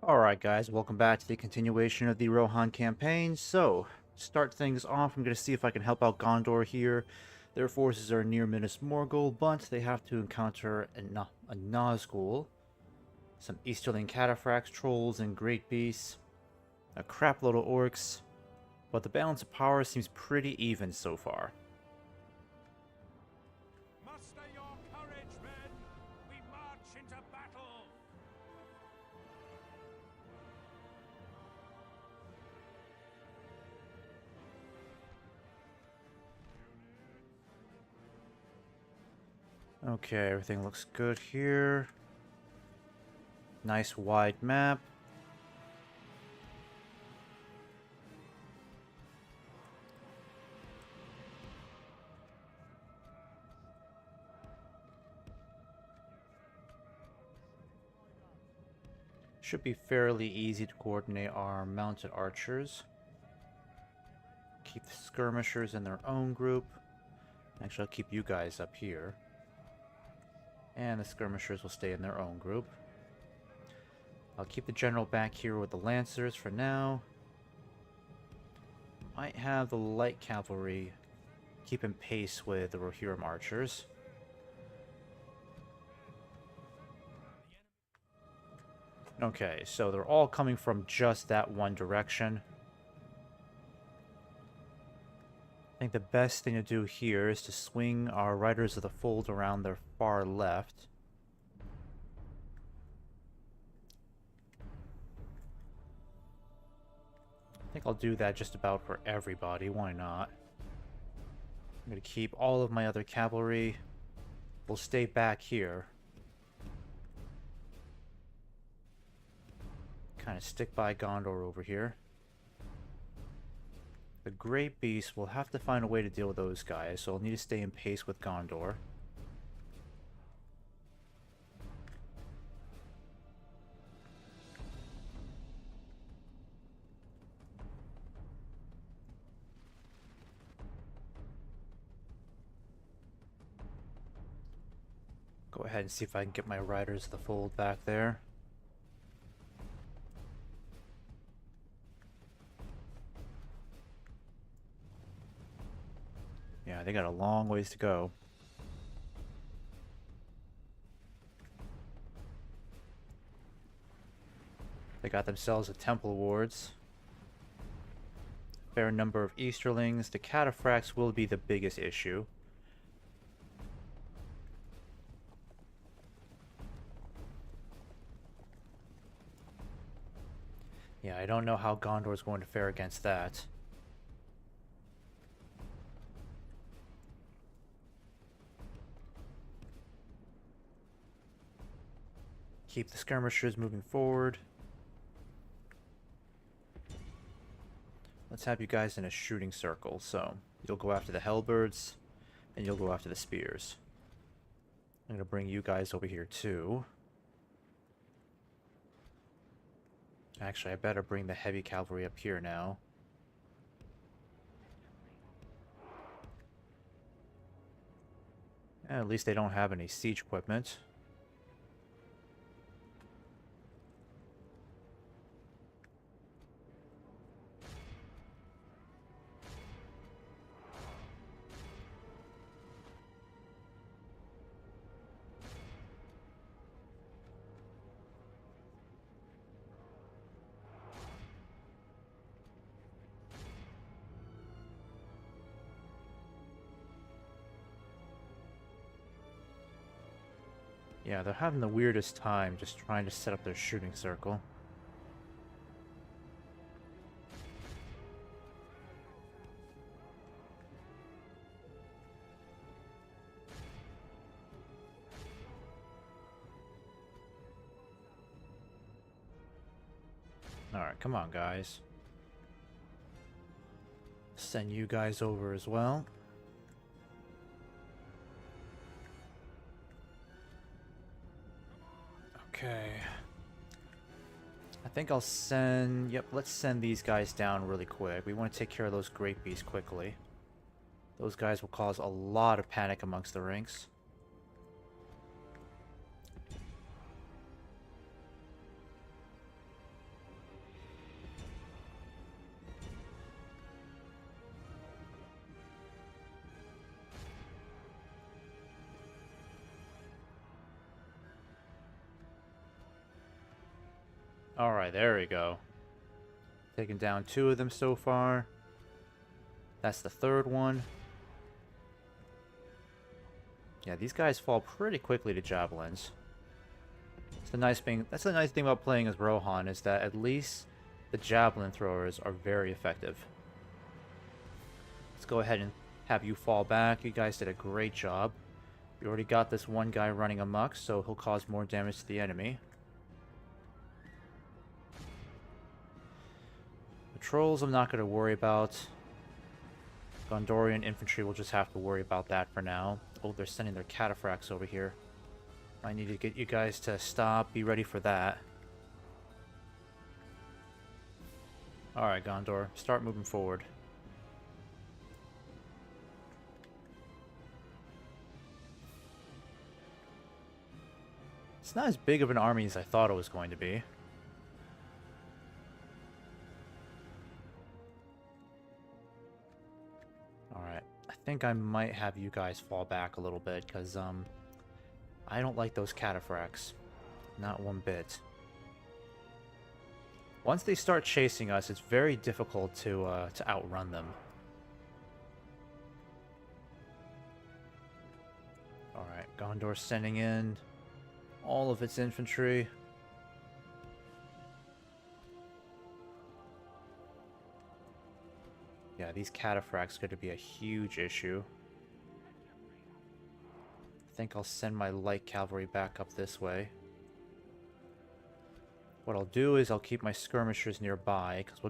Alright guys, welcome back to the continuation of the Rohan campaign. So, to start things off, I'm going to see if I can help out Gondor here. Their forces are near Minas Morgul, but they have to encounter a Nazgul, some Easterling cataphracts, trolls, and great beasts, a crapload of orcs, but the balance of power seems pretty even so far. Muster your courage, men! We march into battle! Okay, everything looks good here. Nice wide map. Should be fairly easy to coordinate our mounted archers. Keep the skirmishers in their own group. Actually, I'll keep you guys up here. And the skirmishers will stay in their own group. I'll keep the general back here with the lancers for now. Might have the light cavalry keeping pace with the Rohirrim archers. Okay, so they're all coming from just that one direction. I think the best thing to do here is to swing our Riders of the Fold around their far left. I think I'll do that just about for everybody, why not? I'm going to keep all of my other cavalry. We'll stay back here. Kind of stick by Gondor over here. The Great Beast will have to find a way to deal with those guys, so I'll need to stay in pace with Gondor. Go ahead and see if I can get my Riders of the Fold back there. Yeah, they got a long ways to go. They got themselves a Temple Wards. Fair number of Easterlings. The cataphracts will be the biggest issue. Yeah, I don't know how Gondor is going to fare against that. Keep the skirmishers moving forward. Let's have you guys in a shooting circle. So, you'll go after the Hellbirds, and you'll go after the Spears. I'm going to bring you guys over here too. Actually, I better bring the heavy cavalry up here now. At least they don't have any siege equipment. Yeah, they're having the weirdest time just trying to set up their shooting circle. Alright, come on, guys. Send you guys over as well. Okay. I think I'll send... Yep, let's send these guys down really quick. We want to take care of those Great Beasts quickly. Those guys will cause a lot of panic amongst the ranks. Alright, there we go. Taken down 2 of them so far. That's the 3rd one. Yeah, these guys fall pretty quickly to javelins. That's the nice thing about playing as Rohan, is that at least the javelin throwers are very effective. Let's go ahead and have you fall back. You guys did a great job. You already got this one guy running amok, so he'll cause more damage to the enemy. The trolls I'm not going to worry about. Gondorian infantry will just have to worry about that for now. Oh, they're sending their cataphracts over here. I need to get you guys to stop. Be ready for that. Alright, Gondor. Start moving forward. It's not as big of an army as I thought it was going to be. Alright. I think I might have you guys fall back a little bit, because, I don't like those cataphracts. Not one bit. Once they start chasing us, it's very difficult to outrun them. Alright, Gondor's sending in all of its infantry. Yeah, these cataphracts are going to be a huge issue. I think I'll send my light cavalry back up this way. What I'll do is I'll keep my skirmishers nearby, because we're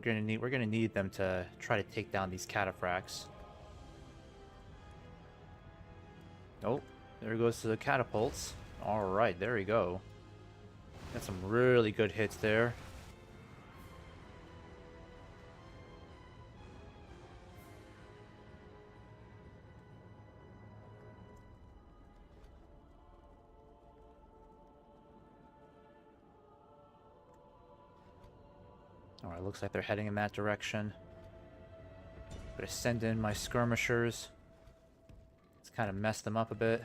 gonna need them to try to take down these cataphracts. Oh, there goes to the catapults. Alright, there we go. Got some really good hits there. Alright, looks like they're heading in that direction. Gonna send in my skirmishers. Let's kind of mess them up a bit.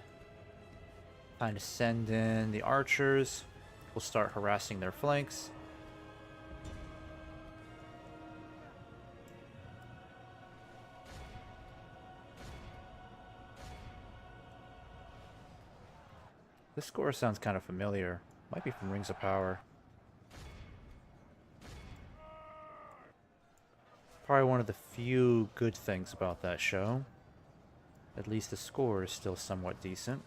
Time to send in the archers. We'll start harassing their flanks. This score sounds kind of familiar. Might be from Rings of Power. Probably one of the few good things about that show. At least the score is still somewhat decent.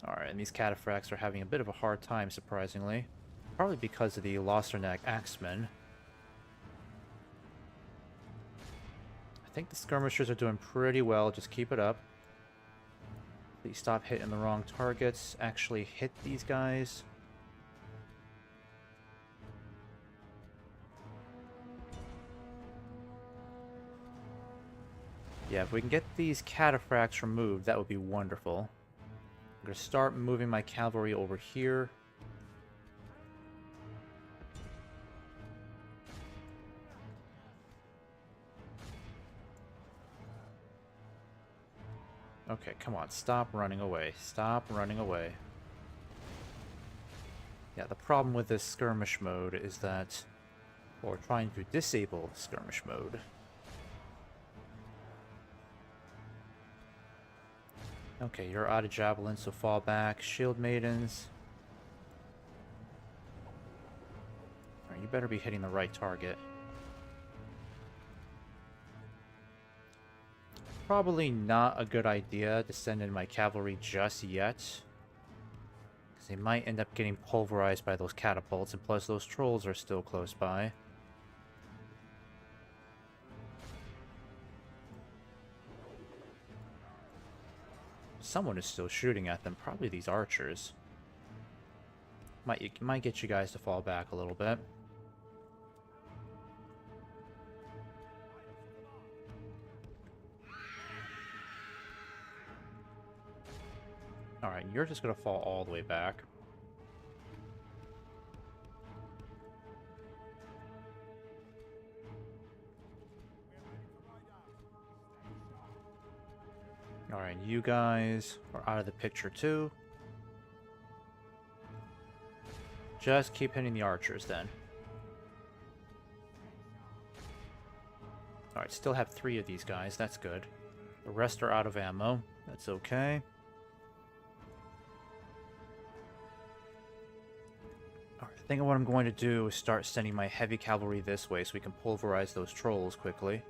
Alright, and these cataphracts are having a bit of a hard time, surprisingly. Probably because of the Losterneck Axemen. I think the skirmishers are doing pretty well, just keep it up. Please stop hitting the wrong targets. Actually hit these guys. Yeah, if we can get these cataphracts removed, that would be wonderful. I'm going to start moving my cavalry over here. Okay, come on, stop running away. Stop running away. Yeah, the problem with this skirmish mode is that we're trying to disable skirmish mode. Okay, you're out of javelins, so fall back. Shield maidens. Alright, you better be hitting the right target. Probably not a good idea to send in my cavalry just yet, because they might end up getting pulverized by those catapults, and plus those trolls are still close by. Someone is still shooting at them, probably these archers. Might get you guys to fall back a little bit. Alright, you're just gonna fall all the way back. Alright, you guys are out of the picture too. Just keep hitting the archers then. Alright, still have 3 of these guys. That's good. The rest are out of ammo. That's okay. Alright, I think what I'm going to do is start sending my heavy cavalry this way so we can pulverize those trolls quickly.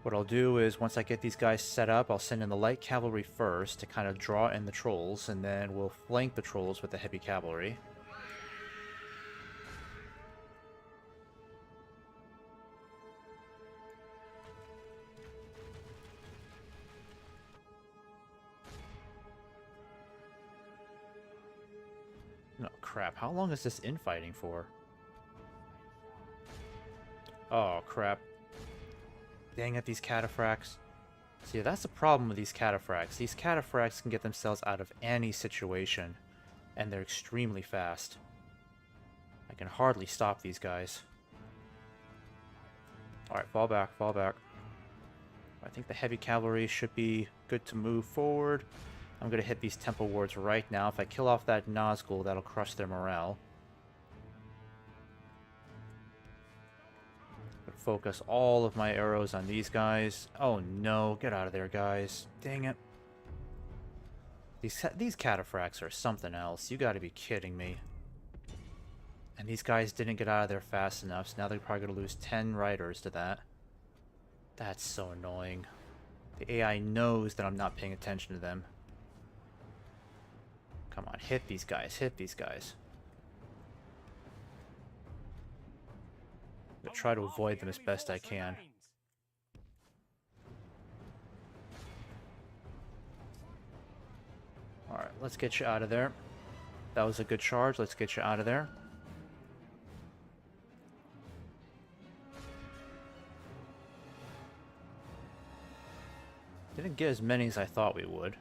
What I'll do is, once I get these guys set up, I'll send in the light cavalry first to kind of draw in the trolls, and then we'll flank the trolls with the heavy cavalry. No, crap. How long is this infighting for? Oh, crap. Dang it, these cataphracts. See, that's the problem with these cataphracts. These cataphracts can get themselves out of any situation, and they're extremely fast. I can hardly stop these guys. Alright, fall back, fall back. I think the heavy cavalry should be good to move forward. I'm going to hit these temple wards right now. If I kill off that Nazgul, that'll crush their morale. Focus all of my arrows on these guys. Oh no, get out of there, guys. Dang it. These cataphracts are something else. You gotta be kidding me. And these guys didn't get out of there fast enough, so now they're probably gonna lose 10 riders to that. That's so annoying. The AI knows that I'm not paying attention to them. Come on, hit these guys, hit these guys. I try to avoid them as best I can. Alright, let's get you out of there. That was a good charge. Let's get you out of there. Didn't get as many as I thought we would.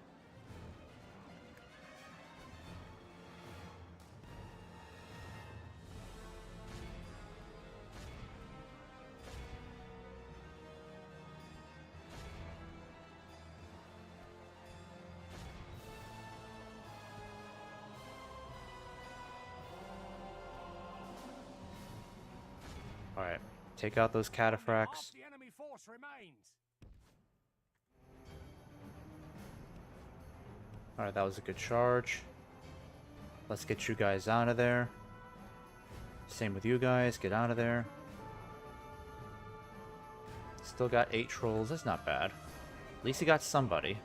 Alright, take out those cataphracts. The enemy force remains. Alright, that was a good charge. Let's get you guys out of there. Same with you guys, get out of there. Still got 8 trolls, that's not bad. At least he got somebody.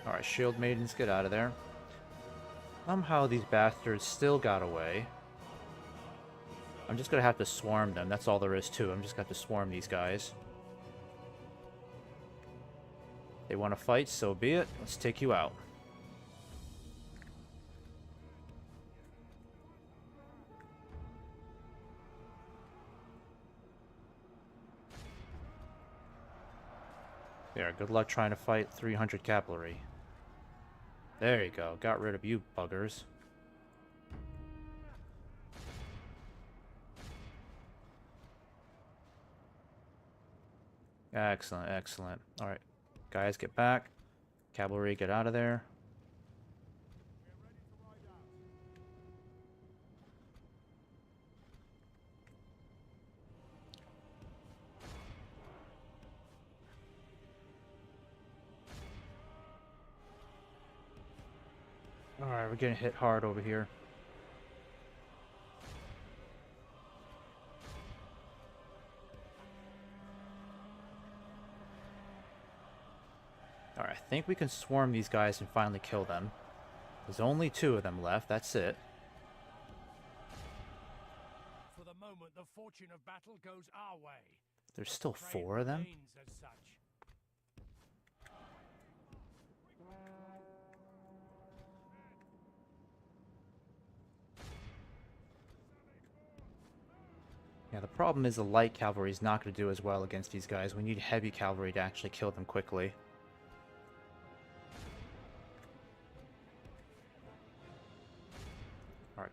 Alright, shield maidens, get out of there. Somehow these bastards still got away. I'm just gonna have to swarm them, that's all there is to it. I'm just gonna have to swarm these guys. They want to fight, so be it. Let's take you out. There, good luck trying to fight 300 cavalry. There you go, got rid of you buggers. Excellent, excellent. Alright, guys, get back. Cavalry, get out of there. Alright, we're getting hit hard over here. Alright, I think we can swarm these guys and finally kill them. There's only 2 of them left, that's it. For the moment, the fortune of battle goes our way. There's still 4 of them? Remains as such. Yeah, the problem is the light cavalry is not going to do as well against these guys. We need heavy cavalry to actually kill them quickly.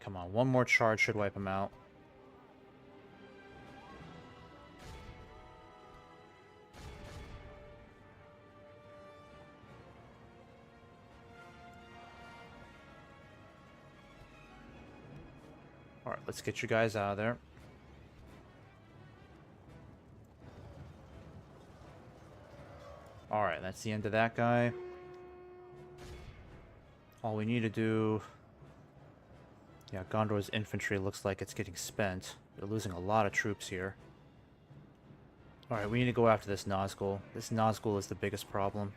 come on. One more charge should wipe him out. Alright, let's get you guys out of there. Alright, that's the end of that guy. All we need to do... Yeah, Gondor's infantry looks like it's getting spent. They're losing a lot of troops here. Alright, we need to go after this Nazgul. This Nazgul is the biggest problem.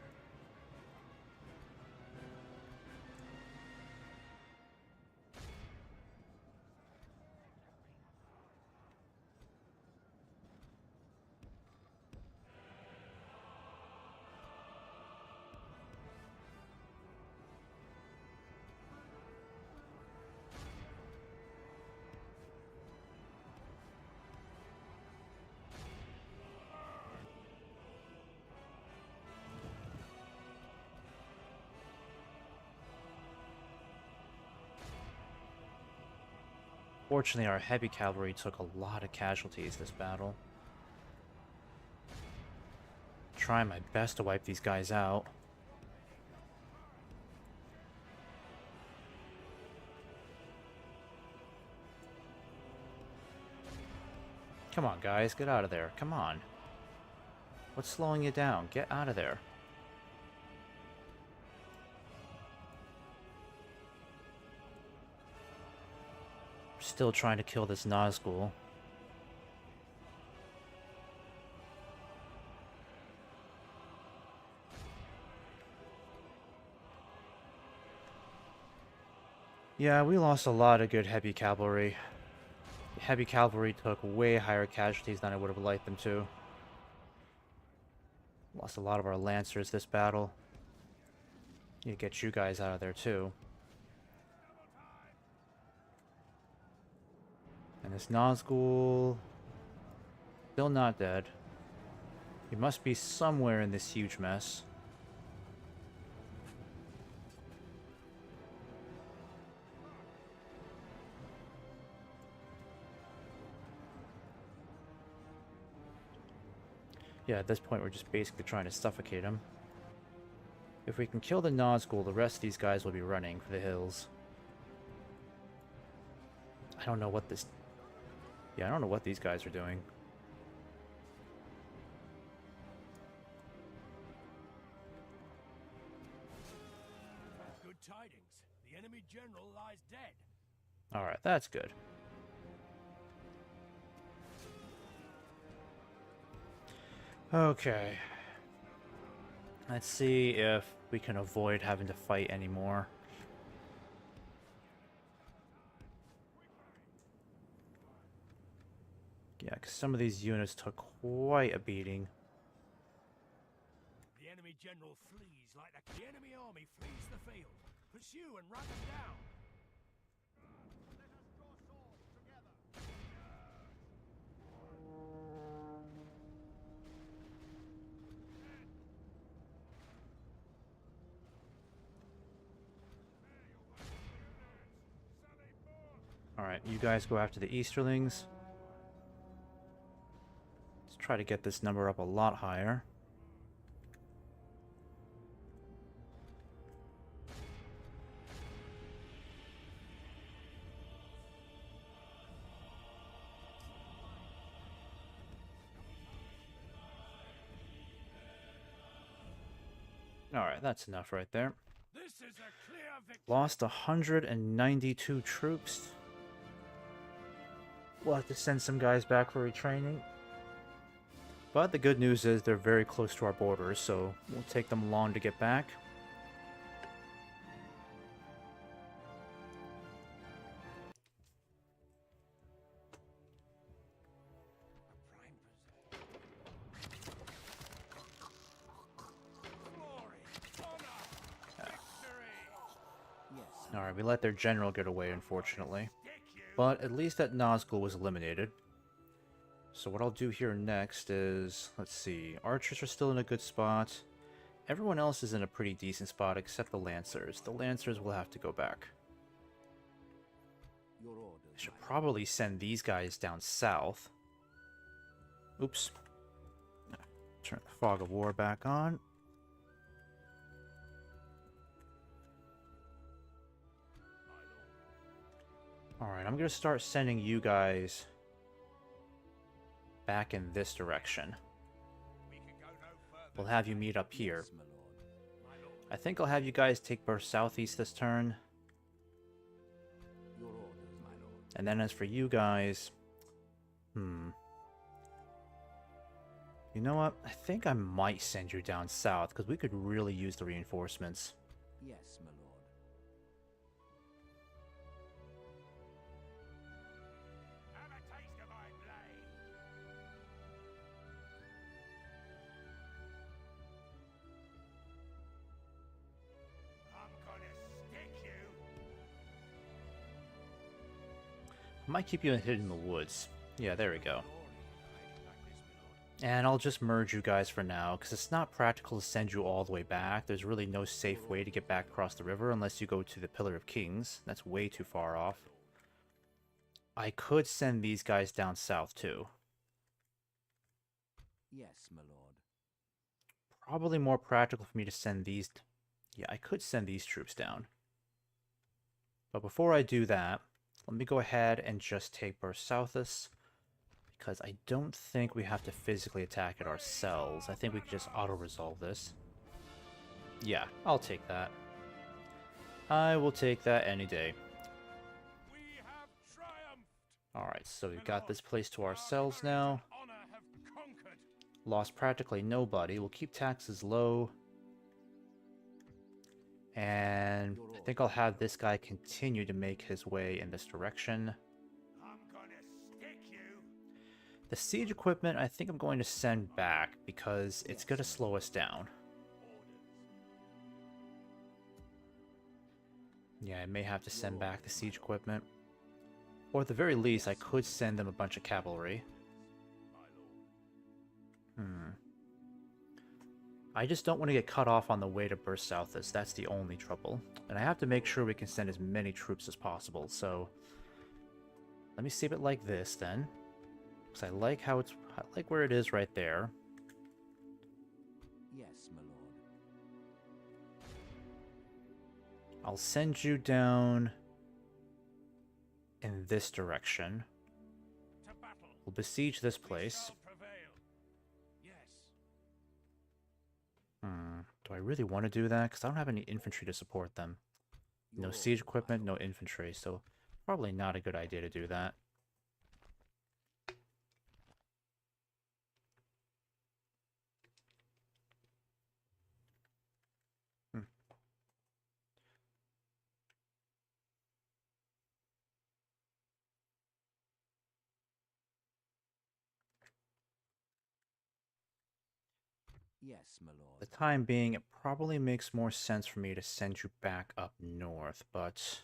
Fortunately, our heavy cavalry took a lot of casualties this battle. Trying my best to wipe these guys out. Come on, guys, get out of there. Come on. What's slowing you down? Get out of there. Still trying to kill this Nazgul. Yeah, we lost a lot of good heavy cavalry. Heavy cavalry took way higher casualties than I would have liked them to. Lost a lot of our lancers this battle. Need to get you guys out of there too. And this Nazgul... still not dead. He must be somewhere in this huge mess. Yeah, at this point we're just basically trying to suffocate him. If we can kill the Nazgul, the rest of these guys will be running for the hills. I don't know what this... Yeah, I don't know what these guys are doing. Good tidings. The enemy general lies dead. Alright, that's good. Okay. Let's see if we can avoid having to fight anymore. Yeah, because some of these units took quite a beating. The enemy general flees like the enemy army flees the field. Pursue and run them down. Let us draw swords together. Alright, you guys go after the Easterlings. Let's try to get this number up a lot higher. Alright, that's enough right there. This is a clear victory. Lost 192 troops. We'll have to send some guys back for retraining. But the good news is they're very close to our borders, so it won't take them long to get back. Alright, we let their general get away, unfortunately. But at least that Nazgul was eliminated. So what I'll do here next is, let's see, archers are still in a good spot. Everyone else is in a pretty decent spot except the lancers. The lancers will have to go back. Your orders, I should my lord. probably send these guys down south. Oops. Turn the fog of war back on. Alright, I'm going to start sending you guys back in this direction. We can go no further. We'll have you meet up here. Yes, my lord. My lord. I think I'll have you guys take burst southeast this turn. Your orders, my lord. And then as for you guys... You know what? I think I might send you down south, because we could really use the reinforcements. Yes, my lord. Have a taste of my blade. I'm gonna stick you. I might keep you hidden in the woods. Yeah, there we go. And I'll just merge you guys for now, because it's not practical to send you all the way back. There's really no safe way to get back across the river unless you go to the Pillar of Kings. That's way too far off. I could send these guys down south too. Yes, my lord. Probably more practical for me to send these... Yeah, I could send these troops down. But before I do that, let me go ahead and just take burst southest. Because I don't think we have to physically attack it ourselves. I think we can just auto-resolve this. Yeah, I'll take that. I will take that any day. We have triumphed. Alright, so we've got this place to ourselves now. Honor have conquered. Lost practically nobody. We'll keep taxes low. And I think I'll have this guy continue to make his way in this direction. I'm gonna stick you. The siege equipment, I think I'm going to send back because it's going to slow us down. Yeah, I may have to send back the siege equipment. Or at the very least, I could send them a bunch of cavalry. I just don't want to get cut off on the way to burst southest. That's the only trouble. And I have to make sure we can send as many troops as possible, so... Let me save it like this, then. Because I like how it's... I like where it is right there. Yes, my lord. I'll send you down... in this direction. To battle. We'll besiege this We place. shall prevail. Yes. Do I really want to do that? Because I don't have any infantry to support them. No siege equipment, no infantry, so probably not a good idea to do that. Yes, my lord. For the time being, it probably makes more sense for me to send you back up north, but...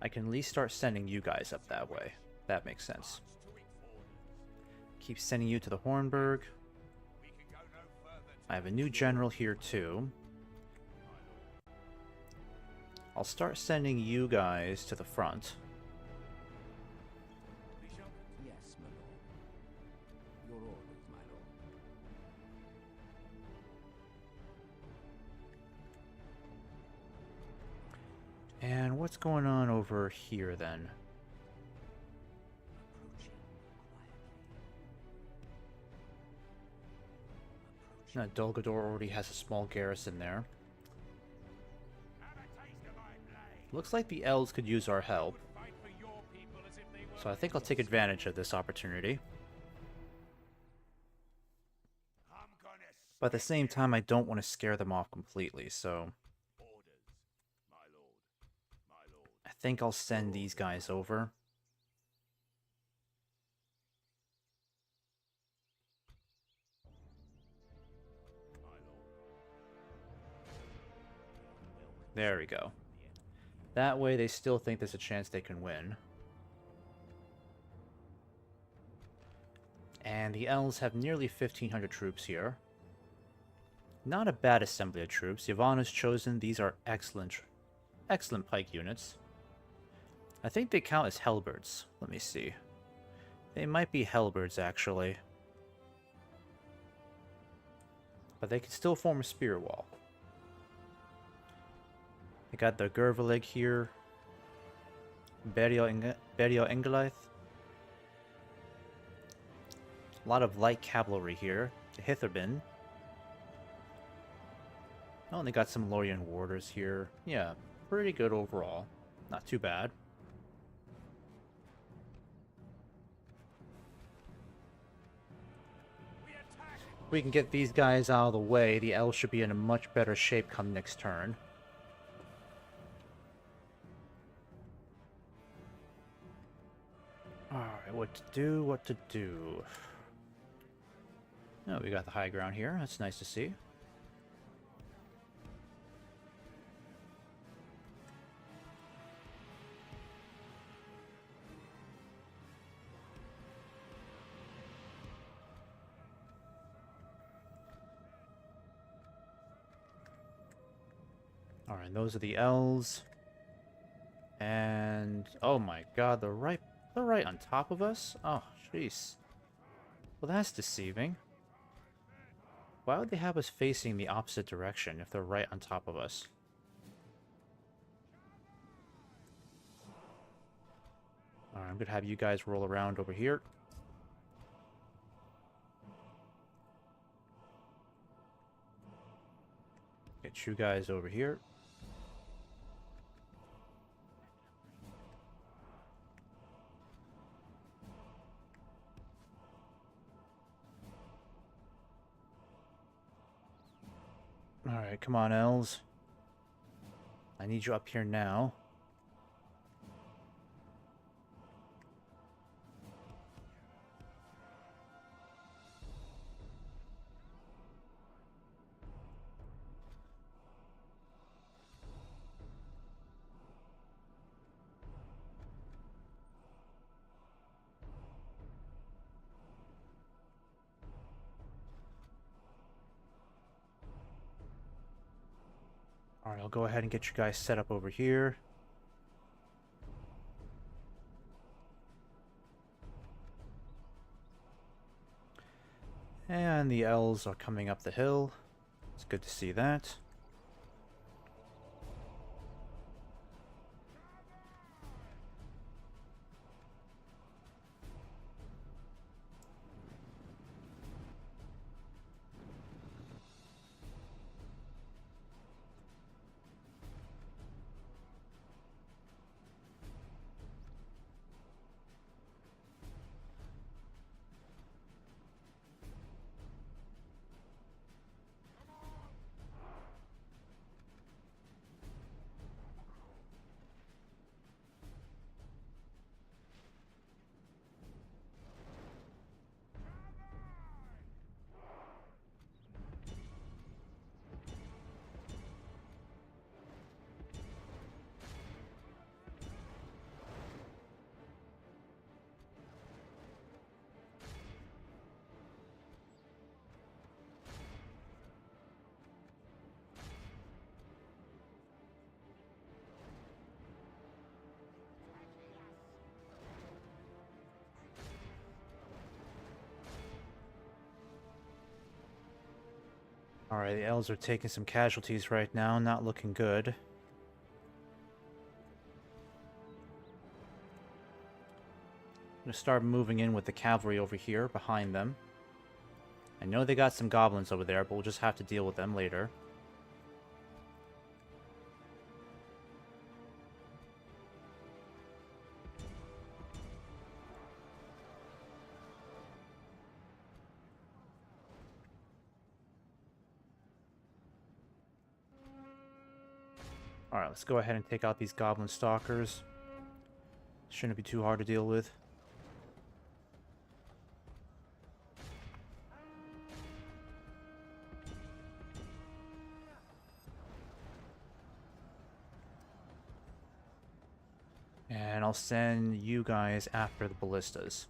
I can at least start sending you guys up that way. That makes sense. Keep sending you to the Hornburg. I have a new general here too. I'll start sending you guys to the front. Yes, my lord. Your orders, my lord. And what's going on over here then? Now, Dolgador already has a small garrison there. Have a taste of my blade. Looks like the elves could use our help, Fight for your people as if they were so I think I'll take advantage of this opportunity. I'm gonna But at the same time, I don't want to scare them off completely, so orders, my lord. My lord. I think I'll send these guys over. There we go. That way they still think there's a chance they can win. And the elves have nearly 1,500 troops here. Not a bad assembly of troops. Yvonne's chosen. These are excellent pike units. I think they count as halberds. Let me see. They might be halberds, actually. But they can still form a spear wall. They got the Gervalig here. Berio Ingolith. A lot of light cavalry here. The Hitherbin. Oh, and they got some Lorien warders here. Yeah, pretty good overall. Not too bad. We can get these guys out of the way. The elves should be in a much better shape come next turn. Alright, what to do. Oh, we got the high ground here. That's nice to see. Alright, those are the L's. And oh my god, they're right on top of us? Oh, jeez. Well, that's deceiving. Why would they have us facing the opposite direction if they're right on top of us? Alright, I'm gonna have you guys roll around over here. Get you guys over here. Alright, come on, elves. I need you up here now. Alright, I'll go ahead and get you guys set up over here. And the elves are coming up the hill. It's good to see that. Alright, the elves are taking some casualties right now, not looking good. I'm gonna start moving in with the cavalry over here, behind them. I know they got some goblins over there, but we'll just have to deal with them later. Alright, let's go ahead and take out these goblin stalkers. Shouldn't be too hard to deal with. And I'll send you guys after the ballistas.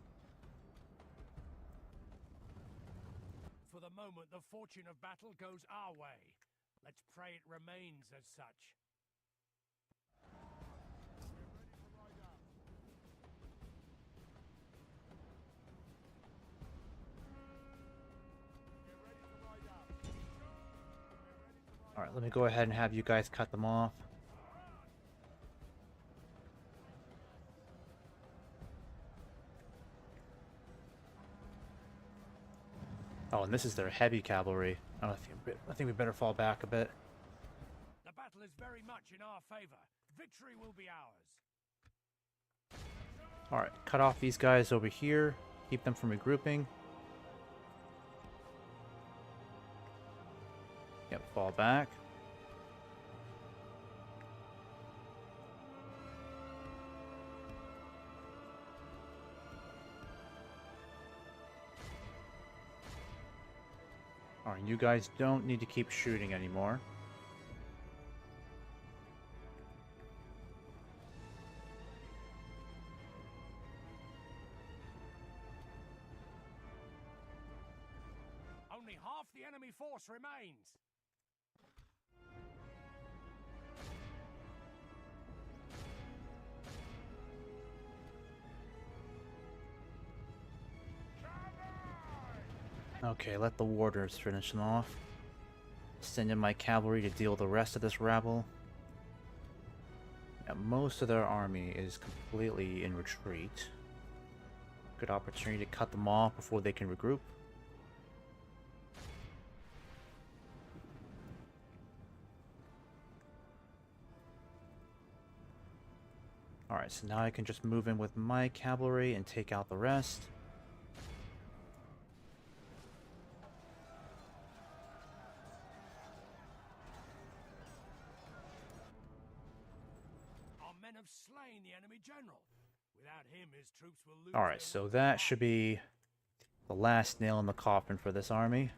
For the moment, the the fortune of battle goes our way. Let's pray it remains as such. Alright, let me go ahead and have you guys cut them off. Oh, and this is their heavy cavalry. Oh, I think we better fall back a bit. The battle is very much in our favor. Victory will be ours. Alright, cut off these guys over here. Keep them from regrouping. Yep, fall back. Alright, you guys don't need to keep shooting anymore. Only half the enemy force remains. Okay, let the warders finish them off. Send in my cavalry to deal with the rest of this rabble. Yeah, most of their army is completely in retreat. Good opportunity to cut them off before they can regroup. Alright, so now I can just move in with my cavalry and take out the rest. Have slain the enemy general. Without him, his troops will lose. Alright, so that should be the last nail in the coffin for this army.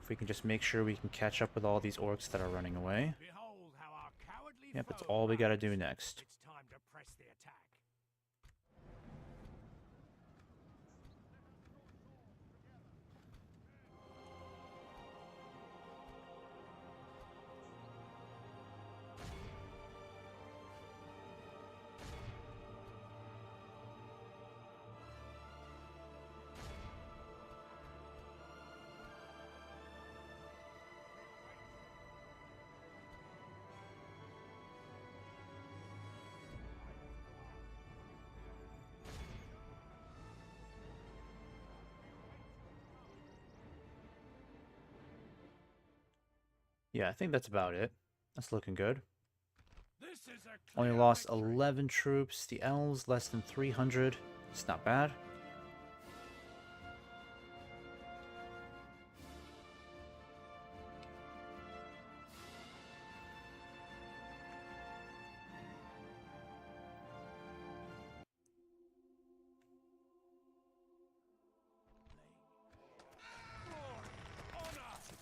If we can just make sure we can catch up with all these orcs that are running away. Behold how our cowardly Yep, that's foe all we gotta do runs. next. It's time to press the attack. Yeah, I think that's about it. That's looking good. This is a Only clear lost victory. 11 troops. The elves, less than 300. It's not bad.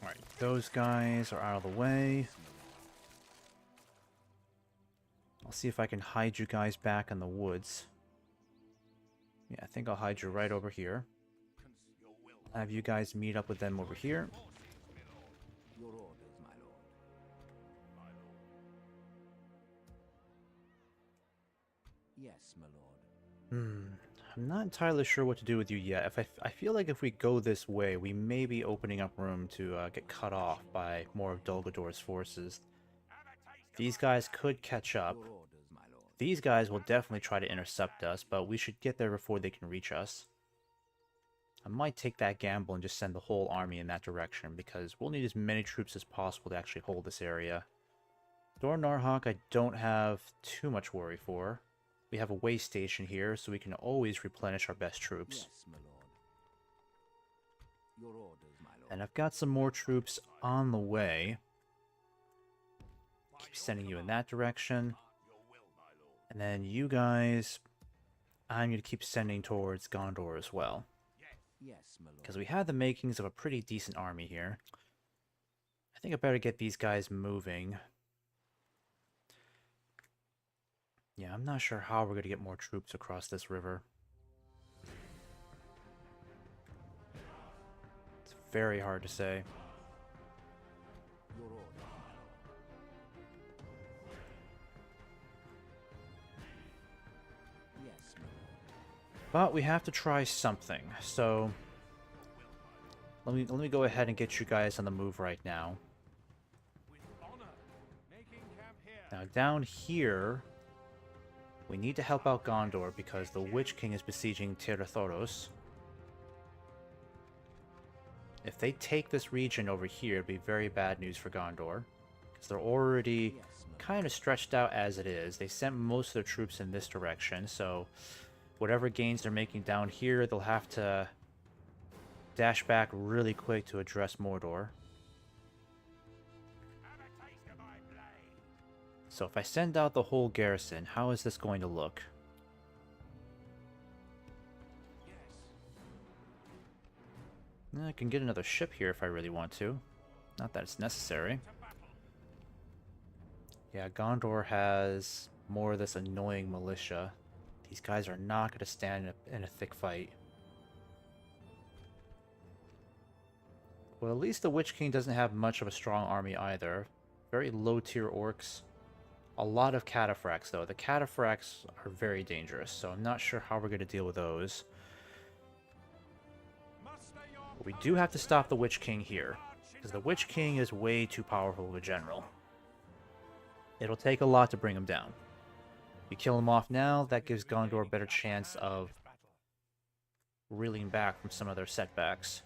Alright, those guys are out of the way. I'll see if I can hide you guys back in the woods. Yeah, I think I'll hide you right over here. I'll have you guys meet up with them over here. Your orders, my lord. Yes, my lord. I'm not entirely sure what to do with you yet. I feel like if we go this way, we may be opening up room to get cut off by more of Dolgador's forces. These guys could catch up. Your orders, my lord. These guys will definitely try to intercept us, but we should get there before they can reach us. I might take that gamble and just send the whole army in that direction, because we'll need as many troops as possible to actually hold this area. Dor Narhawk I don't have too much worry for. We have a way station here, so we can always replenish our best troops. Yes, my lord. Your orders, my lord. And I've got some more troops on the way. Keep sending you in that direction. And then you guys, I'm going to keep sending towards Gondor as well. Yes, my lord. Because we have the makings of a pretty decent army here. I think I better get these guys moving. Yeah, I'm not sure how we're going to get more troops across this river. very hard to say. Your order, my lord. Yes, my lord. But we have to try something. So let me go ahead and get you guys on the move right now. With honor. Making camp here. Now down here, we need to help out Gondor because the Witch King is besieging Tirathoros. If they take this region over here, it'd be very bad news for Gondor. Because they're already Yes, my lord. kind of stretched out as it is. They sent most of their troops in this direction, so whatever gains they're making down here, they'll have to dash back really quick to address Mordor. Have a taste of my blade. So if I send out the whole garrison, how is this going to look? Yes. I can get another ship here if I really want to. Not that it's necessary. To battle. Yeah, Gondor has more of this annoying militia. These guys are not going to stand in a thick fight. Well, at least the Witch King doesn't have much of a strong army either. Very low tier orcs. A lot of cataphracts though. The cataphracts are very dangerous, so I'm not sure how we're going to deal with those. Muster your But we do have to stop the Witch King here, because the Witch King is way too powerful of a general. It'll take a lot to bring him down. We kill him off now, that gives Gondor a better chance of reeling back from some of their setbacks.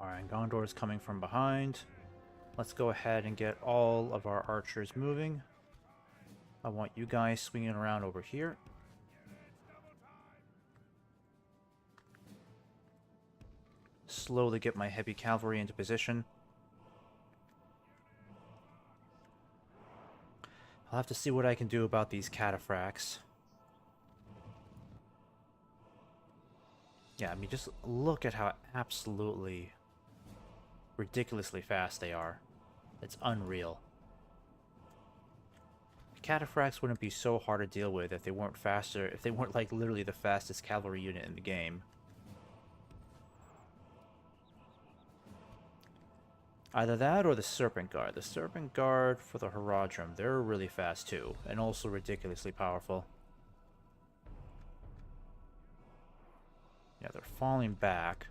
Alright, Gondor is coming from behind. Let's go ahead and get all of our archers moving. I want you guys swinging around over here. Slowly get my heavy cavalry into position. I'll have to see what I can do about these cataphracts. Yeah, I mean, just look at how absolutely ridiculously fast they are. It's unreal. Cataphracts wouldn't be so hard to deal with if they weren't faster, if they weren't like literally the fastest cavalry unit in the game. Either that or the Serpent Guard. The Serpent Guard for the Haradrim, they're really fast too, and also ridiculously powerful. Yeah, they're falling back.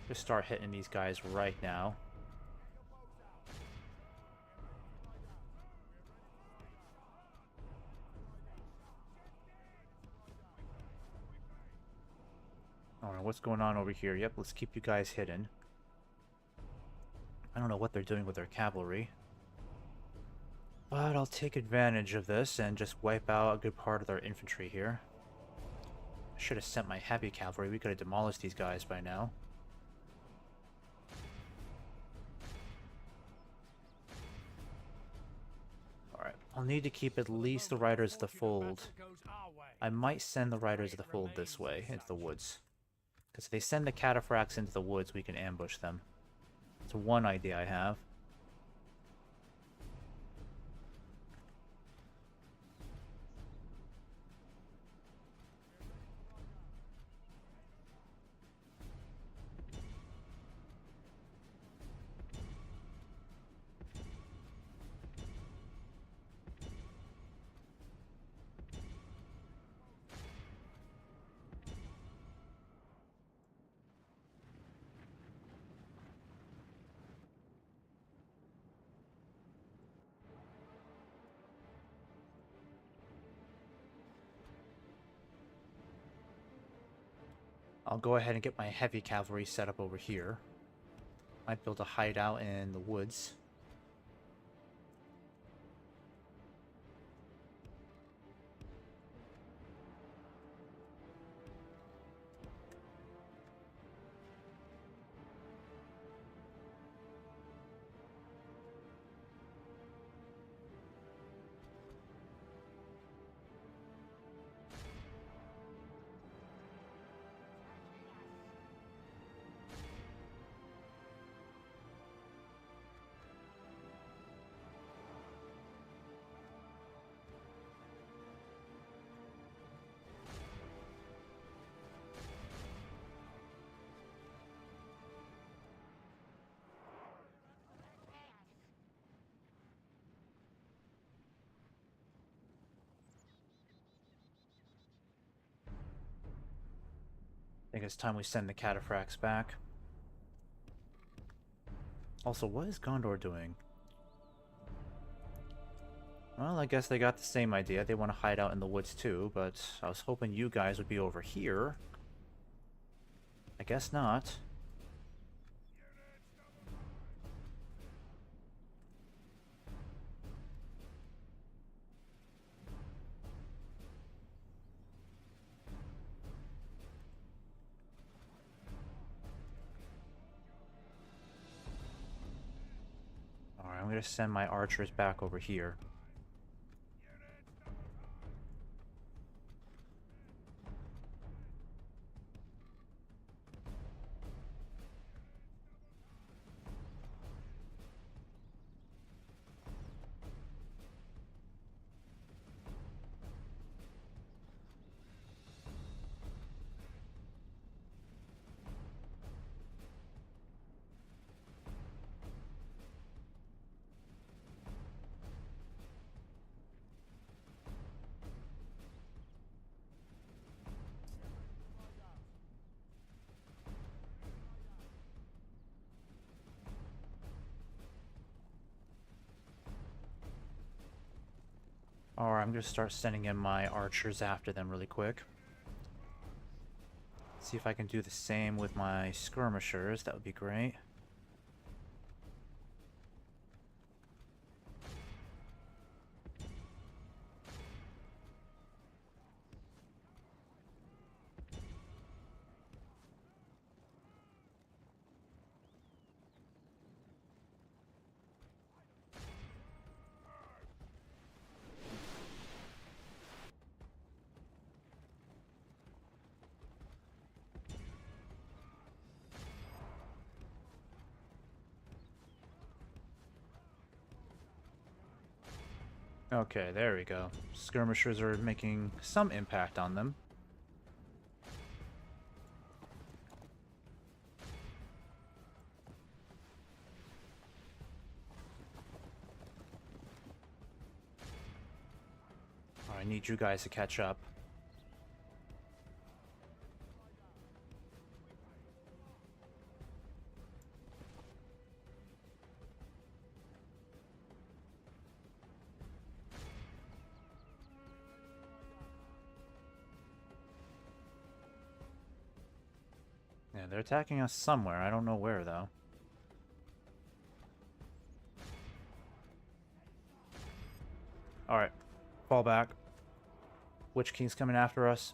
Just start hitting these guys right now. Alright, what's going on over here? Yep, let's keep you guys hidden. I don't know what they're doing with their cavalry. But I'll take advantage of this and just wipe out a good part of their infantry here. I should have sent my heavy cavalry. We could have demolished these guys by now. Alright, I'll need to keep at least the Riders of the Fold. I might send the Riders of the Fold this way, into the woods. Because if they send the cataphracts into the woods, we can ambush them. It's one idea I have. I'll go ahead and get my heavy cavalry set up over here. Might build a hideout in the woods. think it's time we send the cataphracts back. Also, what is Gondor doing? Well, I guess they got the same idea. They want to hide out in the woods too, but I was hoping you guys would be over here. I guess not. Alright, I'm going to send my archers back over here. Alright, I'm going to start sending in my archers after them really quick. See if I can do the same with my skirmishers. That would be great. Okay, there we go. Skirmishers are making some impact on them. I need you guys to catch up. Yeah, they're attacking us somewhere. I don't know where, though. Alright. Fall back. Witch King's coming after us.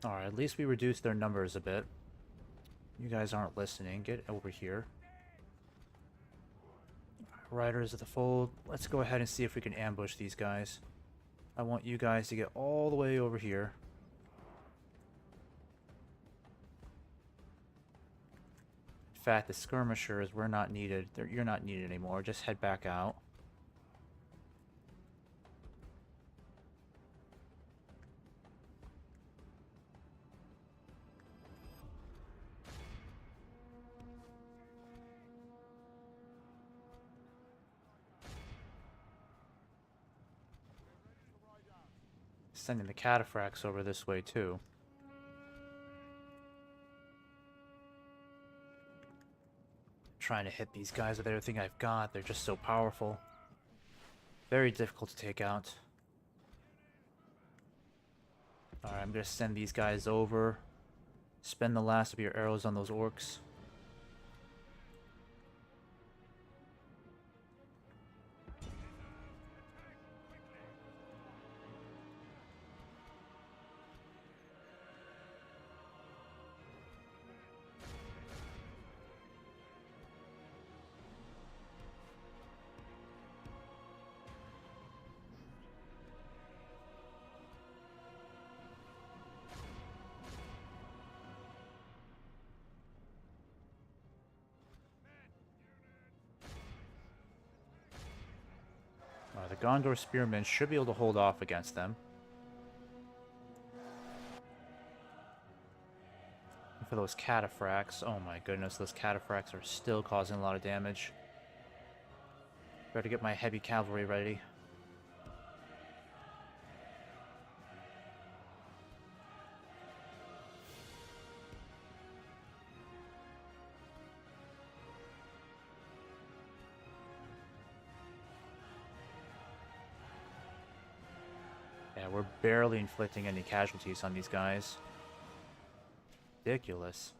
Alright, at least we reduced their numbers a bit. You guys aren't listening. Get over here. Riders of the Fold. Let's go ahead and see if we can ambush these guys. I want you guys to get all the way over here. In fact, the skirmishers, we're not needed. You're not needed anymore. Just head back out. Sending the cataphracts over this way too. Trying to hit these guys with everything I've got. They're just so powerful. Very difficult to take out. Alright, I'm gonna send these guys over. Spend the last of your arrows on those orcs. The Gondor spearmen should be able to hold off against them. And for those cataphracts, oh my goodness, those cataphracts are still causing a lot of damage. Better get my heavy cavalry ready. Yeah, we're barely inflicting any casualties on these guys. Ridiculous.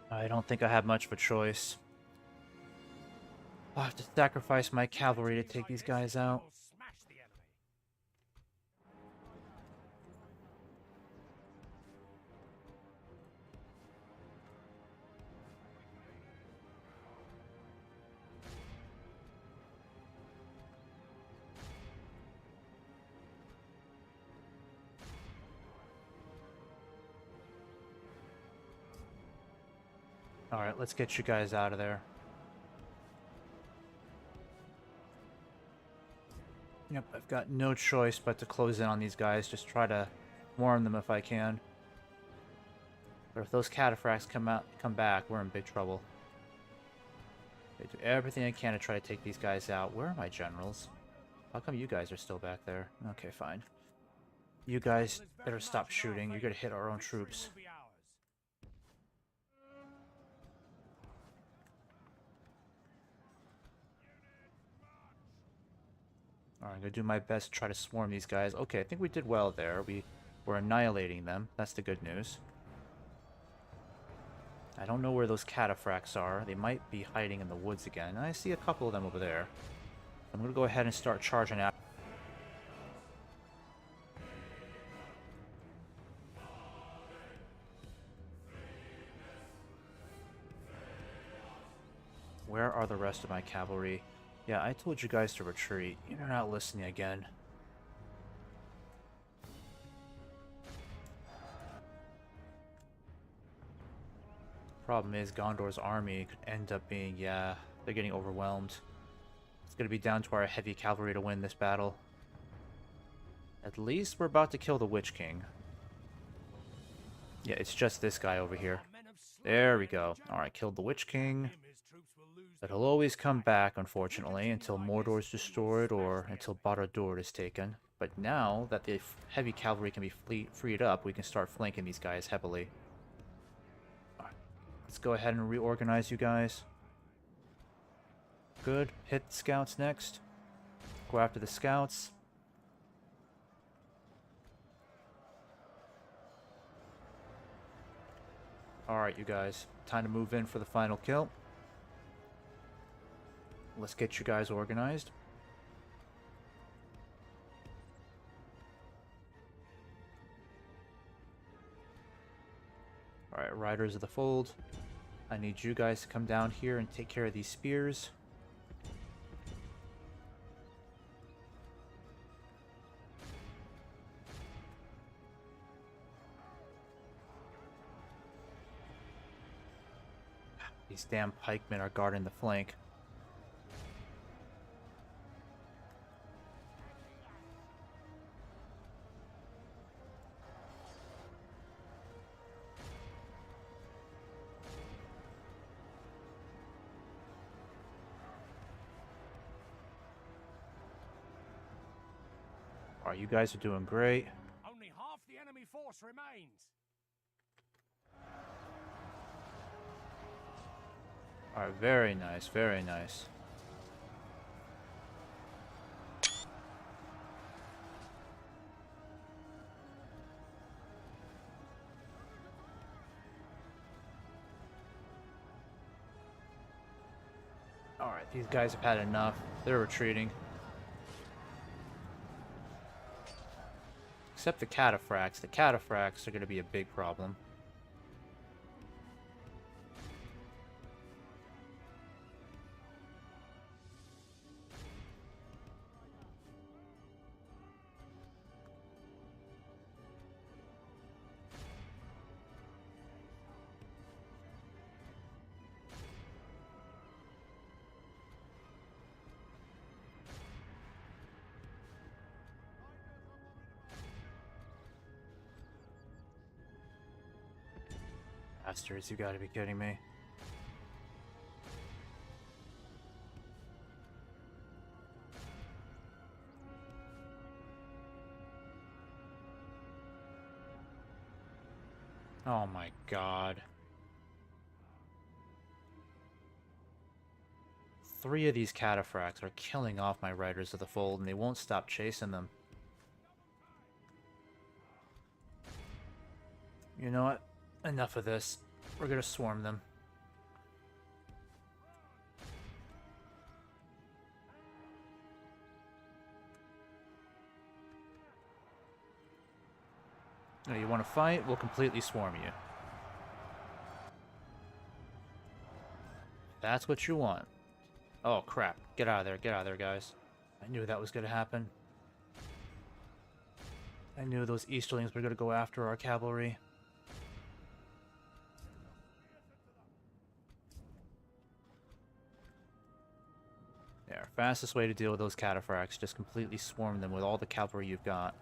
I don't think I have much of a choice. I'll have to sacrifice my cavalry to take these guys out. We'll smash the enemy. Alright, let's get you guys out of there. Yep, I've got no choice but to close in on these guys. Just try to warn them if I can. But if those cataphracts come back, we're in big trouble. I do everything I can to try to take these guys out. Where are my generals? How come you guys are still back there? Okay, fine. You guys better stop shooting. You're gonna hit our own troops. Will be ours. Alright, I'm gonna do my best to try to swarm these guys. Okay, I think we did well there. We were annihilating them. That's the good news. I don't know where those cataphracts are. They might be hiding in the woods again. I see a couple of them over there. I'm gonna go ahead and start charging out. Where are the rest of my cavalry? Yeah, I told you guys to retreat. You're not listening again. Problem is, Gondor's army could end up being, yeah, they're getting overwhelmed. It's gonna be down to our heavy cavalry to win this battle. At least we're about to kill the Witch King. Yeah, it's just this guy over here. Our men have slain There we the go. enemy Alright, killed the Witch King. giant. Him, his troops will lose But their he'll always way come back. back, unfortunately, until Mordor's destroyed or until Barad-dûr is taken. But now that the heavy cavalry can be freed up, we can start flanking these guys heavily. Alright, let's go ahead and reorganize you guys. Good. Hit the scouts next. Go after the scouts. Alright, you guys. Time to move in for the final kill. Let's get you guys organized. Alright, Riders of the Fold. I need you guys to come down here and take care of these spears. These damn pikemen are guarding the flank. Alright, you guys are doing great. Only half the enemy force remains. Alright, very nice, very nice. Alright, these guys have had enough. They're retreating. Except the cataphracts. The cataphracts are going to be a big problem. Bastards, you gotta be kidding me. Oh my god. 3 of these cataphracts are killing off my Riders of the Fold, and they won't stop chasing them. You know what? Enough of this. We're gonna swarm them. Now, you want to fight? We'll completely swarm you. That's what you want. Oh, crap. Get out of there. Get out of there, guys. I knew that was going to happen. I knew those Easterlings were going to go after our cavalry. Yeah, fastest way to deal with those cataphracts, just completely swarm them with all the cavalry you've got.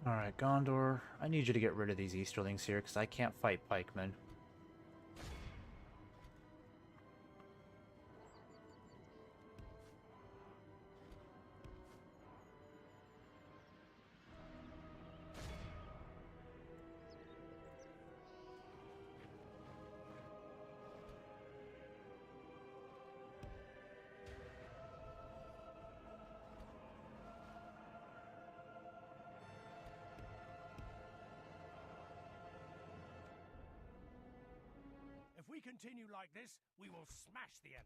Alright, Gondor, I need you to get rid of these Easterlings here, because I can't fight pikemen. If we continue like this, we will smash the enemy.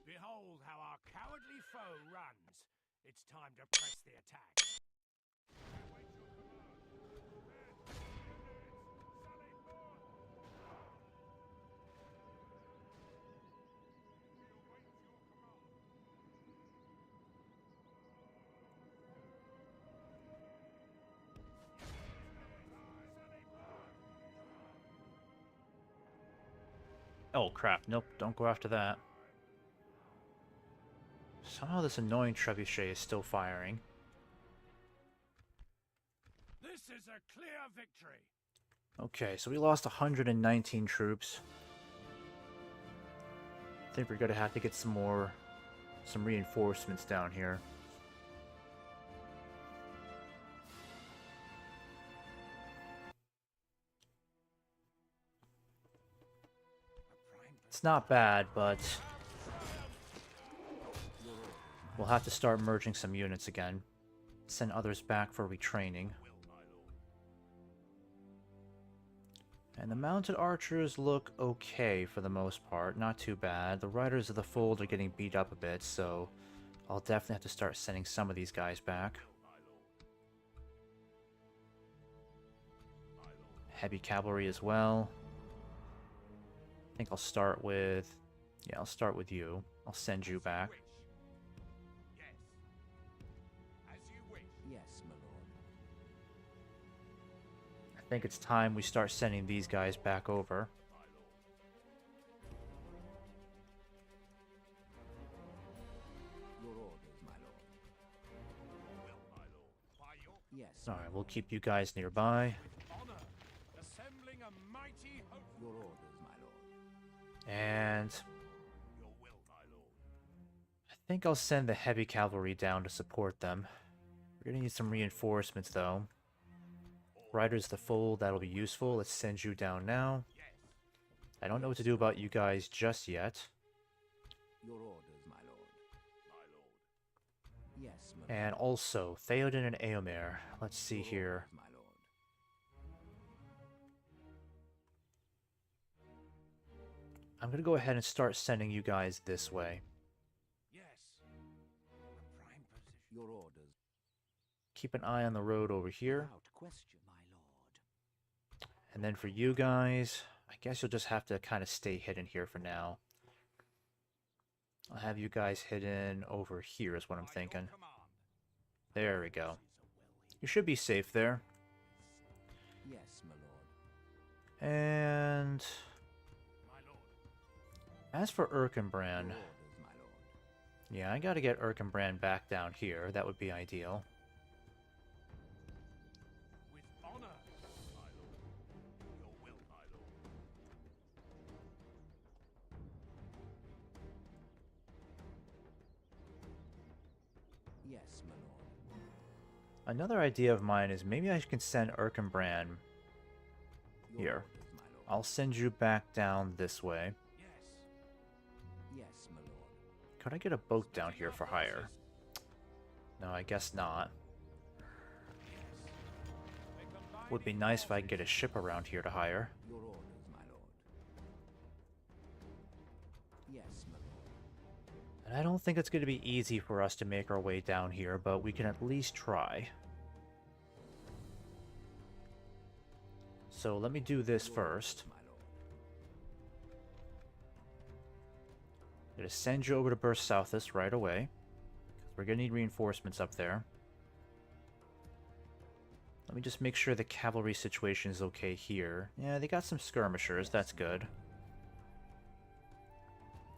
Behold how our cowardly foe runs. It's time to press the attack. Oh crap, nope, don't go after that. Somehow this annoying trebuchet is still firing. This is a clear victory. Okay, so we lost 119 troops. I think we're gonna have to get some reinforcements down here. It's not bad, but we'll have to start merging some units again. Send others back for retraining. And the mounted archers look okay for the most part, not too bad. The Riders of the Fold are getting beat up a bit, so I'll definitely have to start sending some of these guys back. Heavy cavalry as well. I think I'll start with... yeah, I'll start with you. I'll send you back. Yes. As you wish. Yes, my lord. I think it's time we start sending these guys back over. Your orders, my lord. Will, my lord. By your Yes. Alright, we'll keep you guys nearby. honor, assembling a mighty host. Your orders, my lord. And Your will, my lord. I think I'll send the heavy cavalry down to support them. We're gonna need some reinforcements though. Riders of the Fold, that'll be useful. Let's send you down now. Yes. I don't know what to do about you guys just yet. Your orders, my lord. My lord. Yes, my lord. And also, Theoden and Eomer. Let's see Your here. orders, my lord. I'm going to go ahead and start sending you guys this way. Yes. A prime position. Your orders. Keep an eye on the road over here. Without question, my lord. And then for you guys, I guess you'll just have to kind of stay hidden here for now. I'll have you guys hidden over here is what I'm thinking. There we go. You should be safe there. Yes, my lord. And My lord. as for Your Erkenbrand, orders, my lord. yeah, I gotta get Erkenbrand back down here. That would be ideal. With honor, my lord. Your will, my lord. Yes, my lord. Another idea of mine is maybe I can send Erkenbrand Your here. orders, my lord. I'll send you back down this way. Yes. Yes, my lord. Could I get a boat down here for hire? No, I guess not. Would be nice if I could get a ship around here to hire. Your orders, my lord. Yes, my lord. And I don't think it's going to be easy for us to make our way down here, but we can at least try. So let me do this first. My lord. I'm going to send you over to Burst Southest right away, because we're going to need reinforcements up there. Let me just make sure the cavalry situation is okay here. Yeah, they got some skirmishers, that's good.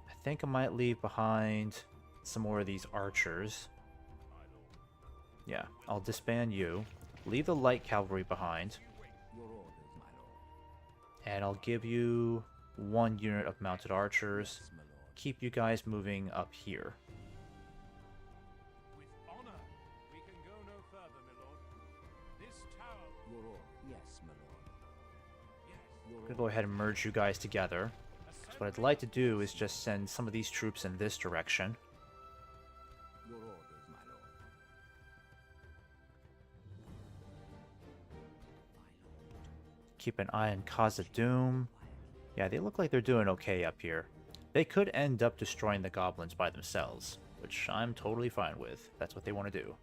I think I might leave behind some more of these archers. Yeah, I'll disband you. Leave the light cavalry behind. Your orders, my lord. And I'll give you 1 unit of mounted archers. Yes, my lord. Keep you guys moving up here. With honor. We can go no further, my lord. This tower. Your order. Yes, my lord. Yes. Your I'm gonna go ahead and merge you guys together. So what I'd like to do is just send some of these troops in this direction. Your orders, my lord. Keep an eye on Khazad-dûm. Yeah, they look like they're doing okay up here. They could end up destroying the goblins by themselves, which I'm totally fine with. That's what they want to do.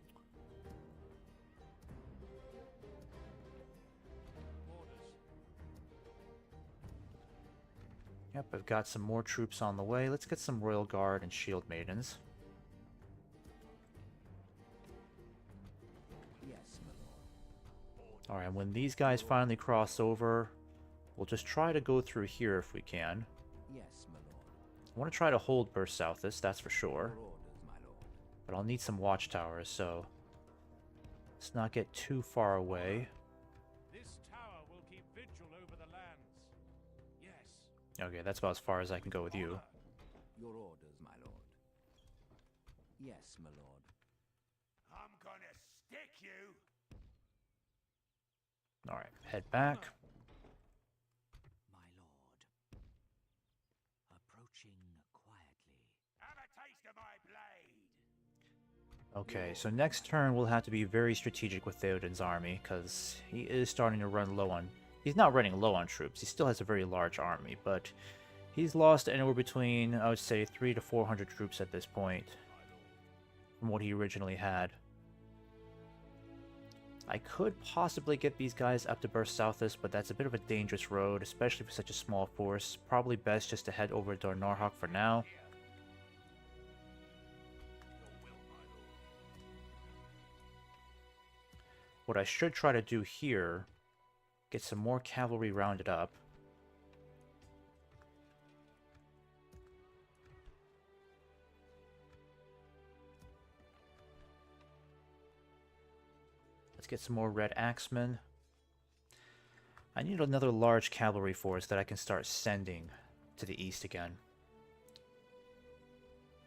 Orders. Yep, I've got some more troops on the way. Let's get some Royal Guard and Shield Maidens. Yes, my lord. Alright, when these guys finally cross over, we'll just try to go through here if we can. Yes, my lord. I want to try to hold Burst Southest, that's for sure. Your orders, my lord. But I'll need some watchtowers, so let's not get too far away. This tower will keep vigil over the lands. Yes. Okay, that's about as far as I can go with you. Your orders, my lord. Yes, my lord. I'm gonna stick you. Alright, head back. My lord. Approaching quietly. Have a taste of my blade. Okay, so next turn we'll have to be very strategic with Theoden's army, because he is starting to run low on... He's not running low on troops, he still has a very large army, but he's lost anywhere between, I would say, 300 to 400 troops at this point, from what he originally had. I could possibly get these guys up to Burst Southest, but that's a bit of a dangerous road, especially for such a small force. Probably best just to head over to Dornorhok for now. What I should try to do here, get some more cavalry rounded up. Let's get some more Red Axemen. I need another large cavalry force that I can start sending to the east again.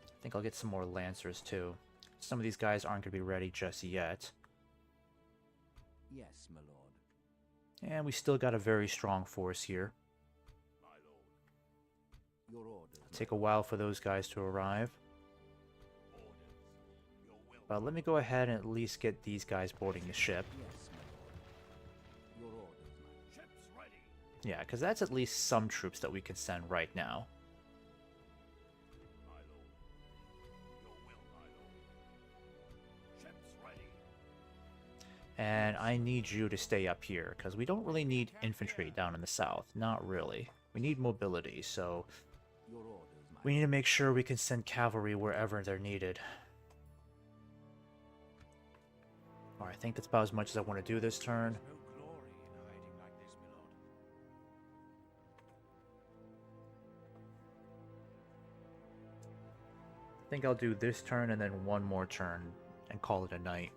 I think I'll get some more Lancers too. Some of these guys aren't going to be ready just yet. Yes, my lord. And we still got a very strong force here. Your orders. It'll take a while for those guys to arrive. But let me go ahead and at least get these guys boarding the ship. Yes, my lord. Your orders, my lord. Ships ready. Yeah, because that's at least some troops that we can send right now. And I need you to stay up here, because we don't really need infantry down in the south. Not really. We need mobility, so Your orders, my we need to make sure we can send cavalry wherever they're needed. Alright, I think that's about as much as I want to do this turn. There's no glory in hiding like this, my lord. I think I'll do this turn and then one more turn and call it a night.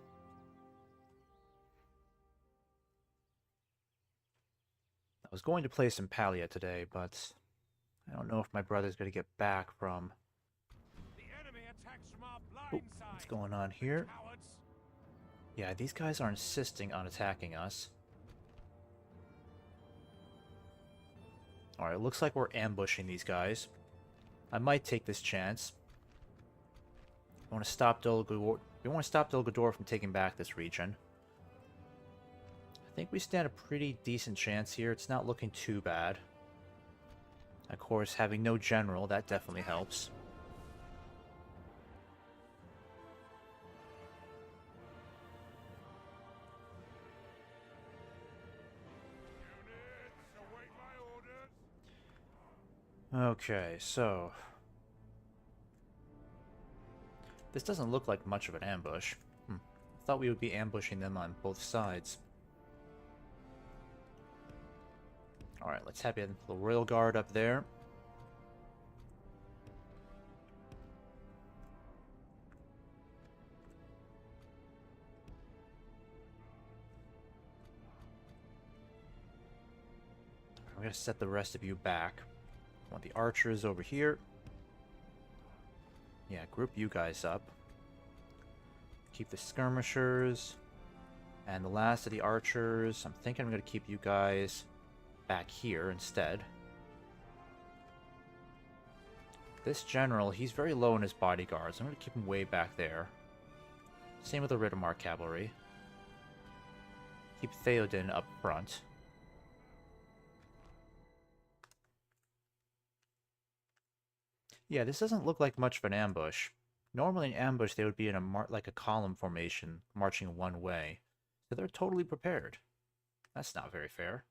I was going to play some Palia today, but I don't know if my brother's going to get back from... The enemy attacks from our Oh, blind side. what's going on here? Cowards. Yeah, these guys are insisting on attacking us. Alright, looks like we're ambushing these guys. I might take this chance. We want to stop Dolgador from taking back this region. I think we stand a pretty decent chance here. It's not looking too bad. Of course, having no general, that definitely helps. Units, await my orders. Okay, so... this doesn't look like much of an ambush. I thought we would be ambushing them on both sides. Alright, let's have the Royal Guard up there. I'm going to set the rest of you back. I want the archers over here. Yeah, group you guys up. Keep the skirmishers. And the last of the archers, I'm thinking I'm going to keep you guys back here instead. This general, he's very low in his bodyguards. I'm going to keep him way back there. Same with the Riddermark cavalry. Keep Theoden up front. Yeah, this doesn't look like much of an ambush. Normally in ambush they would be in like a column formation, marching one way. So they're totally prepared. That's not very fair.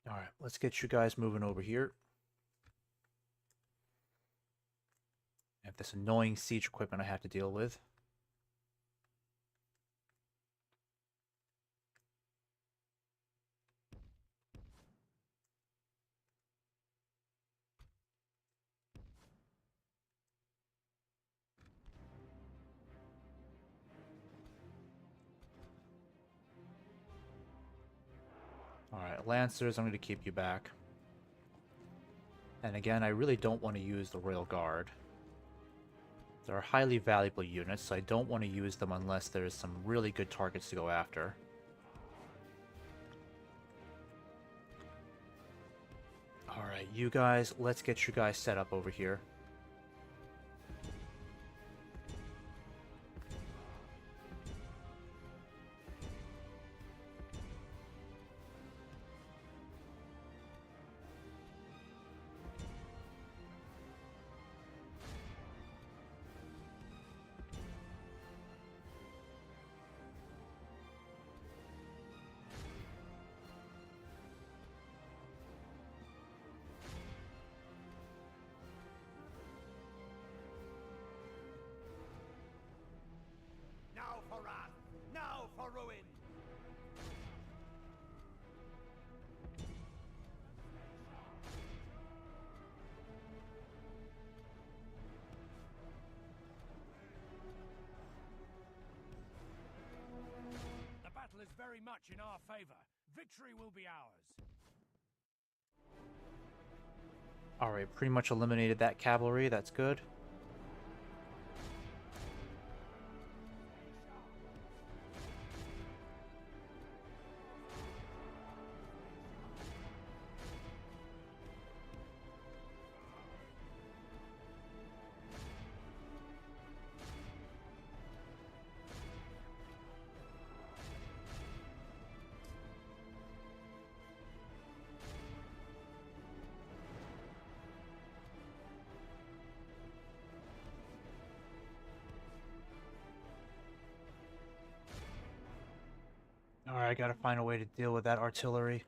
Alright, let's get you guys moving over here. I have this annoying siege equipment I have to deal with. Alright, Lancers, I'm going to keep you back. And again, I really don't want to use the Royal Guard. They're highly valuable units, so I don't want to use them unless there's some really good targets to go after. Alright, you guys, let's get you guys set up over here. Now for wrath! Now for ruin! The battle is very much in our favor. Victory will be ours. Alright, pretty much eliminated that cavalry, that's good. Alright, gotta find a way to deal with that artillery.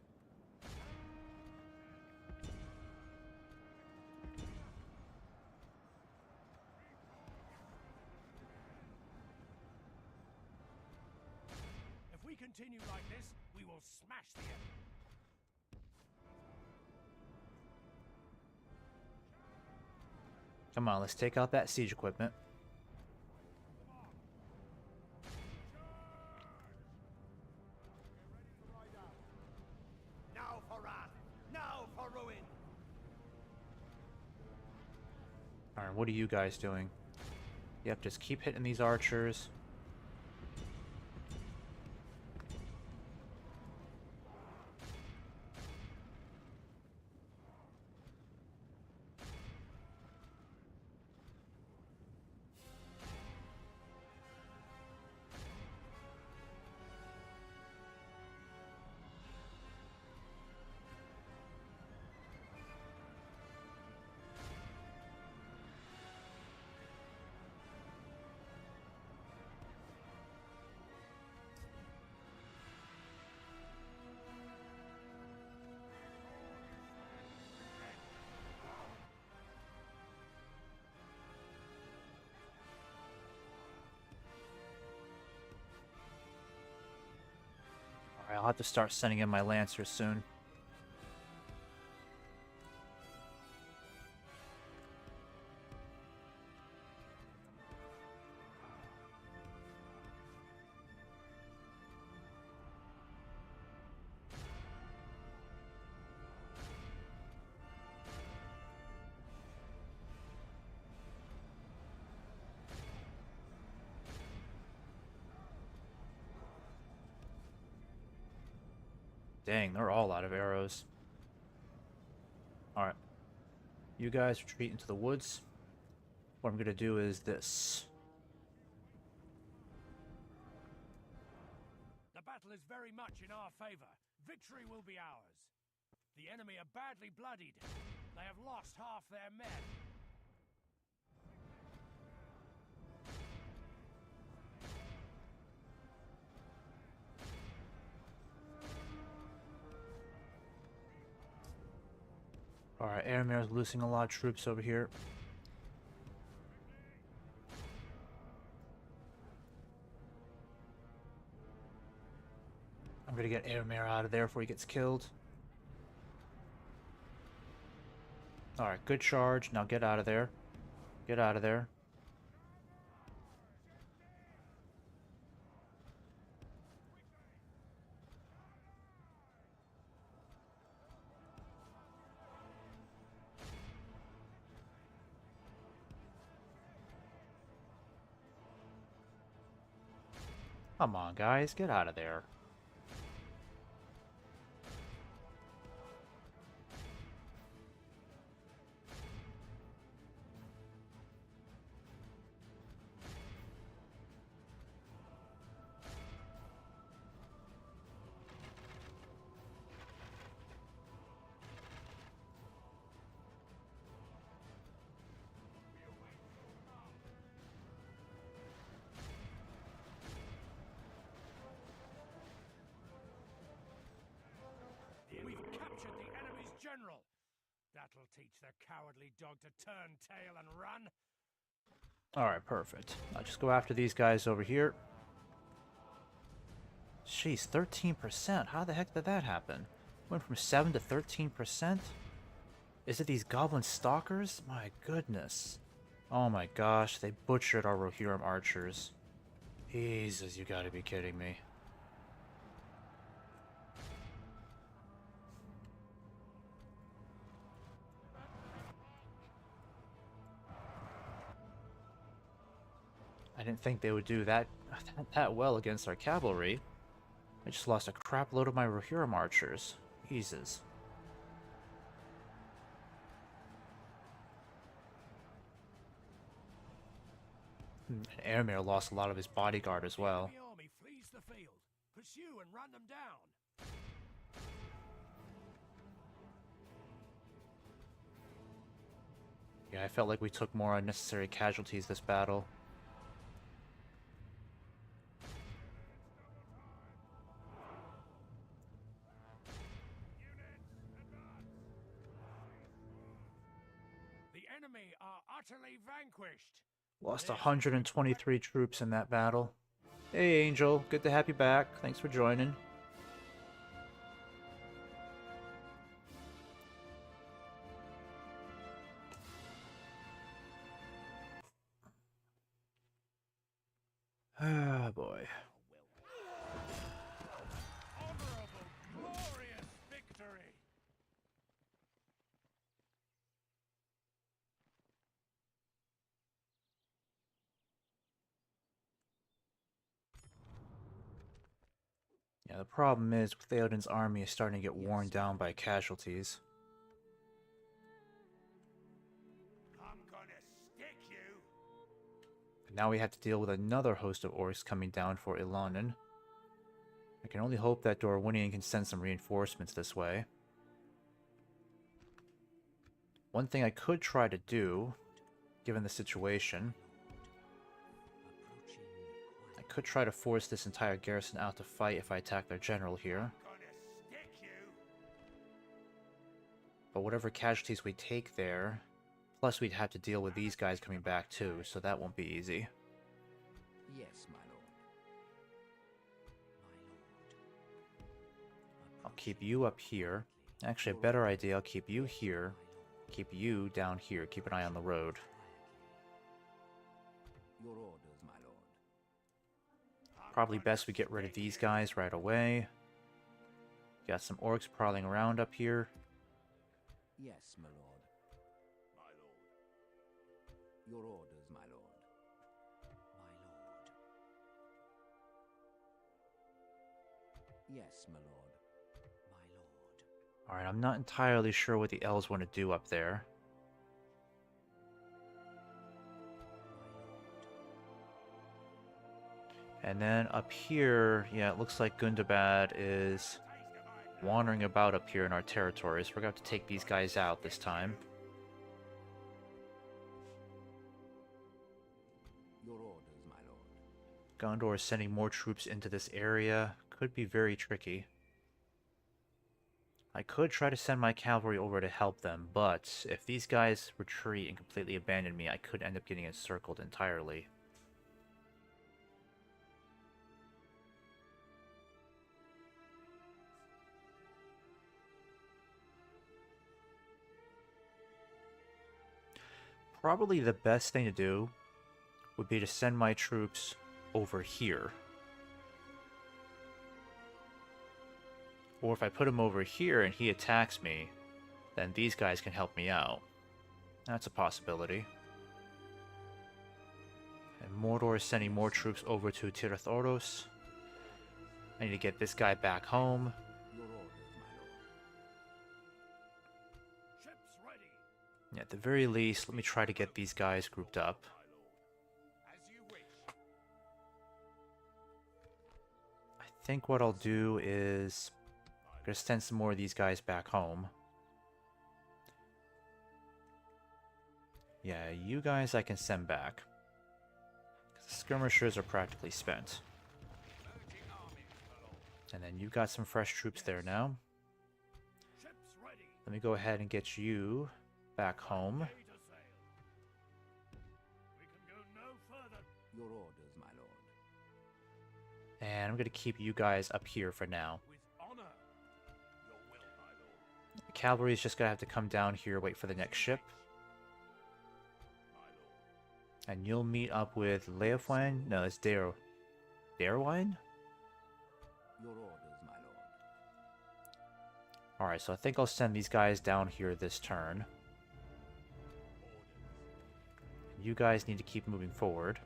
If we continue like this, we will smash the enemy. Come on, let's take out that siege equipment. Now for wrath! Now for ruin! Alright, what are you guys doing? Yep, just keep hitting these archers. Alright, I'll have to start sending in my lancers soon. Dang, they're all out of arrows. Alright. You guys retreat into the woods. What I'm gonna do is this. The battle is very much in our favor. Victory will be ours. The enemy are badly bloodied. They have lost half their men. Alright, Airmare's losing a lot of troops over here. I'm gonna get Airmare out of there before he gets killed. Alright, good charge. Now get out of there. Get out of there. Come on, guys, get out of there. We've captured the enemy's general. That'll teach the cowardly dog to turn tail and run. Alright, perfect. I'll just go after these guys over here. Jeez, 13%. How the heck did that happen? Went from 7 to 13%? Is it these goblin stalkers? My goodness. Oh my gosh, they butchered our Rohirrim archers. Jesus, you gotta be kidding me. I didn't think they would do that well against our cavalry. I just lost a crap load of my Rohirrim archers. Jesus. And Airmare lost a lot of his bodyguard as well. The enemy army flees the field. Pursue and run them down. Yeah, I felt like we took more unnecessary casualties this battle. enemy are utterly vanquished. Lost 123 troops in that battle. Hey, Angel. Good to have you back. Thanks for joining. Ah, boy. Honorable, glorious victory. Yeah, the problem is Theoden's army is starting to get worn down by casualties. I'm gonna stick you. And now we have to deal with another host of orcs coming down for Ilanen. I can only hope that Dorwinian can send some reinforcements this way. One thing I could try to do, given the situation, I could try to force this entire garrison out to fight if I attack their general here. Gonna stick you. But whatever casualties we take there, plus we'd have to deal with these guys coming back too, so that won't be easy. Yes, my lord. I'll keep you up here. Actually, a better idea, I'll keep you here. Keep you down here. Keep an eye on the road. Your orders, my lord. Probably best we get rid of these guys right away. Got some orcs prowling around up here. Yes, my lord. My lord. Your orders, my lord. My lord. Yes, my lord. My lord. Alright, I'm not entirely sure what the elves want to do up there. And then up here, yeah, it looks like Gundabad is wandering about up here in our territories. We're going to have to take these guys out this time. Your orders, my lord. Gondor is sending more troops into this area. Could be very tricky. I could try to send my cavalry over to help them, but if these guys retreat and completely abandon me, I could end up getting encircled entirely. Probably the best thing to do would be to send my troops over here. Or if I put him over here and he attacks me, then these guys can help me out. That's a possibility. And Mordor is sending more troops over to Tirith Oros. I need to get this guy back home. Your orders, my lord. Ships ready. At the very least, let me try to get these guys grouped up. My lord. As you wish. I think what I'll do is I'm gonna send some more of these guys back home. Yeah, you guys I can send back. 'Cause the skirmishers are practically spent. Urging armies, my lord. And then you got some fresh troops there now. Ships ready. Let me go ahead and get you back home. Ready to sail. We can go no further. Your orders, my lord. And I'm gonna keep you guys up here for now. With honor. Your will, my lord. The cavalry is just gonna have to come down here, wait for the next ship. My lord. And you'll meet up with Leofwine? No, it's Darwine? Your orders, my lord. Alright, so I think I'll send these guys down here this turn. Orders. You guys need to keep moving forward.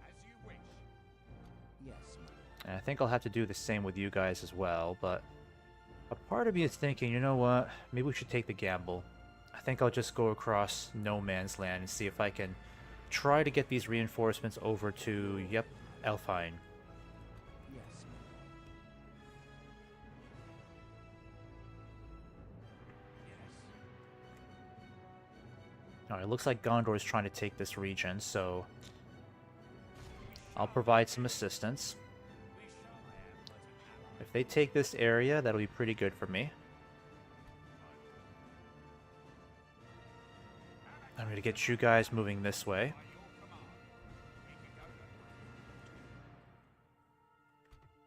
As you wish. Yes, my lord. And I think I'll have to do the same with you guys as well, but a part of me is thinking, you know what, maybe we should take the gamble. I think I'll just go across no man's land and see if I can try to get these reinforcements over to, yep, Elfine. Yes, my lord. Yes. Alright, it looks like Gondor is trying to take this region, so I'll provide some assistance. We shall have but an ally. If they take this area, that'll be pretty good for me. going to get you guys moving this way.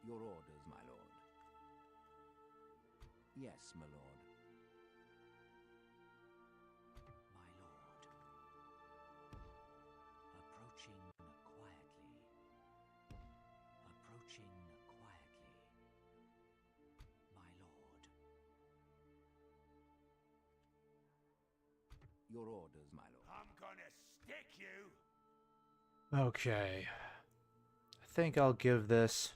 Your orders, my lord. Yes, my lord. My lord. Approaching quietly. Approaching quietly. My lord. Your orders, my lord. I'm gonna stick you. Okay. I think I'll give this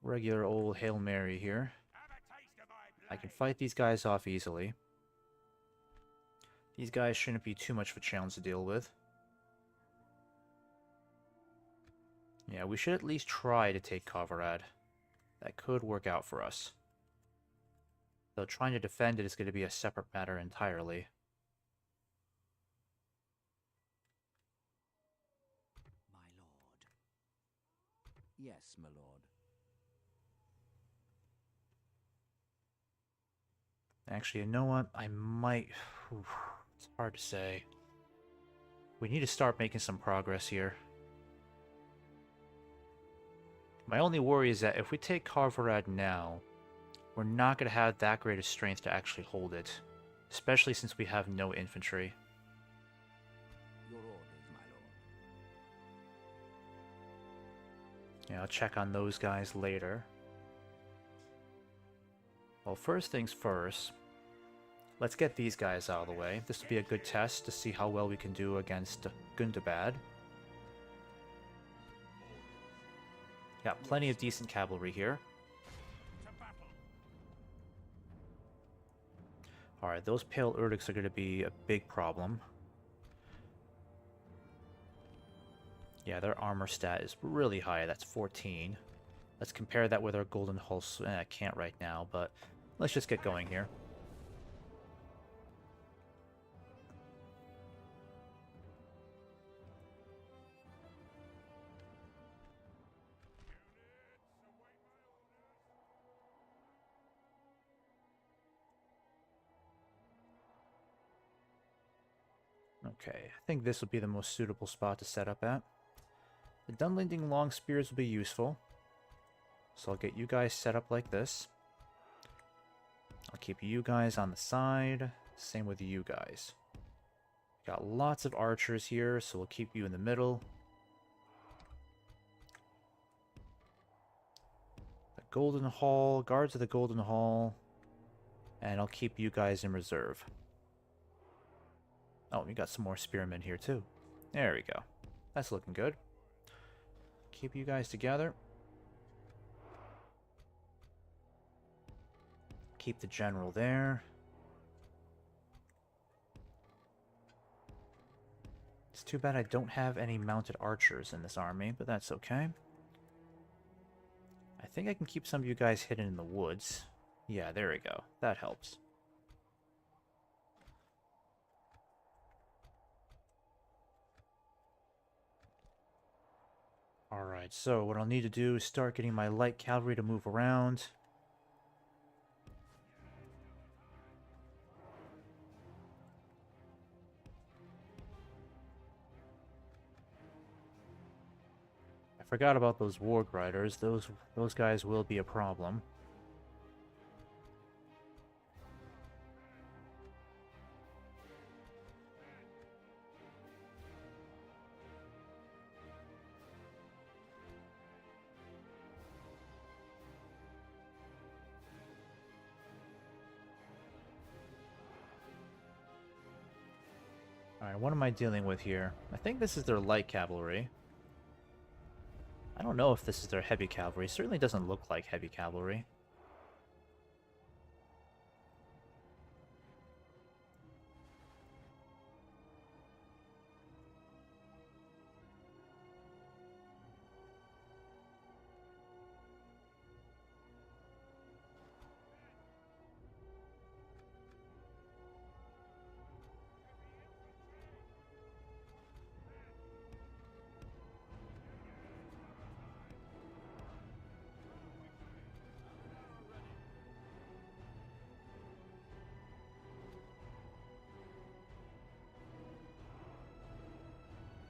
regular old Hail Mary here. Have a taste of my I blade. can fight these guys off easily. These guys shouldn't be too much of a challenge to deal with. Yeah, we should at least try to take Kovrad. That could work out for us. Though trying to defend it is going to be a separate matter entirely. My lord. Yes, my lord. Actually, you know what? I might... It's hard to say. We need to start making some progress here. My only worry is that if we take Kovrad now, we're not going to have that great a strength to actually hold it. Especially since we have no infantry. Your orders, my lord. Yeah, I'll check on those guys later. Well, first things first, let's get these guys out of the way. This will be a good test to see how well we can do against Gundabad. Got plenty of decent cavalry here. To battle. Alright, those Pale Urdiks are going to be a big problem. Yeah, their armor stat is really high. That's 14. Let's compare that with our Golden Hull. I can't right now, but let's just get going here. Okay, I think this will be the most suitable spot to set up at. The Dunlending Long Spears will be useful. So I'll get you guys set up like this. I'll keep you guys on the side. Same with you guys. Got lots of archers here, so we'll keep you in the middle. The Golden Hall, guards of the Golden Hall. And I'll keep you guys in reserve. Oh, we got some more spearmen here too. There we go. That's looking good. Keep you guys together. Keep the general there. It's too bad I don't have any mounted archers in this army, but that's okay. I think I can keep some of you guys hidden in the woods. Yeah, there we go. That helps. Alright, so what I'll need to do is start getting my light cavalry to move around. I forgot about those Warg Riders. Those guys will be a problem. Alright, what am I dealing with here? I think this is their light cavalry. I don't know if this is their heavy cavalry. It certainly doesn't look like heavy cavalry.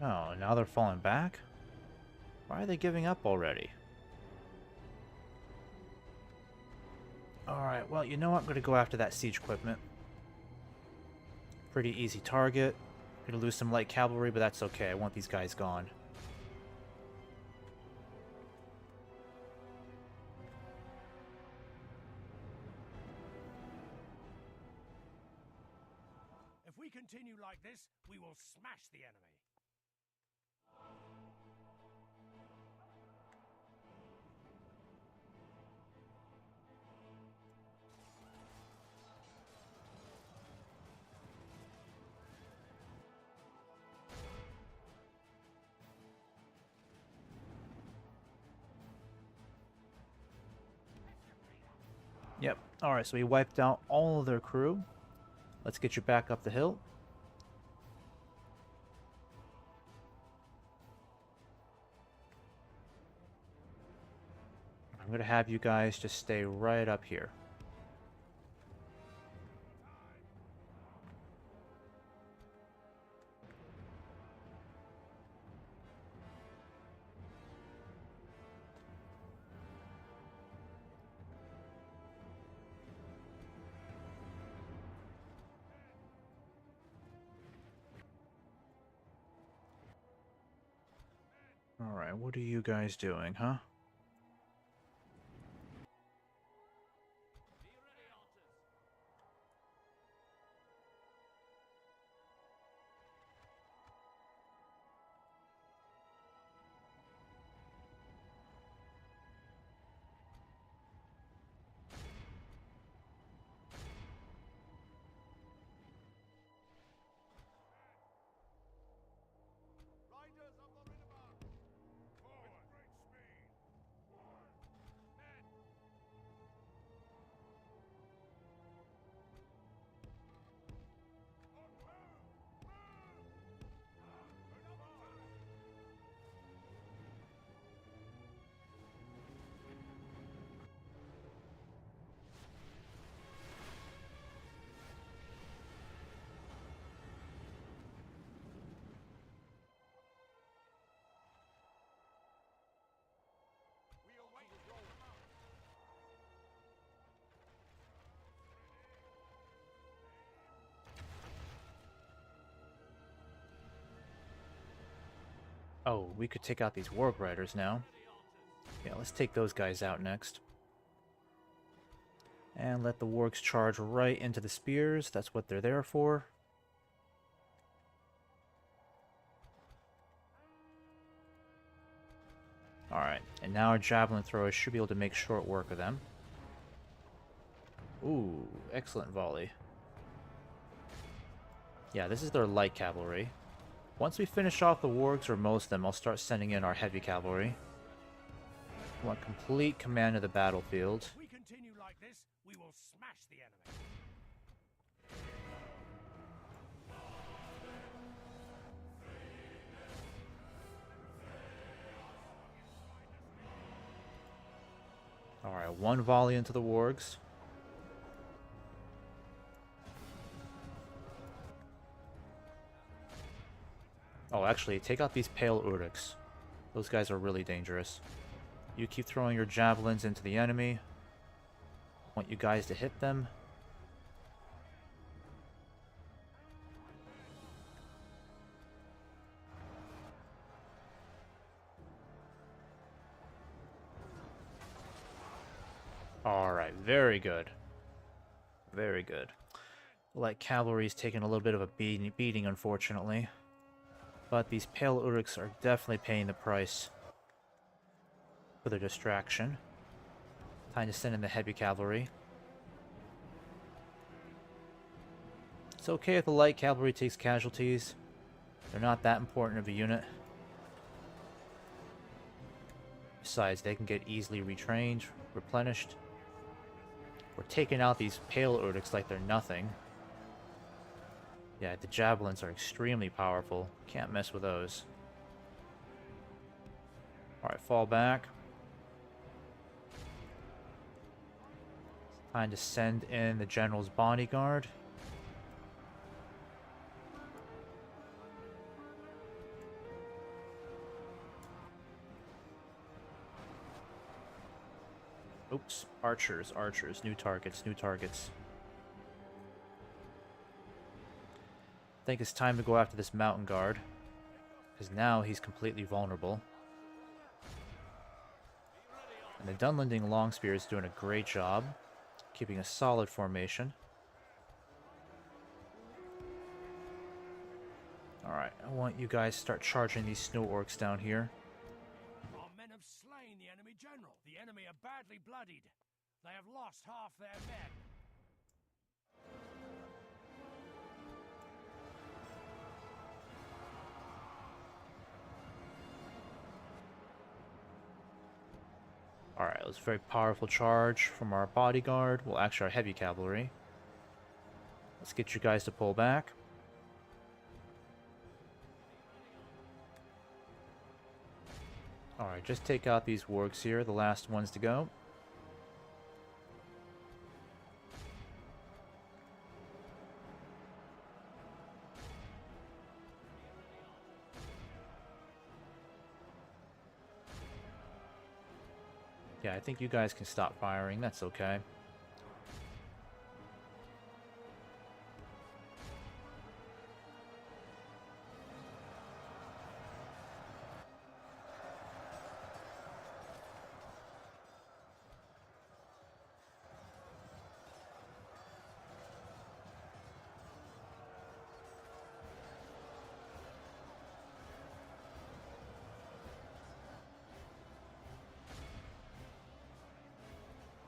Oh, now they're falling back? Why are they giving up already? Alright, well, you know what? I'm going to go after that siege equipment. Pretty easy target. Going to lose some light cavalry, but that's okay. I want these guys gone. If we continue like this, we will smash the enemy. Yep. Alright, so we wiped out all of their crew. Let's get you back up the hill. I'm going to have you guys just stay right up here. Alright, what are you guys doing, huh? Riders of the Riddermark! Forward! Great speed! Men! On move! Move! Another turret! We await your command. Oh, we could take out these warg riders now. Yeah, let's take those guys out next. And let the wargs charge right into the spears. That's what they're there for. Alright, and now our javelin throwers should be able to make short work of them. Ooh, excellent volley. Yeah, this is their light cavalry. Once we finish off the wargs, or most of them, I'll start sending in our heavy cavalry. I want complete command of the battlefield. If we continue like this, we will smash the enemy. Alright, one volley into the wargs. Oh, actually, take out these pale Uruks. Those guys are really dangerous. You keep throwing your javelins into the enemy. I want you guys to hit them. Alright, very good. Very good. Light cavalry's taking a little bit of a beating, unfortunately. But these pale Uruks are definitely paying the price for their distraction. Time to send in the heavy cavalry. It's okay if the light cavalry takes casualties. They're not that important of a unit. Besides, they can get easily retrained, replenished. We're taking out these pale Uruks like they're nothing. Yeah, the javelins are extremely powerful. Can't mess with those. Alright, fall back. Time to send in the general's bodyguard. Oops, archers, archers, new targets, new targets. I think it's time to go after this mountain guard, because now he's completely vulnerable. And the Dunlending Longspear is doing a great job, keeping a solid formation. Alright, I want you guys to start charging these snow orcs down here. Our men have slain the enemy general. The enemy are badly bloodied. They have lost half their men. Alright, it was a very powerful charge from our bodyguard. Well, actually our heavy cavalry. Let's get you guys to pull back. Alright, just take out these wargs here, the last ones to go. Yeah, I think you guys can stop firing, that's okay.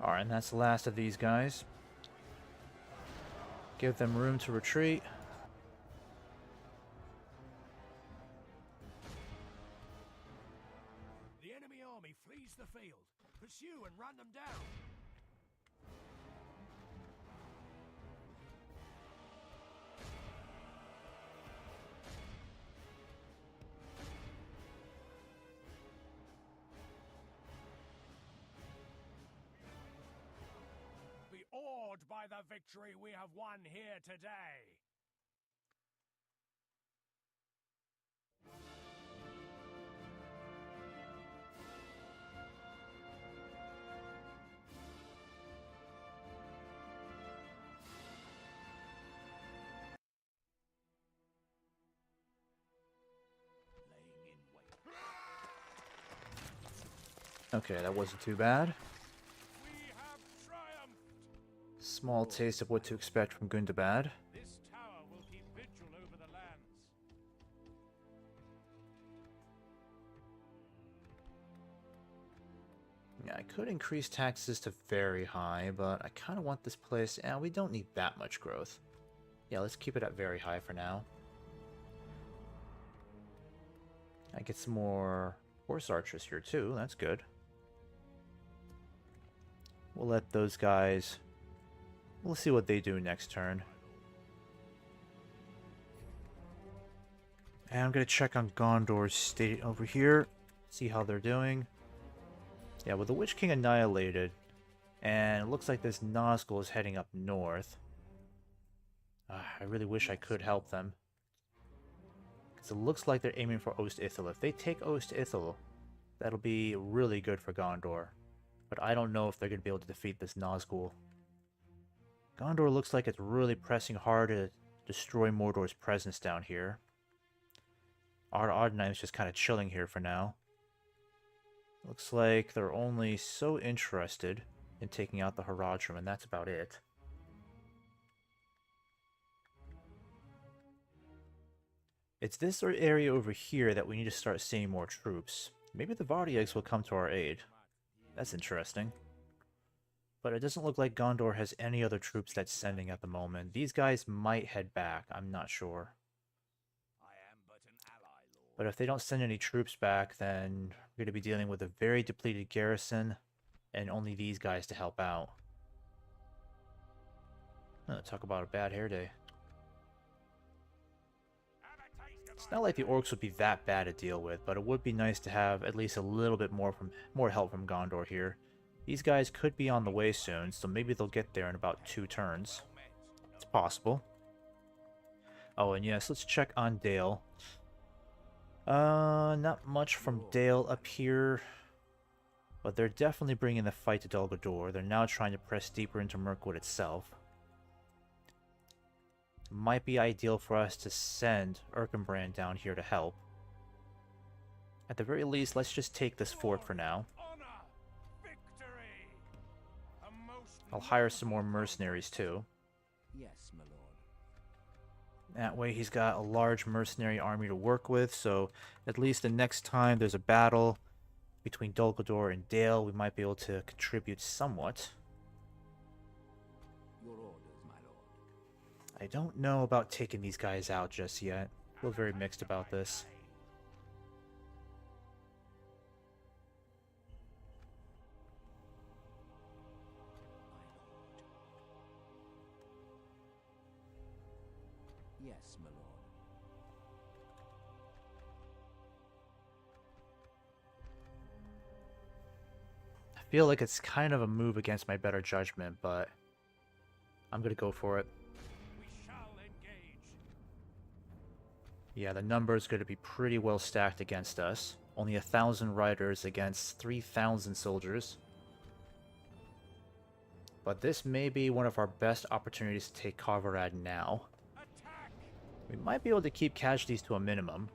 Alright, and that's the last of these guys. Give them room to retreat. The enemy army flees the field. Pursue and run them down. Be awed by the victory we have won here today. Laying in wait. Okay, that wasn't too bad. We have triumphed. Small taste of what to expect from Gundabad. This tower will keep vigil over the lands. Yeah, I could increase taxes to very high, but I kind of want this place... we don't need that much growth. Yeah, let's keep it at very high for now. I get some more horse archers here too, that's good. We'll let those guys... We'll see what they do next turn. And I'm going to check on Gondor's state over here. See how they're doing. Yeah, with the Witch King annihilated, and it looks like this Nazgul is heading up north. I really wish I could help them. Because it looks like they're aiming for Ost Ithil. If they take Ost Ithil, that'll be really good for Gondor. But I don't know if they're going to be able to defeat this Nazgul. Gondor looks like it's really pressing hard to destroy Mordor's presence down here. Ardenheim's just kind of chilling here for now. Looks like they're only so interested in taking out the Haradrim, and that's about it. It's this area over here that we need to start seeing more troops. Maybe the Vardiags will come to our aid. That's interesting. But it doesn't look like Gondor has any other troops that's sending at the moment. These guys might head back, I'm not sure. But if they don't send any troops back, then we're going to be dealing with a very depleted garrison and only these guys to help out. Talk about a bad hair day. It's not like the orcs would be that bad to deal with, but it would be nice to have at least a little bit more help from Gondor here. These guys could be on the way soon, so maybe they'll get there in about 2 turns. It's possible. Oh, and yes, let's check on Dale. Not much from Dale up here. But they're definitely bringing the fight to Dol Guldur. They're now trying to press deeper into Mirkwood itself. Might be ideal for us to send Erkenbrand down here to help. At the very least, let's just take this fort for now. Honor, victory. A most I'll hire some more mercenaries too. Yes, my lord. That way he's got a large mercenary army to work with, so at least the next time there's a battle between Dol Guldur and Dale, we might be able to contribute somewhat. Your orders, my lord. I don't know about taking these guys out just yet. I feel very mixed about this. Yes, my lord. I feel like it's kind of a move against my better judgment, but I'm gonna go for it. we shall engage. Yeah, the number is going to be pretty well stacked against us. Only 1,000 riders against 3,000 soldiers. But this may be one of our best opportunities to take Karvarad now. Attack! We might be able to keep casualties to a minimum.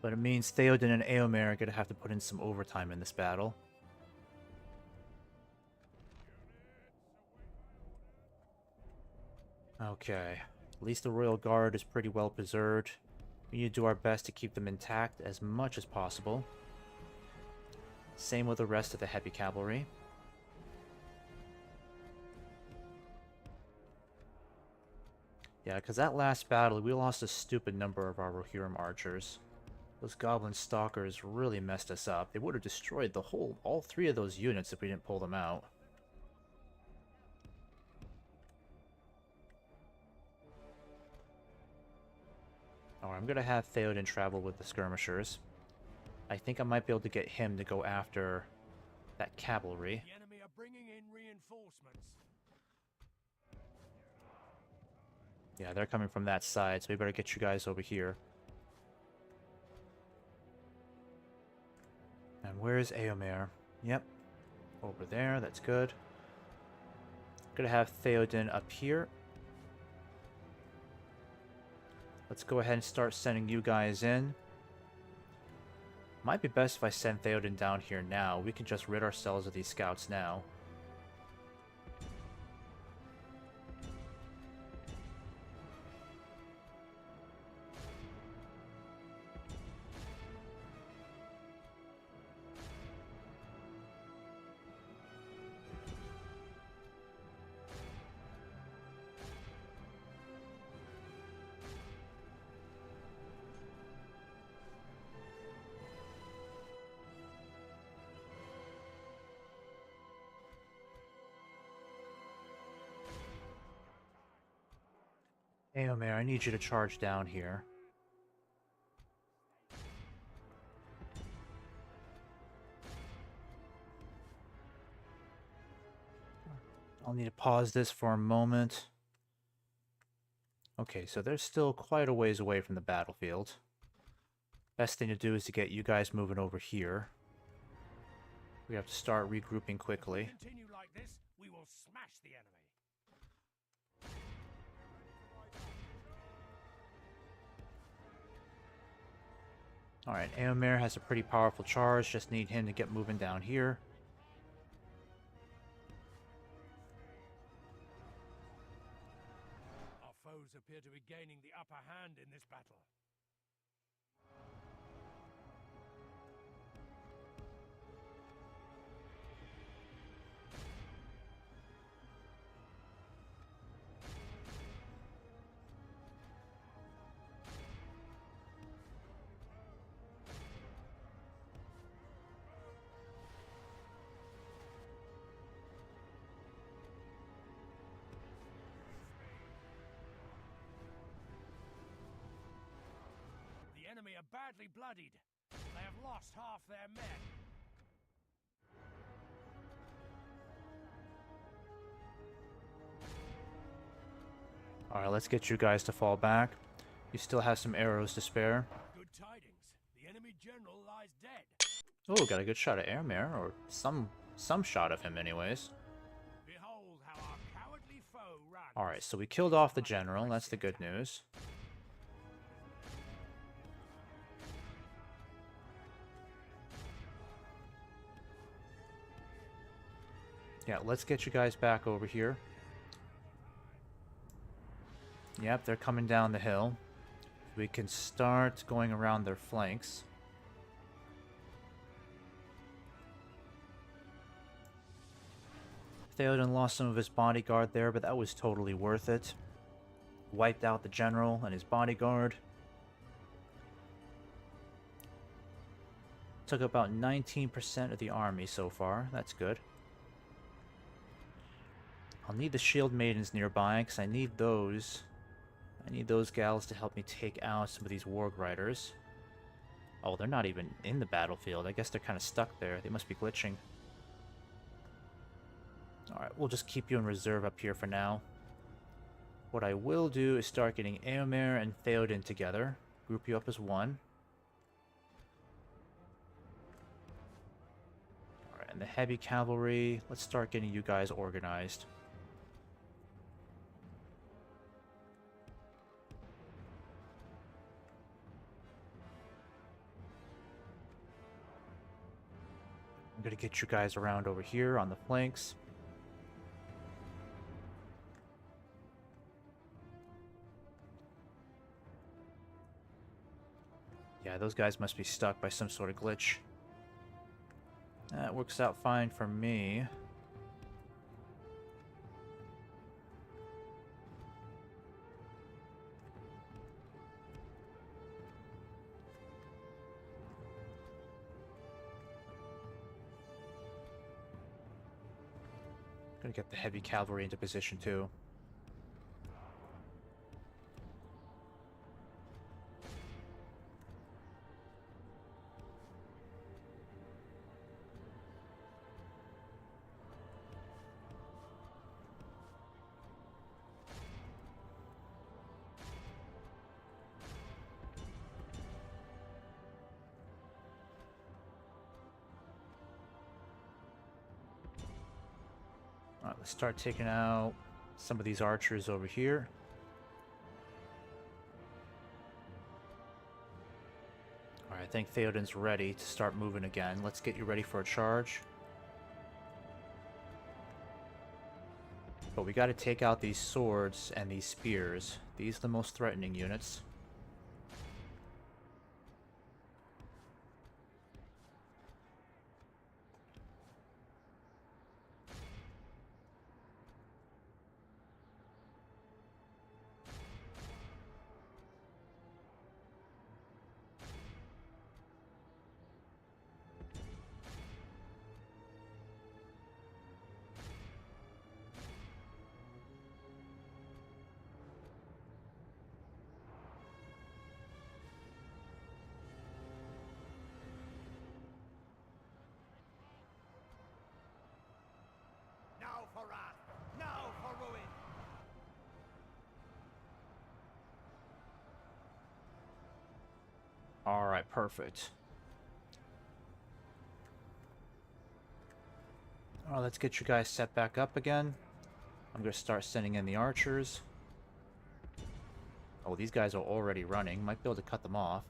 But it means Theoden and Eomer are going to have to put in some overtime in this battle. Okay, at least the Royal Guard is pretty well preserved. We need to do our best to keep them intact as much as possible. Same with the rest of the heavy cavalry. Yeah, because that last battle, we lost a stupid number of our Rohirrim archers. Those goblin stalkers really messed us up. They would have destroyed all three of those units if we didn't pull them out. Alright, I'm gonna have Theoden travel with the skirmishers. I think I might be able to get him to go after that cavalry. The enemy are bringing in reinforcements. Yeah, they're coming from that side, so we better get you guys over here. And where's Eomer? Yep. Over there, that's good. Gonna have Theoden up here. Let's go ahead and start sending you guys in. Might be best if I send Theoden down here now. We can just rid ourselves of these scouts now. Eomer, I need you to charge down here. I'll need to pause this for a moment. Okay, so they're still quite a ways away from the battlefield. Best thing to do is to get you guys moving over here. We have to start regrouping quickly. Continue like this, we will smash the enemy. Alright, Eomer has a pretty powerful charge, just need him to get moving down here. Our foes appear to be gaining the upper hand in this battle. The enemy are badly bloodied. They have lost half their men. Alright, let's get you guys to fall back. You still have some arrows to spare. Good tidings. The enemy general lies dead. Oh, got a good shot of Airmare, or some shot of him anyways. Behold how our cowardly foe runs. Alright, so we killed off the general, that's the good news. Yeah, let's get you guys back over here. Yep, they're coming down the hill. We can start going around their flanks. Theoden lost some of his bodyguard there, but that was totally worth it. Wiped out the general and his bodyguard. Took about 19% of the army so far. That's good. I'll need the shield maidens nearby, because I need those. I need those gals to help me take out some of these warg riders. Oh, they're not even in the battlefield. I guess they're kind of stuck there. They must be glitching. Alright, we'll just keep you in reserve up here for now. What I will do is start getting Eomer and Theoden together. Group you up as one. Alright, and the heavy cavalry, let's start getting you guys organized. I'm gonna get you guys around over here on the flanks. Yeah, those guys must be stuck by some sort of glitch. That works out fine for me. Gonna get the heavy cavalry into position too. Alright, let's start taking out some of these archers over here. Alright, I think Theoden's ready to start moving again. Let's get you ready for a charge. But we gotta take out these swords and these spears. These are the most threatening units. Now for wrath! Now for ruin! Alright, perfect. Alright, let's get you guys set back up again. I'm gonna start sending in the archers. Oh, these guys are already running. Might be able to cut them off.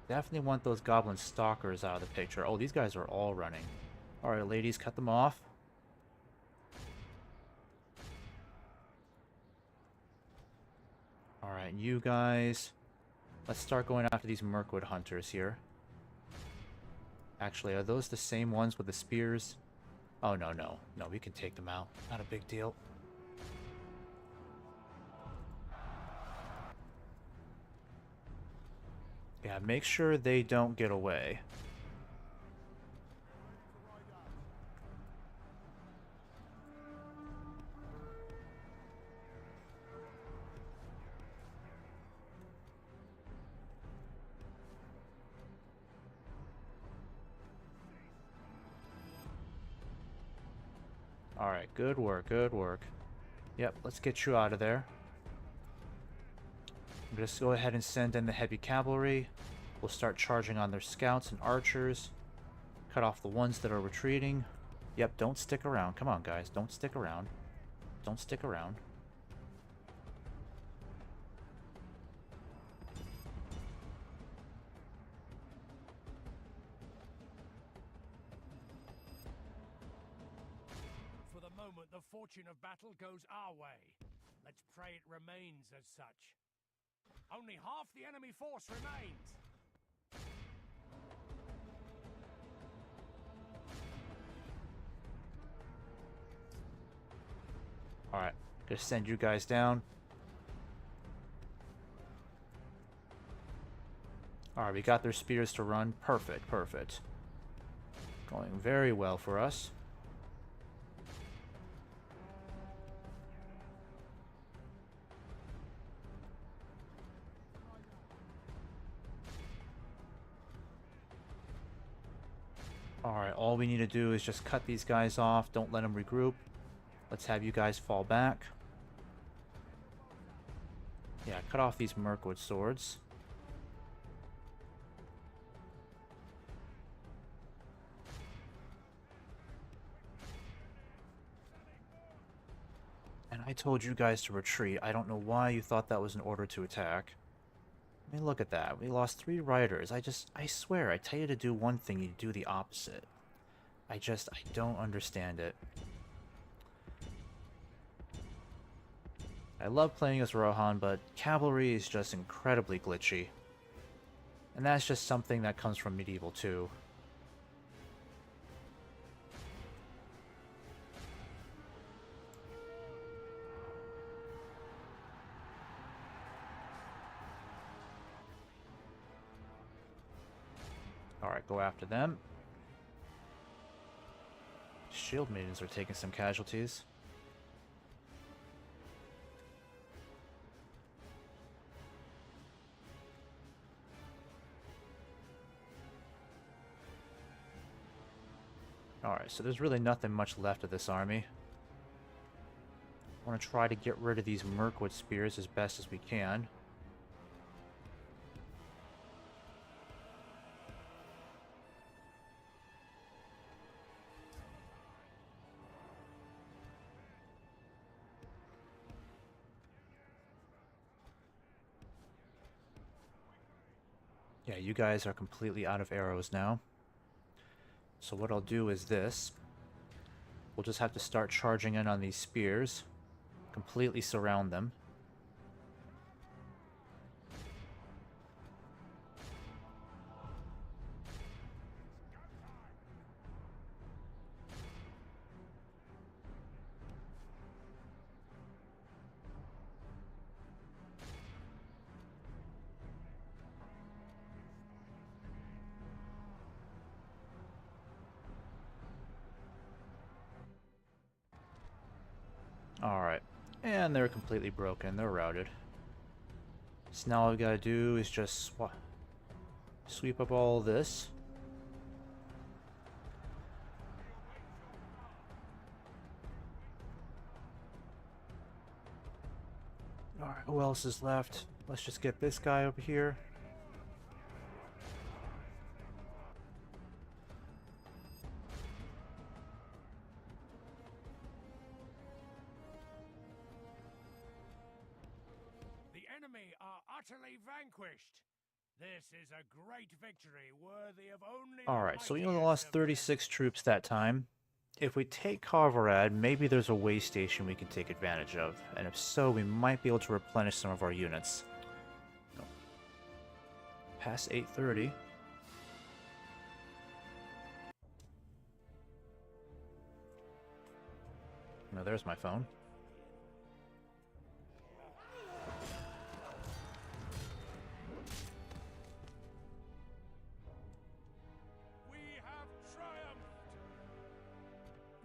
Definitely want those goblin stalkers out of the picture. Oh, these guys are all running. Alright, ladies, cut them off. Alright, you guys. Let's start going after these Mirkwood hunters here. Actually, are those the same ones with the spears? Oh, no, no. No, we can take them out. Not a big deal. Yeah, make sure they don't get away. Alright, good work, good work. Yep, let's get you out of there. I'm going to go ahead and send in the heavy cavalry. We'll start charging on their scouts and archers. Cut off the ones that are retreating. Yep, don't stick around. Come on, guys. Don't stick around. Don't stick around. For the moment, the fortune of battle goes our way. Let's pray it remains as such. Only half the enemy force remains. Alright, gonna send you guys down. Alright, we got their spears to run. Perfect, perfect. Going very well for us. Alright, all we need to do is just cut these guys off. Don't let them regroup. Let's have you guys fall back. Yeah, cut off these Mirkwood swords. And I told you guys to retreat. I don't know why you thought that was an order to attack. I mean, look at that. We lost 3 riders. I swear, I tell you to do one thing, you do the opposite. I don't understand it. I love playing as Rohan, but cavalry is just incredibly glitchy. And that's just something that comes from Medieval 2. Alright, go after them. Shield maidens are taking some casualties. Alright, so there's really nothing much left of this army. I want to try to get rid of these Mirkwood spears as best as we can. Yeah, you guys are completely out of arrows now. So what I'll do is this. We'll just have to start charging in on these spears. Completely surround them. Alright. And they're completely broken. They're routed. So now all we gotta do is just sweep up all this. Alright, who else is left? Let's just get this guy over here. The enemy are utterly vanquished. This is a great victory, worthy of only the Alright, so we only mightiest lost of 36 troops that time. If we take Karvarad, maybe there's a way station we can take advantage of. And if so, we might be able to replenish some of our units. Past 8:30. No, there's my phone. We have triumphed.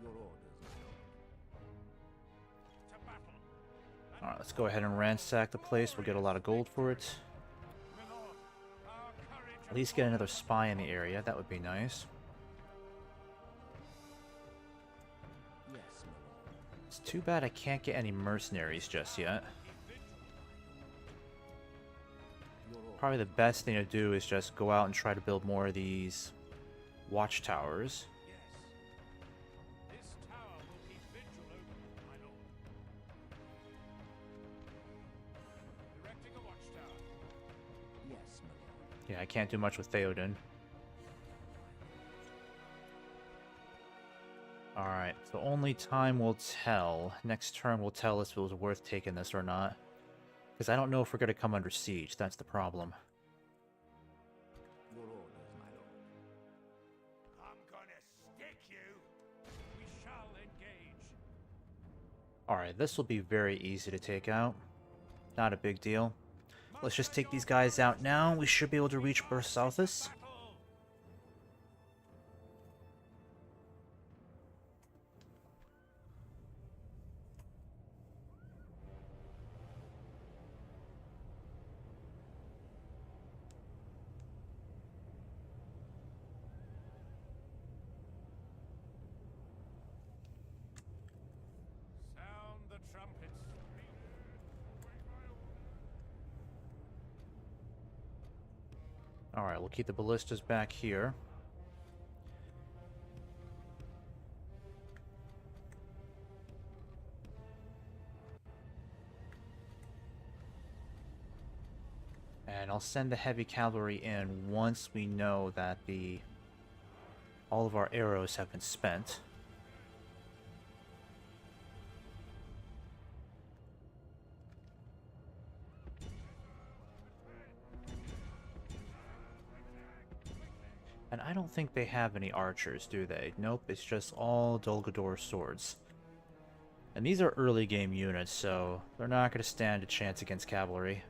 Your orders, my lord. To battle. Alright, let's go ahead and ransack the place. We'll get a lot of gold for it. My lord, our courage At least get another spy in the area. That would be nice. Yes, my lord. It's too bad I can't get any mercenaries just yet. probably the best thing to do is just go out and try to build more of these watchtowers. Yes. This tower will keep vigil over, my lord. Erecting a watchtower. Yes, my lord. Yeah, I can't do much with Theoden. Alright, so only time will tell. Next turn will tell us if it was worth taking this or not. Because I don't know if we're going to come under siege, that's the problem. Your orders, my lord. I'm gonna stick you. We shall engage. Alright, this will be very easy to take out. Not a big deal. Let's just take these guys out now. We should be able to reach Bersalthus. Battle. Sound the trumpets. Alright, we'll keep the ballistas back here. And I'll send the heavy cavalry in once we know that all of our arrows have been spent. And I don't think they have any archers, do they? Nope, it's just all Dol Guldur swords. And these are early game units, so they're not going to stand a chance against cavalry.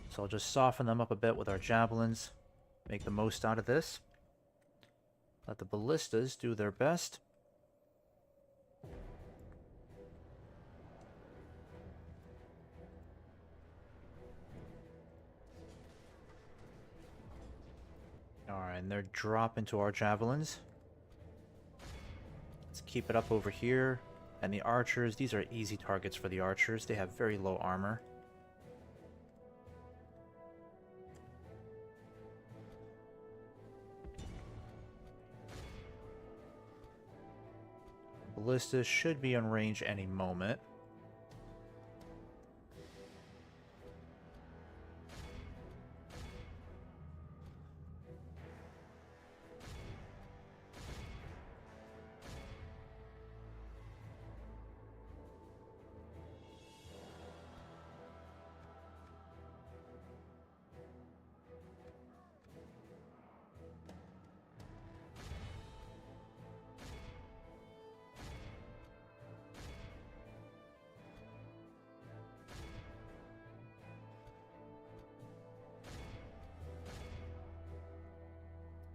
So I'll just soften them up a bit with our javelins. Make the most out of this. Let the ballistas do their best. Alright, and they're dropping to our javelins. Let's keep it up over here. And the archers, these are easy targets for the archers. They have very low armor. Ballistas should be in range any moment.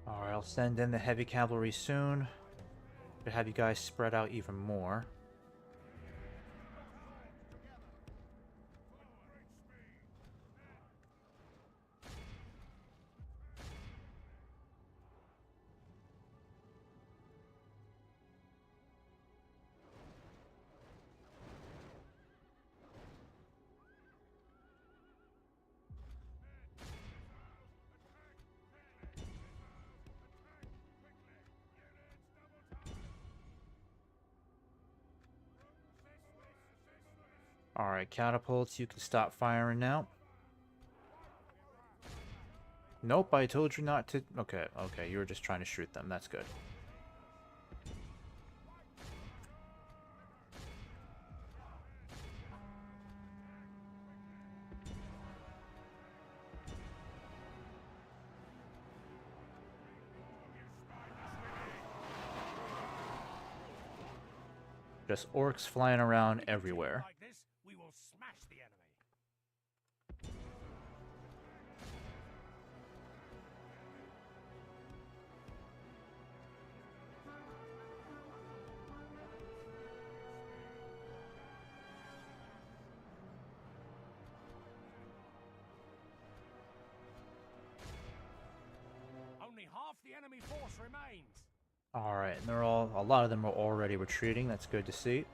Alright, I'll send in the heavy cavalry soon to have you guys spread out even more. Alright, catapults, you can stop firing now. Nope, I told you not to. Okay, you were just trying to shoot them. That's good. Just orcs flying around everywhere. Like this, we will smash the enemy. Only half the enemy force remains. Alright, and a lot of them are already retreating. That's good to see.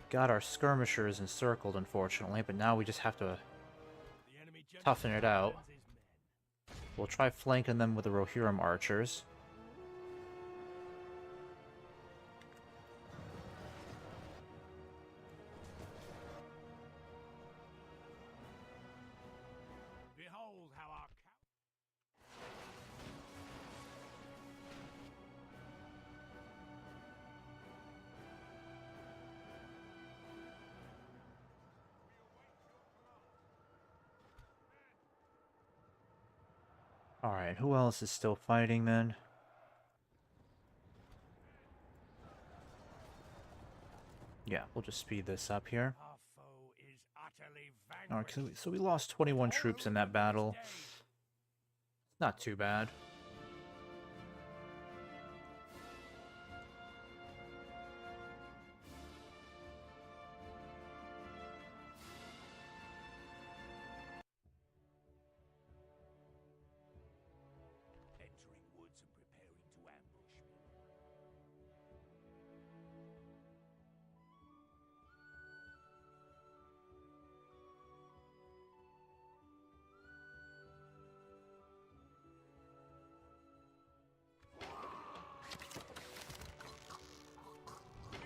Got our skirmishers encircled, unfortunately, but now we just have to The enemy general toughen it out. sends his men. We'll try flanking them with the Rohirrim archers. Behold how our Alright, who else is still fighting then? Yeah, we'll just speed this up here. Our foe is utterly Alright, vanquished. so we lost 21 troops in that battle. Not too bad. Entering woods and preparing to ambush me.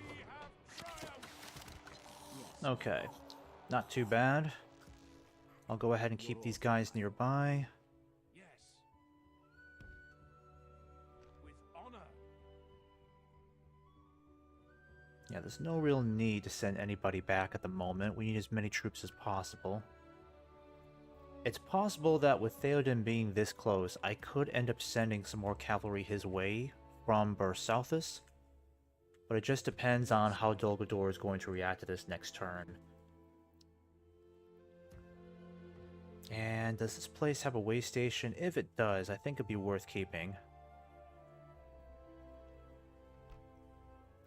We have triumphed. Okay, not too bad. I'll go ahead and keep these guys nearby. Yes. With honor. Yeah, there's no real need to send anybody back at the moment. We need as many troops as possible. It's possible that with Theoden being this close, I could end up sending some more cavalry his way from Bursouthus. But it just depends on how Dol Guldur is going to react to this next turn. And does this place have a way station? If it does, I think it'd be worth keeping.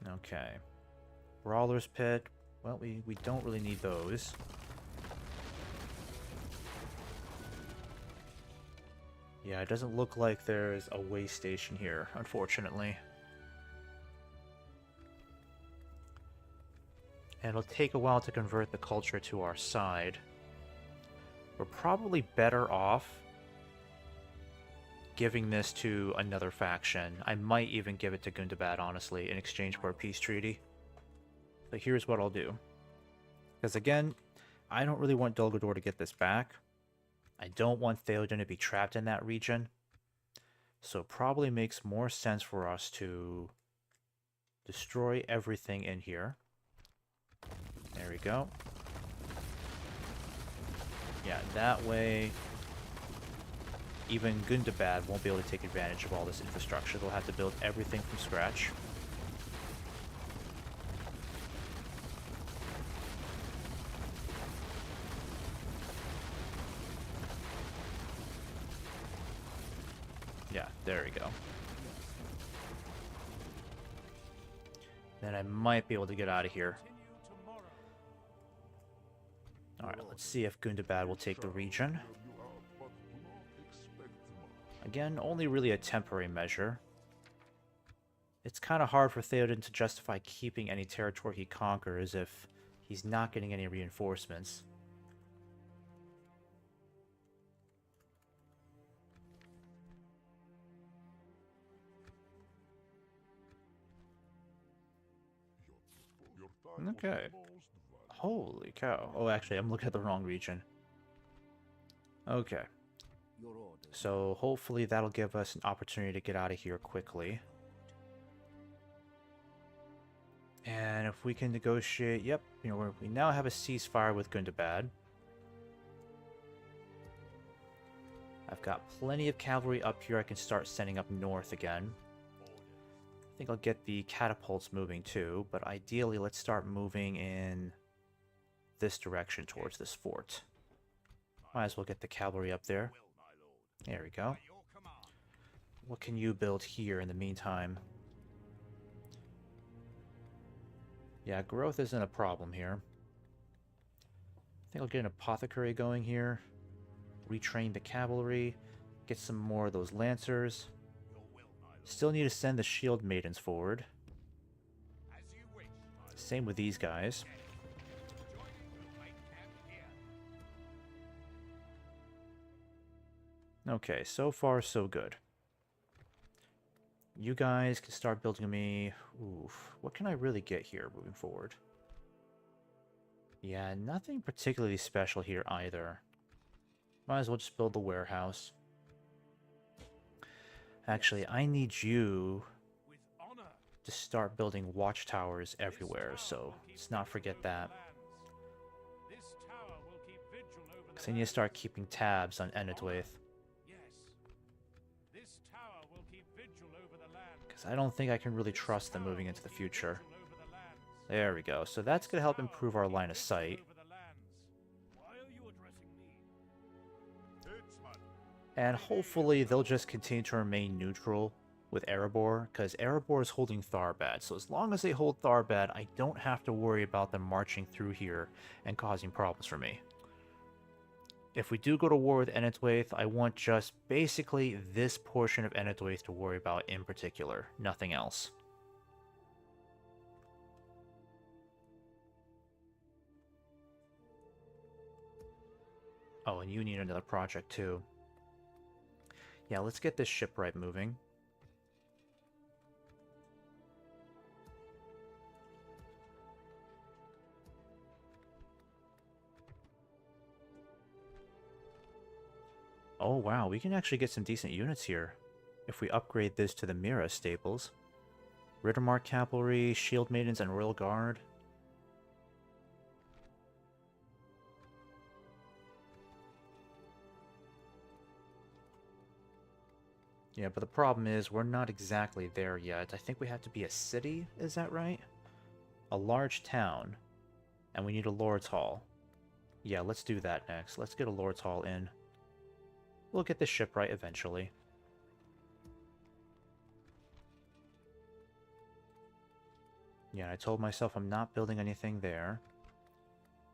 Okay. Brawler's Pit. Well, we don't really need those. Yeah, it doesn't look like there's a way station here, unfortunately. And it'll take a while to convert the culture to our side. We're probably better off giving this to another faction. I might even give it to Gundabad, honestly, in exchange for a peace treaty. But here's what I'll do. Because again, I don't really want Dol Guldur to get this back. I don't want Theoden to be trapped in that region. So it probably makes more sense for us to destroy everything in here. There we go. Yeah, that way even Gundabad won't be able to take advantage of all this infrastructure. They'll have to build everything from scratch. Yeah, there we go. Then I might be able to get out of here. Continue tomorrow. Alright, let's see if Gundabad will take the region. Again, only really a temporary measure. It's kind of hard for Theoden to justify keeping any territory he conquers if he's not getting any reinforcements. Okay. Holy cow. Oh, actually, I'm looking at the wrong region. Okay. Your orders. So hopefully that'll give us an opportunity to get out of here quickly. And if we can negotiate, yep, you know, we now have a ceasefire with Gundabad. I've got plenty of cavalry up here I can start sending up north again. I think I'll get the catapults moving too, but ideally let's start moving in this direction towards this fort. Might as well get the cavalry up there. There we go. What can you build here in the meantime? Yeah, growth isn't a problem here. I think I'll get an apothecary going here. Retrain the cavalry. Get some more of those lancers. Still need to send the shield maidens forward. Same with these guys. Okay, so far so good. You guys can start building me... Oof, what can I really get here moving forward? Yeah, nothing particularly special here either. Might as well just build the warehouse. Actually, I need you With honor. to start building watchtowers everywhere, This so tower will keep let's not vigil forget over that. the lands. This tower will keep vigil over Because the I need to start lands. keeping tabs on Honor. Enidwaith. Yes. This tower will keep vigil over the lands. Because I don't think I can really This trust them tower moving will into the keep future. vigil over the lands. There we go. So that's going to help improve our line of sight. Why are you addressing me? And hopefully they'll just continue to remain neutral with Erebor, because Erebor is holding Tharbad. So as long as they hold Tharbad, I don't have to worry about them marching through here and causing problems for me. If we do go to war with Enidwaith, I want just basically this portion of Enidwaith to worry about in particular. Nothing else. Oh, and you need another project too. Yeah, let's get this shipwright moving. Oh wow, we can actually get some decent units here if we upgrade this to the Mira staples. Riddermark Cavalry, Shield Maidens, and Royal Guard. Yeah, but the problem is we're not exactly there yet. I think we have to be a city, is that right? A large town. And we need a Lord's Hall. Yeah, let's do that next. Let's get a Lord's Hall in. We'll get this shipwright eventually. Yeah, I told myself I'm not building anything there.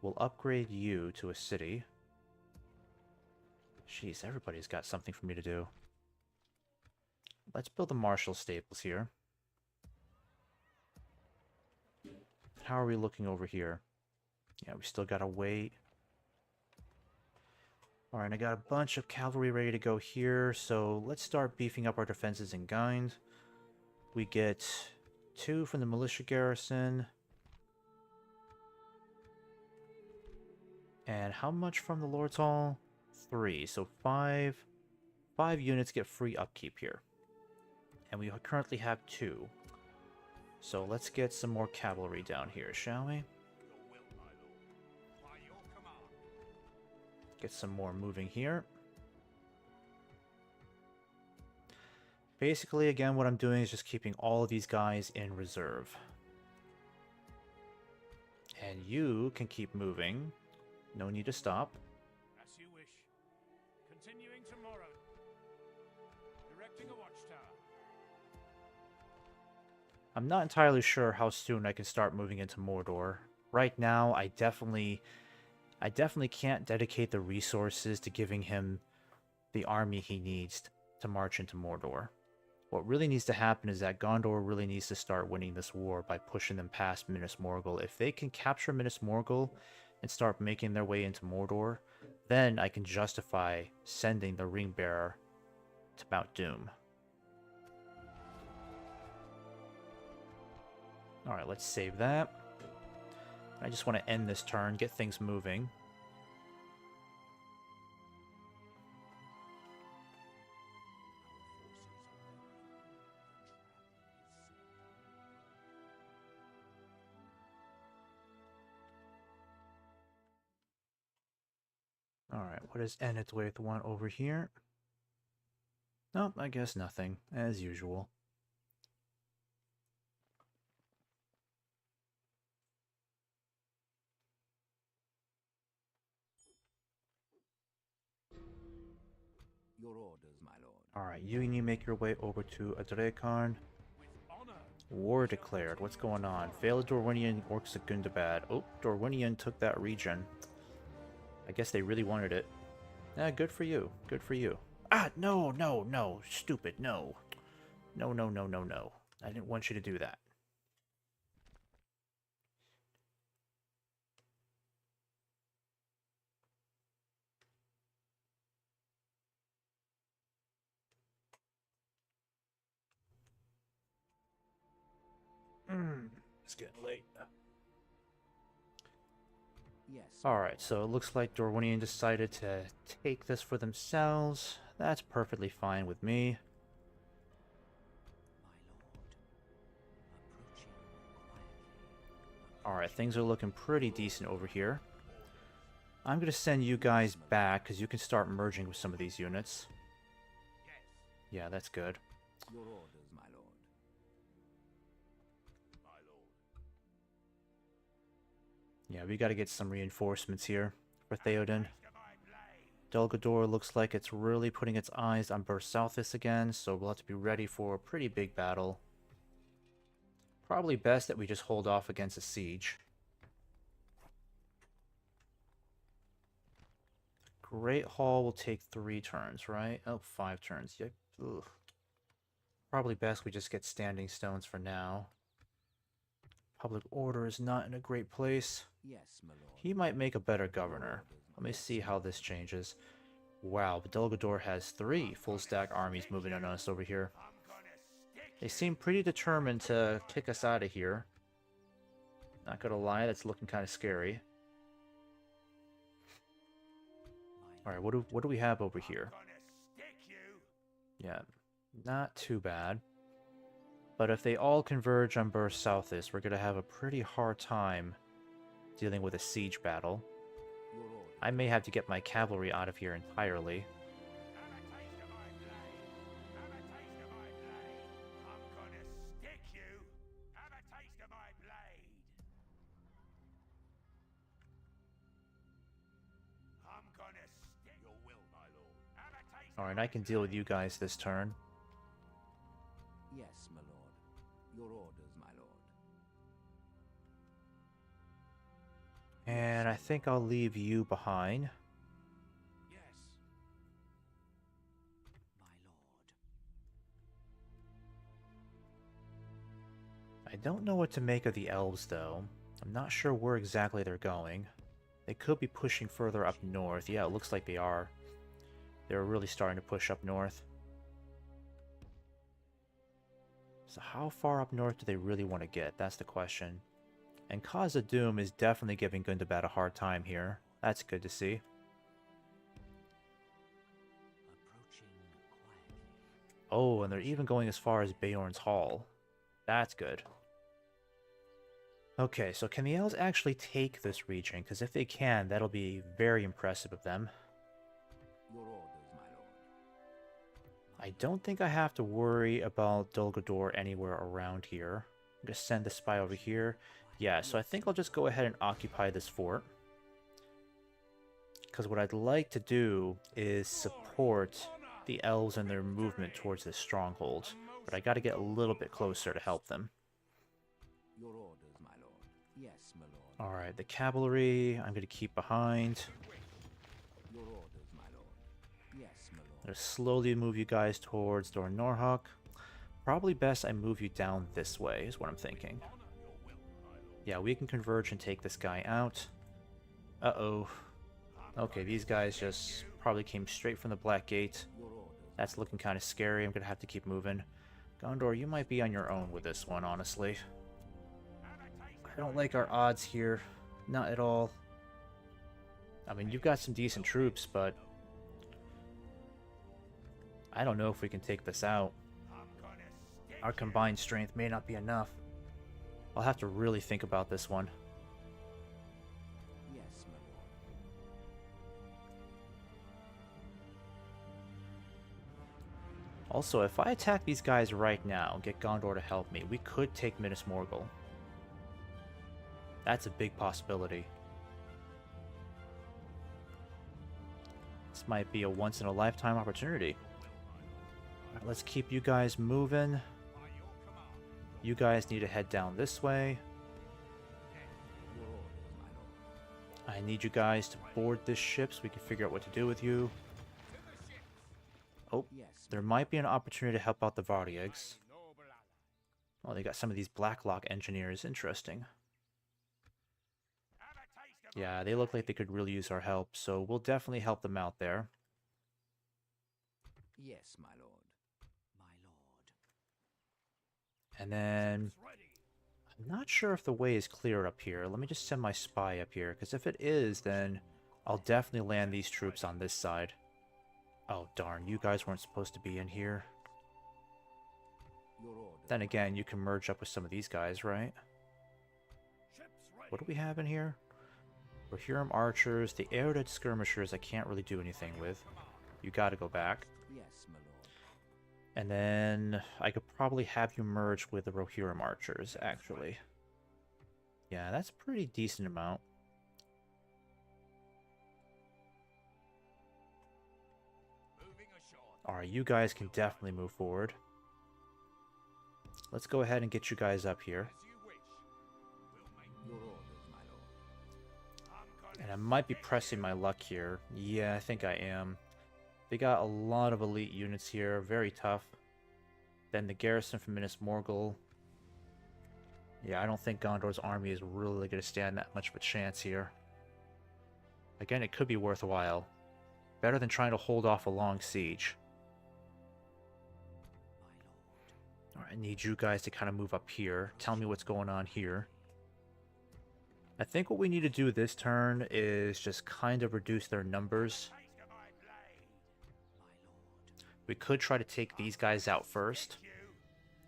We'll upgrade you to a city. Jeez, everybody's got something for me to do. Let's build the Marshall Staples here. How are we looking over here? Yeah, we still gotta wait. Alright, I got a bunch of cavalry ready to go here, so let's start beefing up our defenses in Gaind. We get 2 from the militia garrison. And how much from the Lord's Hall? 3, so 5 units get free upkeep here. And we currently have 2. So let's get some more cavalry down here, shall we? Get some more moving here. Basically, again, what I'm doing is just keeping all of these guys in reserve. And you can keep moving. No need to stop. As you wish. Continuing tomorrow. Erecting a watchtower. I'm not entirely sure how soon I can start moving into Mordor. Right now, I definitely can't dedicate the resources to giving him the army he needs to march into Mordor. What really needs to happen is that Gondor really needs to start winning this war by pushing them past Minas Morgul. If they can capture Minas Morgul and start making their way into Mordor, then I can justify sending the Ring Bearer to Mount Doom. Alright, let's save that. I just want to end this turn, get things moving. Alright, what does Enidwaith want over here? Nope, I guess nothing, as usual. Your orders, my lord. Alright, you need to make your way over to Adrekarn. With honor. War declared. What's going on? Failed Dorwinian orcs at Gundabad. Oh, Dorwinian took that region. I guess they really wanted it. Good for you. Good for you. Ah, no, no, no. Stupid, no. No, no, no, no, no. I didn't want you to do that. It's getting late. Yes. Alright, so it looks like Dorwinian decided to take this for themselves. That's perfectly fine with me. My lord. Approaching quietly. Alright, things are looking pretty decent over here. I'm going to send you guys back, because you can start merging with some of these units. Yes. Yeah, that's good. Your orders, my lord. My lord. Yeah, we got to get some reinforcements here for Theoden. Taste of my blade. Dol looks like it's really putting its eyes on Burst Southis again, so we'll have to be ready for a pretty big battle. Probably best that we just hold off against a siege. Great Hall will take 3 turns, right? Oh, 5 turns. Yep. Ugh. Probably best we just get standing stones for now. Public order is not in a great place. Yes, my lord. He might make a better governor. Let me see how this changes. Wow, but Dol has 3 full stack armies moving on us over here. I'm gonna stick They seem pretty determined to kick us out of here. Not gonna lie, that's looking kind of scary. Alright, what do we have over here? gonna stick you. Yeah, not too bad. But if they all converge on Burst Southis, we're gonna have a pretty hard time dealing with a siege battle. Your orders. I may have to get my cavalry out of here entirely. Have a taste of my blade. Have a taste of my blade. I'm gonna stick you. Have a taste of my blade. I'm gonna stick your will, my lord. Have a taste. Alright, I can deal with you guys this turn. Yes, my lord. Your orders, my lord. And I think I'll leave you behind. Yes. My lord. I don't know what to make of the elves, though. I'm not sure where exactly they're going. They could be pushing further up north. Yeah, it looks like they are. They're really starting to push up north. So how far up north do they really want to get? That's the question. And Khazad-dûm is definitely giving Gundabad a hard time here. That's good to see. Approaching quietly. Oh, and they're even going as far as Beorn's Hall. That's good. Okay, so can the elves actually take this region? Because if they can, that'll be very impressive of them. Your orders, my lord. I don't think I have to worry about Dol Guldur anywhere around here. I'm going to send the spy over here. Yeah, so I think I'll just go ahead and occupy this fort. Because what I'd like to do is support the elves in their movement towards this stronghold. But I got to get a little bit closer to help them. Your orders, my lord. Yes, my lord. Alright, the cavalry I'm going to keep behind. Your orders, my lord. Yes, my lord. I'm going to slowly move you guys towards Dor Norhok. Probably best I move you down this way, is what I'm thinking. Yeah, we can converge and take this guy out. Uh-oh. Okay, these guys just probably came straight from the Black Gate. Your orders. That's looking kind of scary. I'm going to have to keep moving. Gondor, you might be on your own with this one, honestly. I don't like our odds here. Not at all. I mean, you've got some decent troops, but I don't know if we can take this out. Our combined strength may not be enough. I'll have to really think about this one. Yes, my lord. Also, if I attack these guys right now and get Gondor to help me, we could take Minas Morgul. That's a big possibility. This might be a once-in-a-lifetime opportunity. Alright, let's keep you guys moving. You guys need to head down this way. Your orders, my lord. I need you guys to board this ship so we can figure out what to do with you. Oh, Yes. there might be an opportunity to help out the Vardiags. Oh, they got some of these Blacklock engineers. Interesting. Yeah, they look like they could really use our help, so we'll definitely help them out there. Yes, my lord. My lord. And then I'm not sure if the way is clear up here. Let me just send my spy up here, because if it is, then I'll definitely land these troops on this side. Oh, darn, you guys weren't supposed to be in here. Your orders. Then again, you can merge up with some of these guys, right? Ships ready. What do we have in here? Rohirrim archers, the air-dead skirmishers I can't really do anything with. You gotta go back. Yes, my lord. And then I could probably have you merge with the Rohirrim archers, actually. Yeah, that's a pretty decent amount. Moving ashore. Alright, you guys can definitely move forward. Let's go ahead and get you guys up here. As you wish. We'll make Your orders, my lord. I'm gonna And I might be pressing my luck here. Yeah, I think I am. They got a lot of elite units here, very tough. Then the garrison from Minas Morgul. Yeah, I don't think Gondor's army is really going to stand that much of a chance here. Again, it could be worthwhile. Better than trying to hold off a long siege. My lord. Alright, I need you guys to kind of move up here. Tell me what's going on here. I think what we need to do this turn is just kind of reduce their numbers. taste of my blade. My lord. We could try to take these guys out first, You.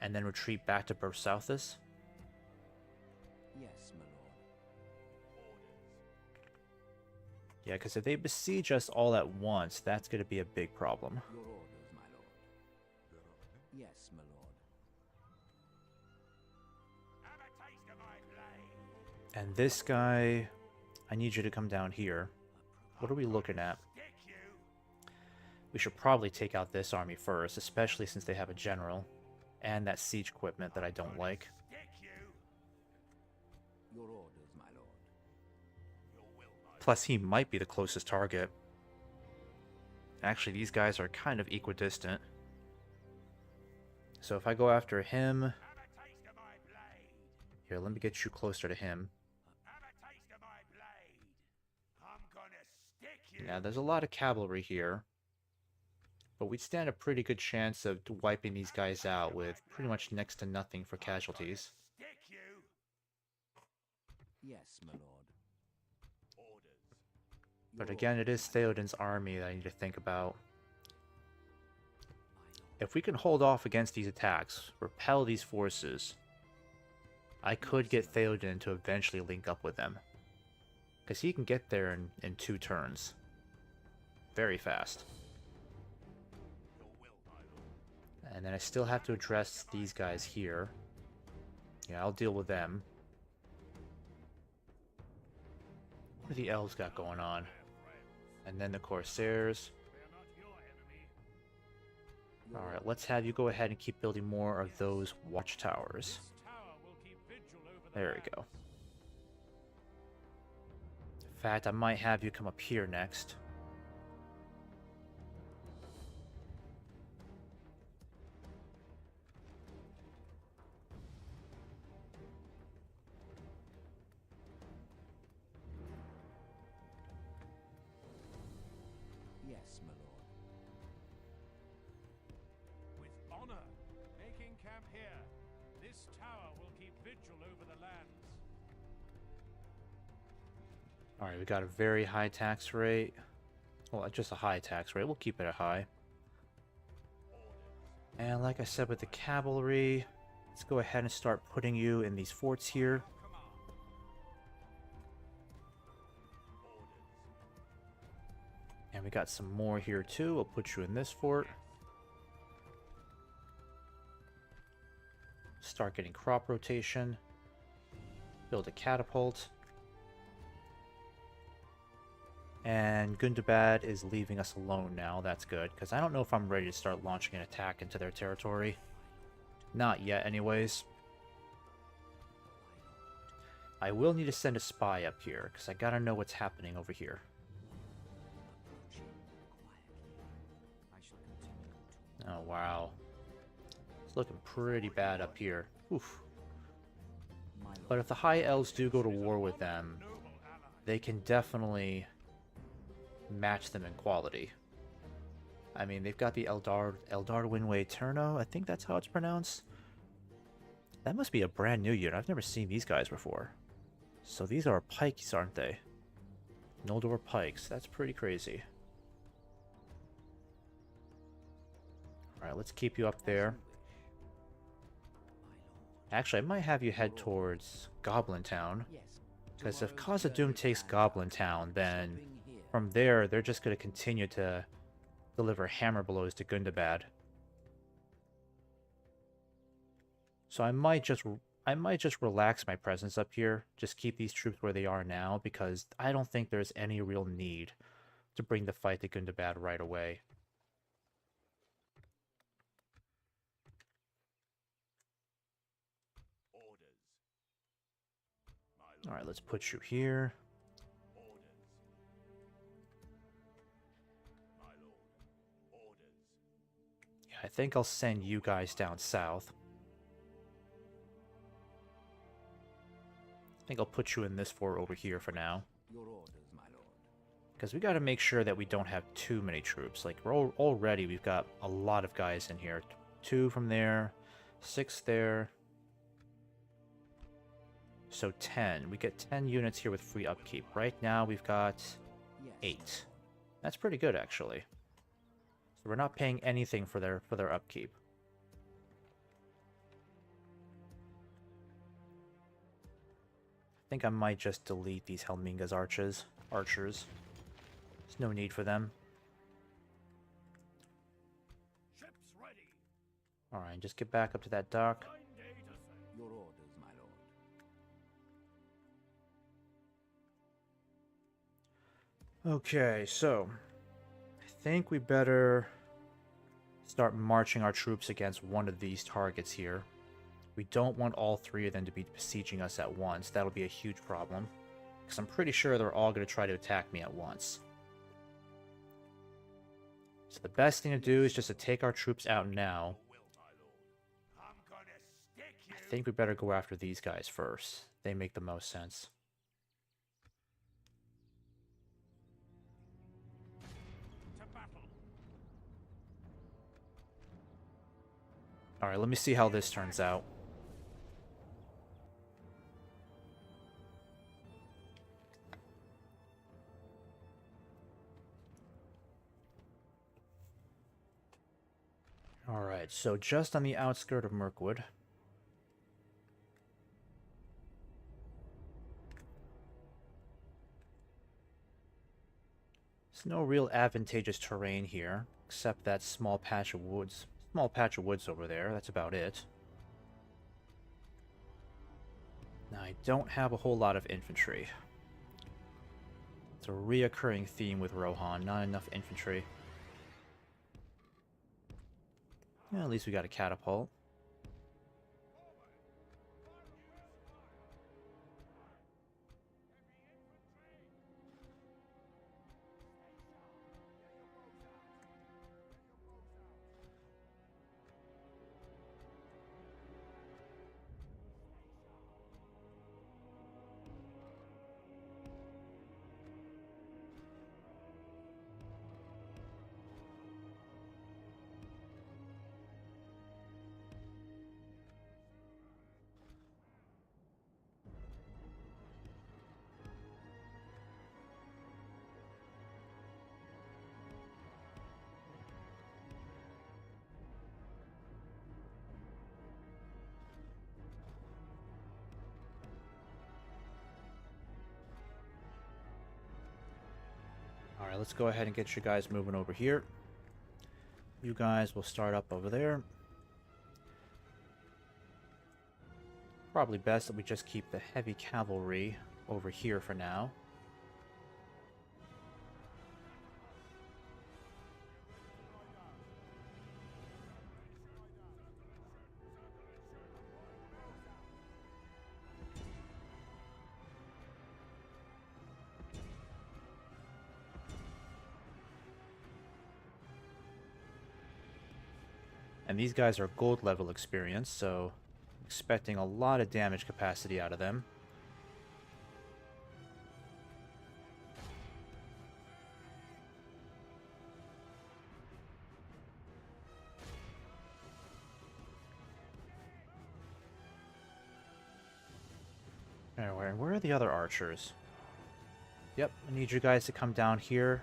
and then retreat back to Bersouthus. Yes, my lord. Orders. Yeah, because if they besiege us all at once, that's going to be a big problem. Your orders, my lord. Yes, my lord. Have a taste of my blade. And this guy, I need you to come down here. What are we looking at? Stick you. We should probably take out this army first, especially since they have a general. And that siege equipment that I don't like. Stick you. Your orders, my lord. Your will, my Plus, he might be the closest target. Actually, these guys are kind of equidistant. So if I go after him... Have a taste of my blade. Here, let me get you closer to him. Have a taste of my blade. I'm gonna stick you. Now, there's a lot of cavalry here. But we'd stand a pretty good chance of wiping these guys out with pretty much next to nothing for casualties. Stick you. Yes, my lord. Orders. But Your again, it orders, is my lord. Theoden's army that I need to think about. My lord. If we can hold off against these attacks, repel these forces, I could get Theoden to eventually link up with them. Because he can get there in 2 turns. Very fast. Your will, my lord. And then I still have to address these guys here. Yeah, I'll deal with them. What do the elves got going on? And then the Corsairs. They're not your enemy. Your Alright, let's have you go ahead and keep building more of those watchtowers. This tower will keep vigil over the There we land. go. In fact, I might have you come up here next. Yes, my lord. With honor, making camp here. This tower will keep vigil over the lands. Alright, we got a very high tax rate. Well, just a high tax rate. We'll keep it at high. And like I said with the cavalry, let's go ahead and start putting you in these forts here. Command. Orders. And we got some more here too. We'll put you in this fort. Start getting crop rotation. Build a catapult. And Gundabad is leaving us alone now. That's good, because I don't know if I'm ready to start launching an attack into their territory. Not yet, anyways. I will need to send a spy up here, because I gotta know what's happening over here. Approaching quietly. I shall continue to. Oh, wow. It's looking pretty bad up here. Oof. My lord. But if the High Elves do go to war with them, Noble ally. they can definitely match them in quality. I mean, they've got the Eldar Winway Turno, I think that's how it's pronounced. That must be a brand new unit. I've never seen these guys before. So these are pikes, aren't they? Noldor pikes. That's pretty crazy. Alright, let's keep you up there. Actually, I might have you head towards Goblin Town. Because if Khazad-dûm takes Goblin Town, then from there, they're just going to continue to deliver hammer blows to Gundabad. So I might just relax my presence up here, just keep these troops where they are now, because I don't think there's any real need to bring the fight to Gundabad right away. Alright, let's put you here. Yeah, I think I'll send you guys down south. I think I'll put you in this fort over here for now. Your orders, my lord. Because we got to make sure that we don't have too many troops. Like, already we've got a lot of guys in here. 2 from there, 6 there. So 10. We get 10 units here with free upkeep. Right now we've got 8. That's pretty good, actually. So we're not paying anything for their upkeep. I think I might just delete these Helminga's archers. There's no need for them. Ships ready. Alright, just get back up to that dock. Your orders, my lord. Okay, so I think we better start marching our troops against one of these targets here. We don't want all 3 of them to be besieging us at once. That'll be a huge problem, because I'm pretty sure they're all going to try to attack me at once. So the best thing to do is just to take our troops out now. I think we better go after these guys first. They make the most sense. Alright, let me see how this turns out. Alright, so just on the outskirt of Mirkwood. There's no real advantageous terrain here, except that small patch of woods. Small patch of woods over there, that's about it. Now, I don't have a whole lot of infantry. It's a reoccurring theme with Rohan, not enough infantry. Well, at least we got a catapult. Alright, let's go ahead and get you guys moving over here. You guys will start up over there. Probably best that we just keep the heavy cavalry over here for now. And these guys are gold level experience, so expecting a lot of damage capacity out of them. Anyway, where are the other archers? Yep, I need you guys to come down here.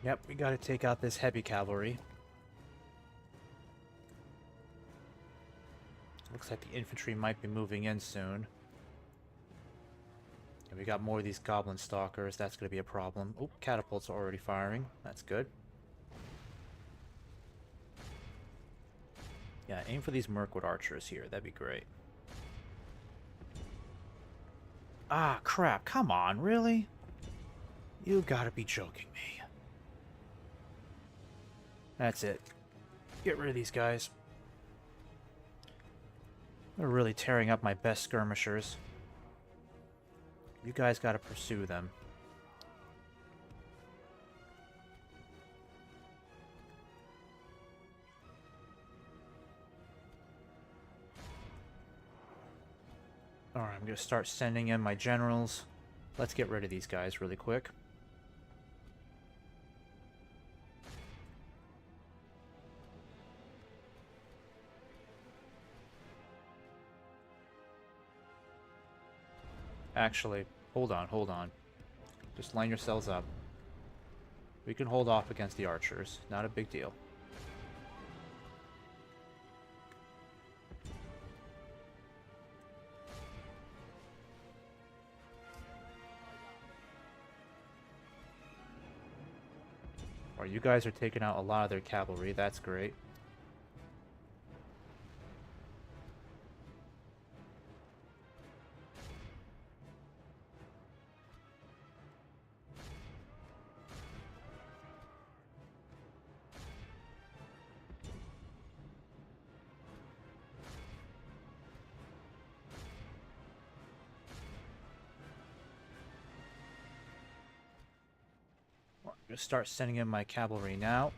Yep, we gotta take out this heavy cavalry. Looks like the infantry might be moving in soon. And we got more of these goblin stalkers, that's gonna be a problem. Oh, catapults are already firing, that's good. Yeah, aim for these Mirkwood archers here, that'd be great. Ah, crap, come on, really? You gotta be joking me. That's it. Get rid of these guys. They're really tearing up my best skirmishers. You guys gotta pursue them. Alright, I'm gonna start sending in my generals. Let's get rid of these guys really quick. Actually, hold on. Just line yourselves up. We can hold off against the archers. Not a big deal. Or you guys are taking out a lot of their cavalry. That's great. I'm gonna start sending in my cavalry now.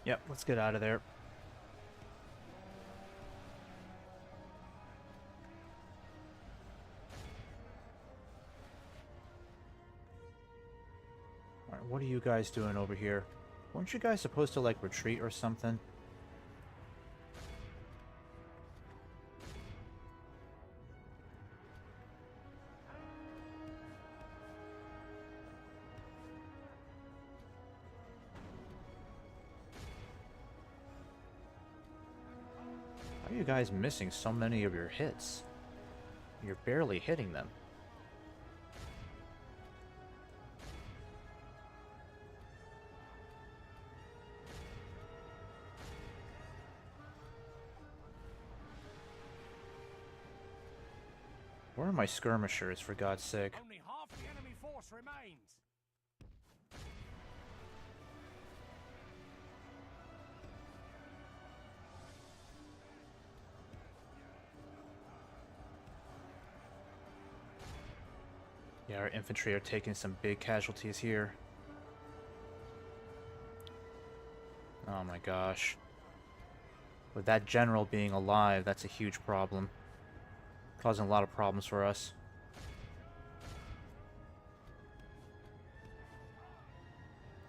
Yep, let's get out of there. Alright, what are you guys doing over here? Weren't you guys supposed to, like, retreat or something? How are you guys missing so many of your hits? You're barely hitting them. Where are my skirmishers, for God's sake? Only half the enemy force remains. Yeah, our infantry are taking some big casualties here. Oh my gosh. With that general being alive, that's a huge problem. Causing a lot of problems for us.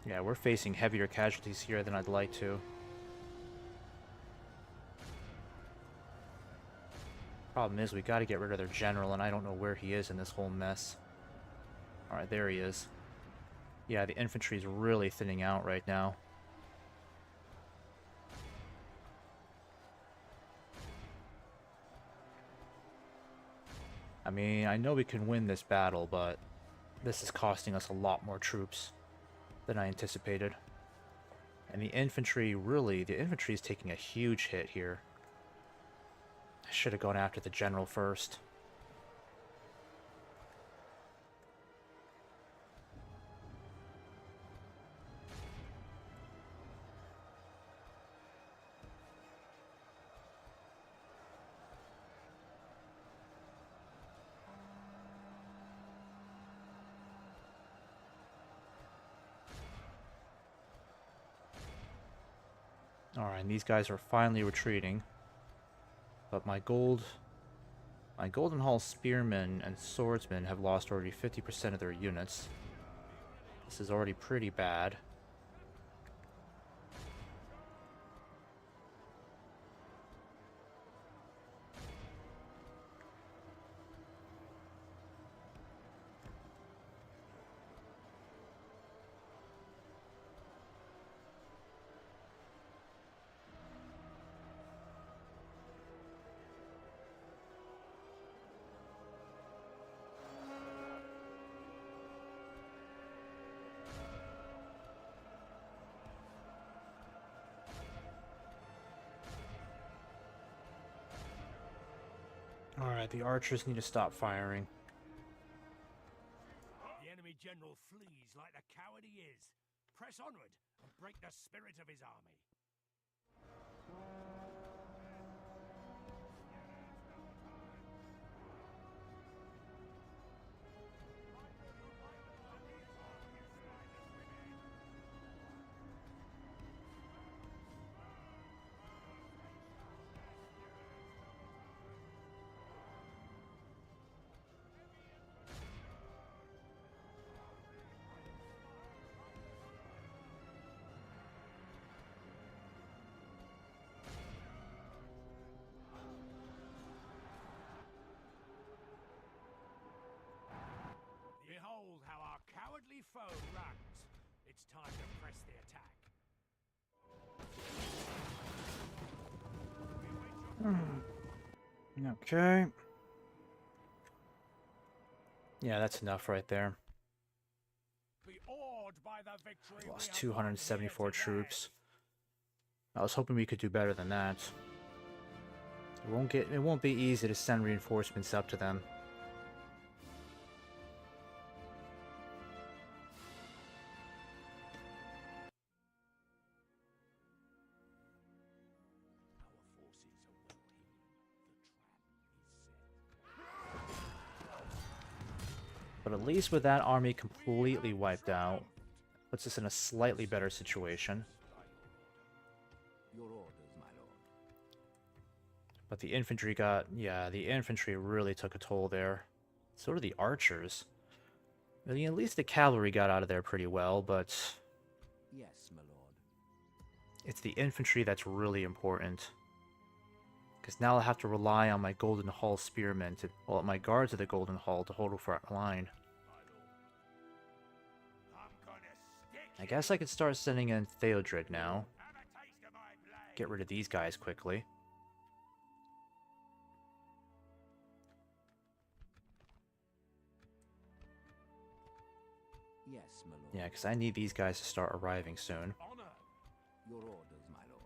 Yeah, we're facing heavier casualties here than I'd like to. Problem is, we gotta get rid of their general, and I don't know where he is in this whole mess. Alright, there he is. Yeah, the infantry's really thinning out right now. I mean, I know we can win this battle, but this is costing us a lot more troops than I anticipated. And the infantry, really, the infantry is taking a huge hit here. I should have gone after the general first. Alright, and these guys are finally retreating. But my golden hull spearmen and swordsmen have lost already 50% of their units. This is already pretty bad. Alright, the archers need to stop firing. The enemy general flees like the coward he is. Press onward and break the spirit of his army. Behold how our cowardly foe runs. It's time to press the attack. Okay. Yeah, that's enough right there. Be awed by the victory. We lost we have won here 274 today. troops. I was hoping we could do better than that. It won't be easy to send reinforcements up to them. But at least with that army completely wiped out, puts us in a slightly better situation. Your orders, my lord. But the infantry the infantry really took a toll there. So did the archers. I mean, at least the cavalry got out of there pretty well, but Yes, my lord. it's the infantry that's really important. Because now I'll have to rely on my Golden Hull spearmen to, well, my guards of the Golden Hull to hold a front line. I guess I could start sending in Theodred now. Get rid of these guys quickly. Yes, my lord. Yeah, because I need these guys to start arriving soon. Honor. Your orders, my lord.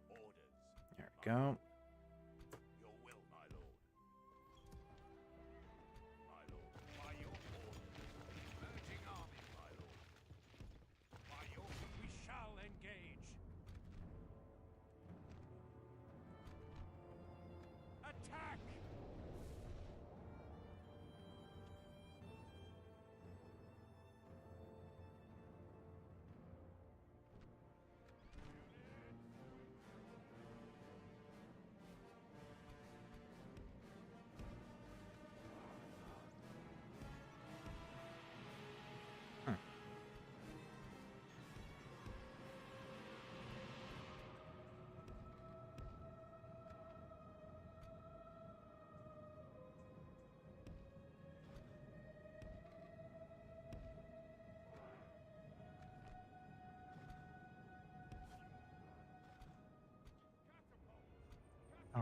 Orders. There we go. Your will, my lord.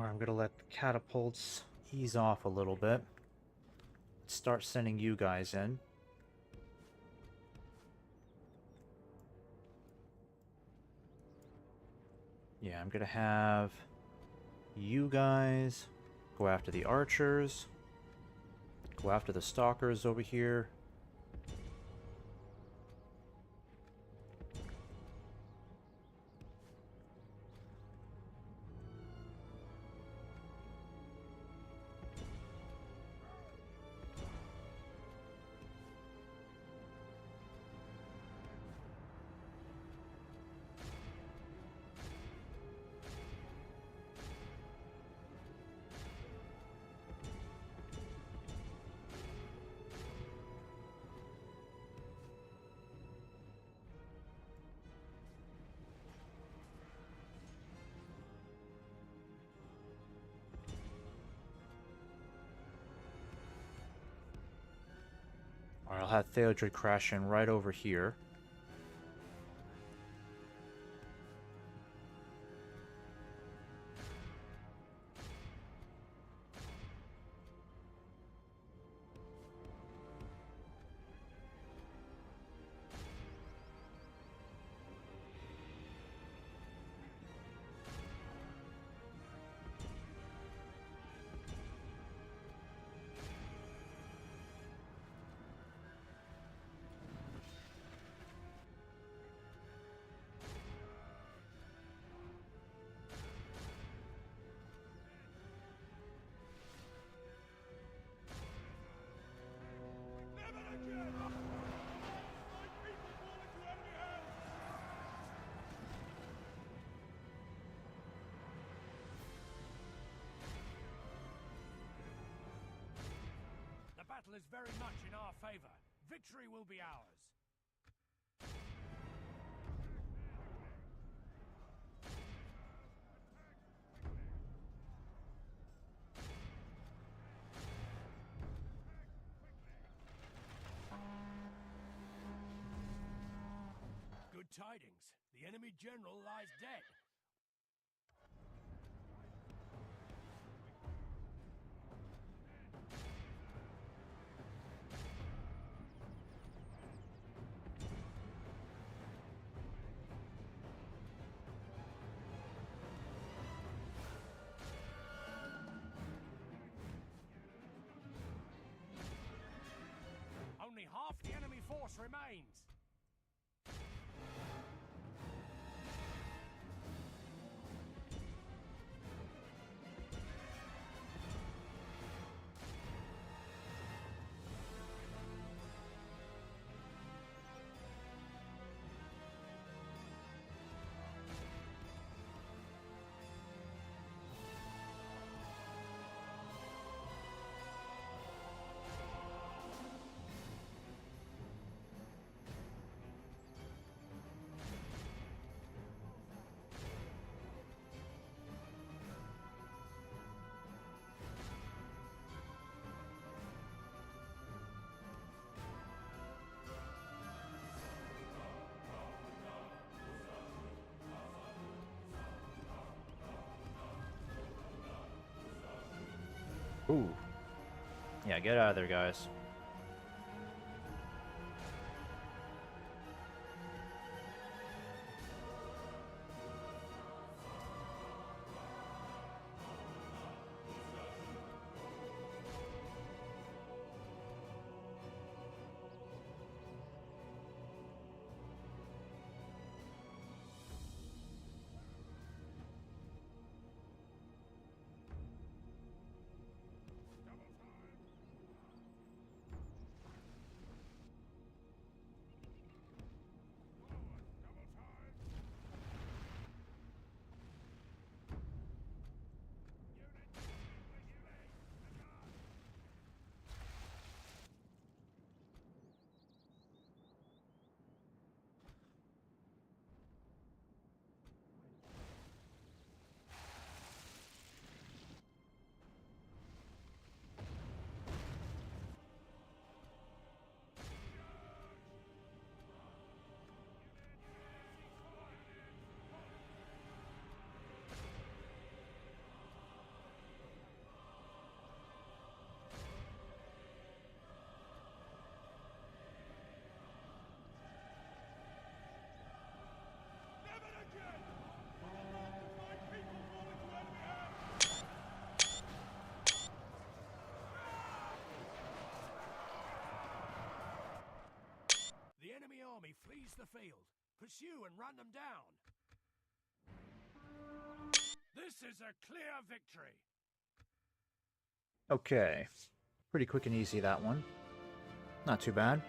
Alright, I'm gonna let the catapults ease off a little bit. Start sending you guys in. Yeah, I'm gonna have you guys go after the archers. Go after the stalkers over here. Alright, I'll have Theodred crash in right over here. The battle is very much in our favor. Victory will be ours. Good tidings. The enemy general lies dead. Only half the enemy force remains. Ooh. Yeah, get out of there, guys. army flees the field. Pursue and run them down. This is a clear victory. Okay. Pretty quick and easy, that one. Not too bad.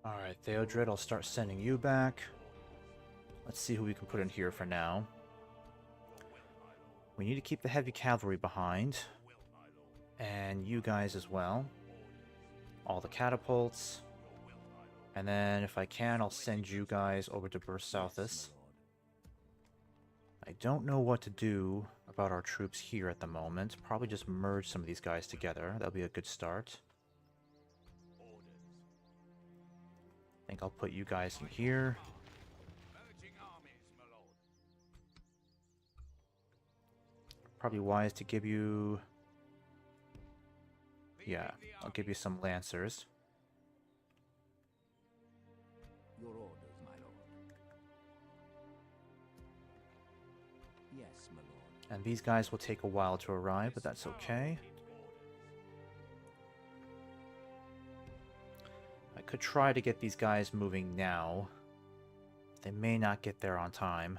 Alright, Theodred, I'll start sending you back. Let's see who we can put in here for now. We need to keep the heavy cavalry behind. And you guys as well. All the catapults. And then, if I can, I'll send you guys over to Burst Southus. I don't know what to do about our troops here at the moment. Probably just merge some of these guys together. That'll be a good start. I think I'll put you guys in here. Probably wise to give you... Yeah, I'll give you some Lancers. Your orders, my lord. Yes, my lord. And these guys will take a while to arrive, but that's okay. I could try to get these guys moving now. They may not get there on time.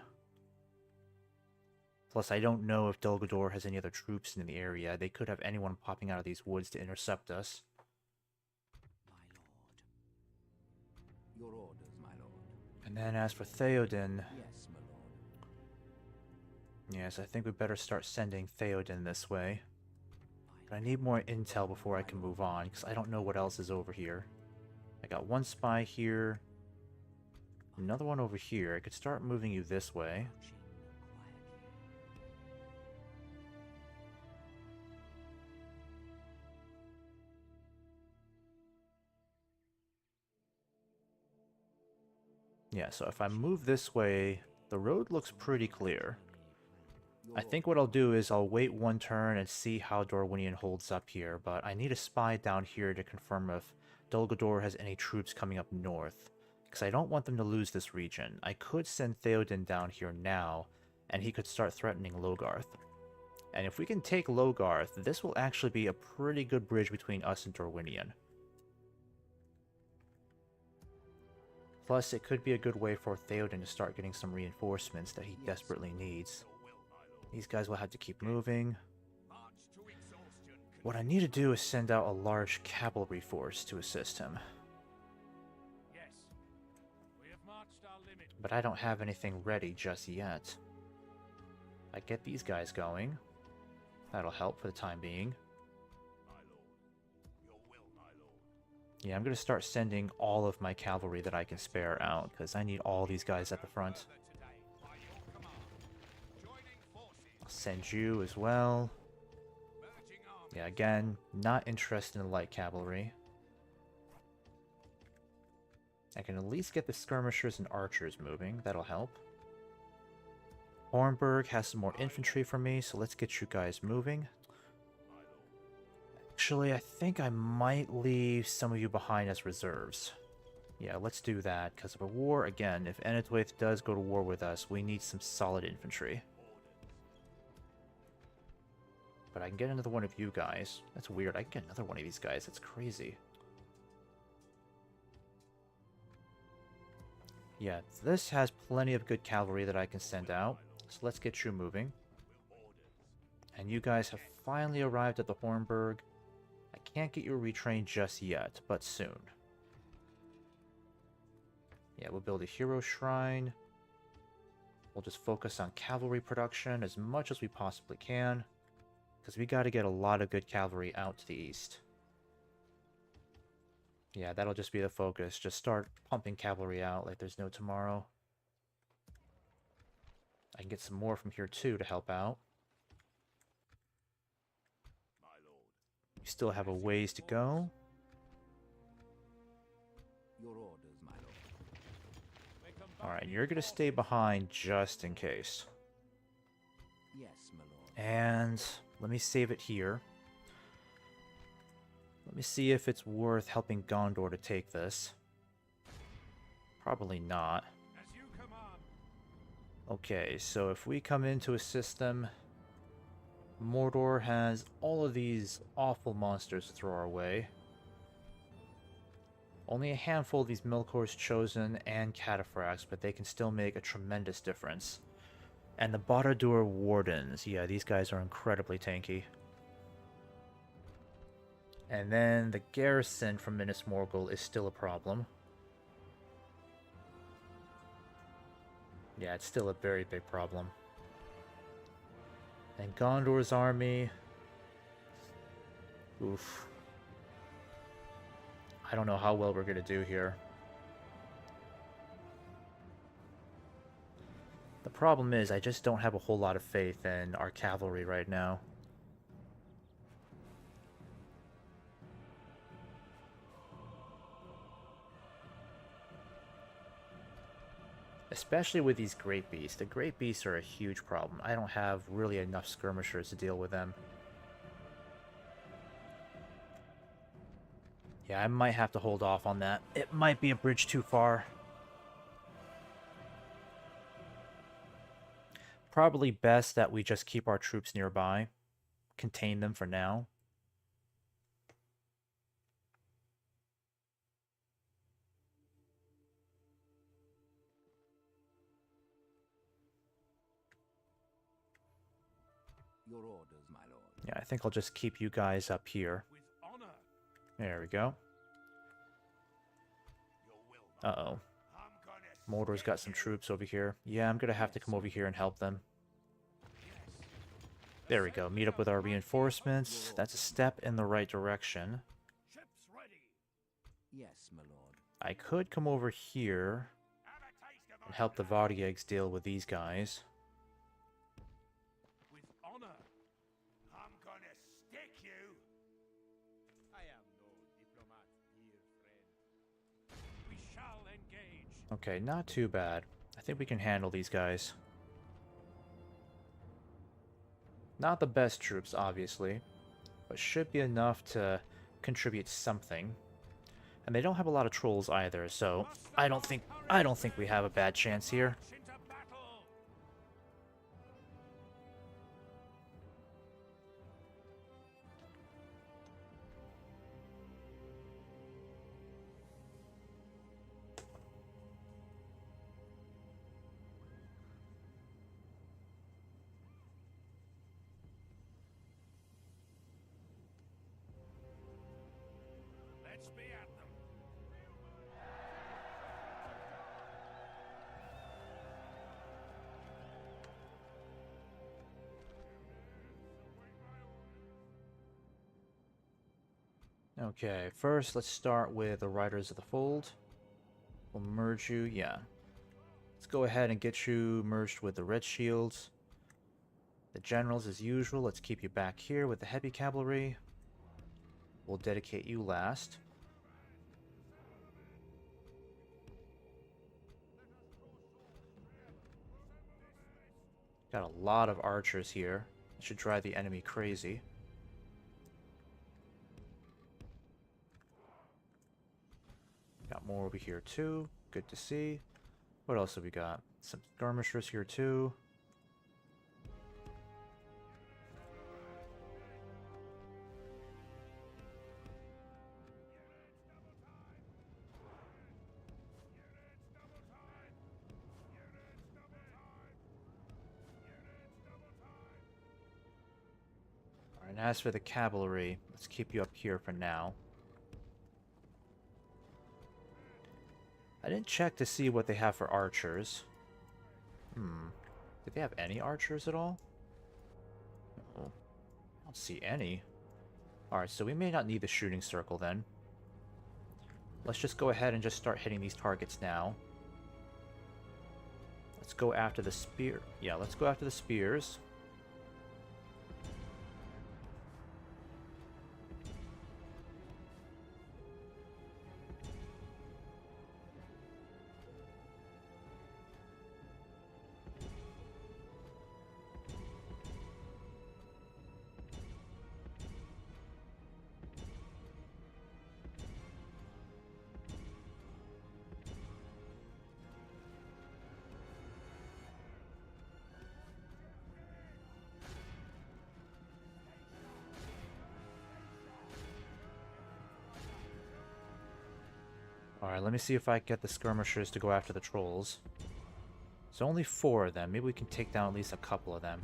Plus, I don't know if Dol Guldur has any other troops in the area. They could have anyone popping out of these woods to intercept us. My lord. Your orders, my lord. And then as for Theoden... Yes, my lord. Yes, I think we better start sending Theoden this way. But I need more intel before I can move on, because I don't know what else is over here. I got one spy here. Another one over here. I could start moving you this way. Yeah, so if I move this way, the road looks pretty clear. I think what I'll do is I'll wait one turn and see how Dorwinion holds up here, but I need a spy down here to confirm if Dol Guldur has any troops coming up north, because I don't want them to lose this region. I could send Theoden down here now, and he could start threatening Logarth. And if we can take Logarth, this will actually be a pretty good bridge between us and Dorwinion. Plus, it could be a good way for Theoden to start getting some reinforcements that he desperately needs. These guys will have to keep moving. What I need to do is send out a large cavalry force to assist him. Yes. We have marched our limit. But I don't have anything ready just yet. I get these guys going. That'll help for the time being. Yeah, I'm going to start sending all of my cavalry that I can spare out, because I need all these guys at the front. I'll send you as well. Yeah, again, not interested in light cavalry. I can at least get the skirmishers and archers moving. That'll help. Hornburg has some more infantry for me, so let's get you guys moving. Actually, I think I might leave some of you behind as reserves. Yeah, let's do that, because of a war, again, if Enedwaith does go to war with us, we need some solid infantry. But I can get another one of you guys. That's weird, I can get another one of these guys, that's crazy. Yeah, this has plenty of good cavalry that I can send out, so let's get you moving. And you guys have finally arrived at the Hornburg. I can't get you retrained just yet, but soon. Yeah, we'll build a hero shrine. We'll just focus on cavalry production as much as we possibly can, because we got to get a lot of good cavalry out to the east. Yeah, that'll just be the focus. Just start pumping cavalry out like there's no tomorrow. I can get some more from here too to help out. We still have a ways to go. Your orders, my lord. They come Alright, you're gonna stay behind just in case. Yes, my lord. And let me save it here. Let me see if it's worth helping Gondor to take this. Probably not. As you command. Okay, so if we come into a system, Mordor has all of these awful monsters to throw our way. Only a handful of these Milkors chosen and Cataphracts, but they can still make a tremendous difference. And the Barad-dûr Wardens, yeah, these guys are incredibly tanky. And then the garrison from Minas Morgul is still a problem. Yeah, it's still a very big problem. And Gondor's army... Oof. I don't know how well we're going to do here. The problem is, I just don't have a whole lot of faith in our cavalry right now. Especially with these Great Beasts. The Great Beasts are a huge problem. I don't have really enough skirmishers to deal with them. Yeah, I might have to hold off on that. It might be a bridge too far. Probably best that we just keep our troops nearby. Contain them for now. Your orders, my lord. Yeah, I think I'll just keep you guys up here. With honor. There we go. Your will. Uh-oh. I'm gonna Mordor's got some troops over here. Yeah, I'm gonna have to come over here and help them. There we go. Meet up with our reinforcements. That's a step in the right direction. Ships ready. Yes, my lord. I could come over here Have a taste of and help the Vadiags deal with these guys. With honor. I'm gonna stick you. I am no diplomat, dear friend. We shall engage. Okay, not too bad. I think we can handle these guys. Not the best troops, obviously, but should be enough to contribute something. And they don't have a lot of trolls either, so I don't think we have a bad chance here. Into battle. Let's be at them. Okay, first let's start with the Riders of the Fold. We'll merge you, yeah. Let's go ahead and get you merged with the Red Shields. The Generals as usual, let's keep you back here with the Heavy Cavalry. We'll dedicate you last. Got a lot of archers here. It should drive the enemy crazy. Got more over here too. Good to see. What else have we got? Some skirmishers here too. Alright, and as for the cavalry, let's keep you up here for now. I didn't check to see what they have for archers. Did they have any archers at all? No. I don't see any. Alright, so we may not need the shooting circle then. Let's just go ahead and just start hitting these targets now. Let's go after the spear. Yeah, let's go after the spears. Alright, let me see if I can get the skirmishers to go after the trolls. There's only 4 of them. Maybe we can take down at least a couple of them.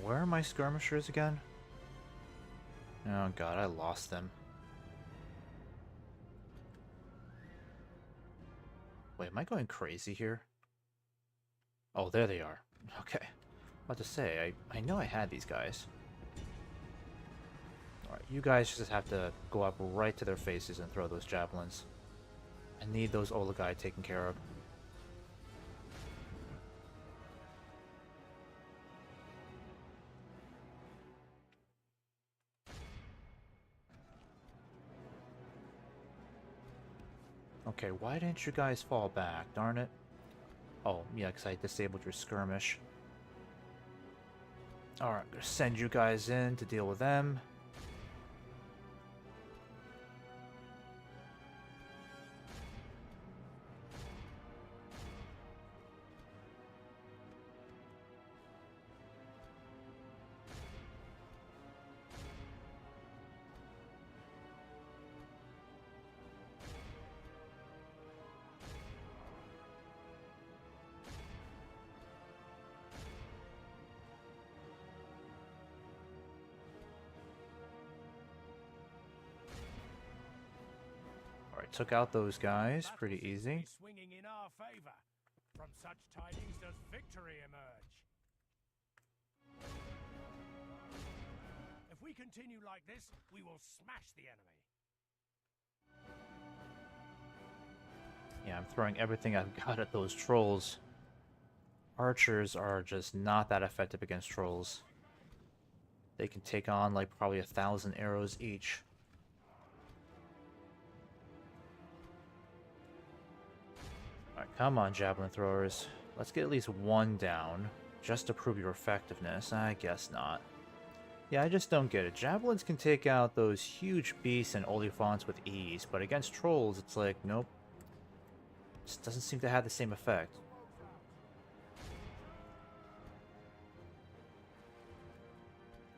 Where are my skirmishers again? Oh god, I lost them. Wait, am I going crazy here? Oh, there they are. Okay. About to say, I know I had these guys. Alright, you guys just have to go up right to their faces and throw those javelins. I need those Olagai taken care of. Okay, why didn't you guys fall back? Darn it. Oh, yeah, because I disabled your skirmish. Alright, I'm gonna send you guys in to deal with them. Alright, took out those guys. Pretty easy. Swinging in our favor. From such tidings does victory emerge. If we continue like this, we will smash the enemy. Yeah, I'm throwing everything I've got at those trolls. Archers are just not that effective against trolls. They can take on like probably 1,000 arrows each. Alright, come on, javelin throwers. Let's get at least 1 down, just to prove your effectiveness. I guess not. Yeah, I just don't get it. Javelins can take out those huge beasts and olifants with ease, but against trolls, it's like, nope. Just doesn't seem to have the same effect.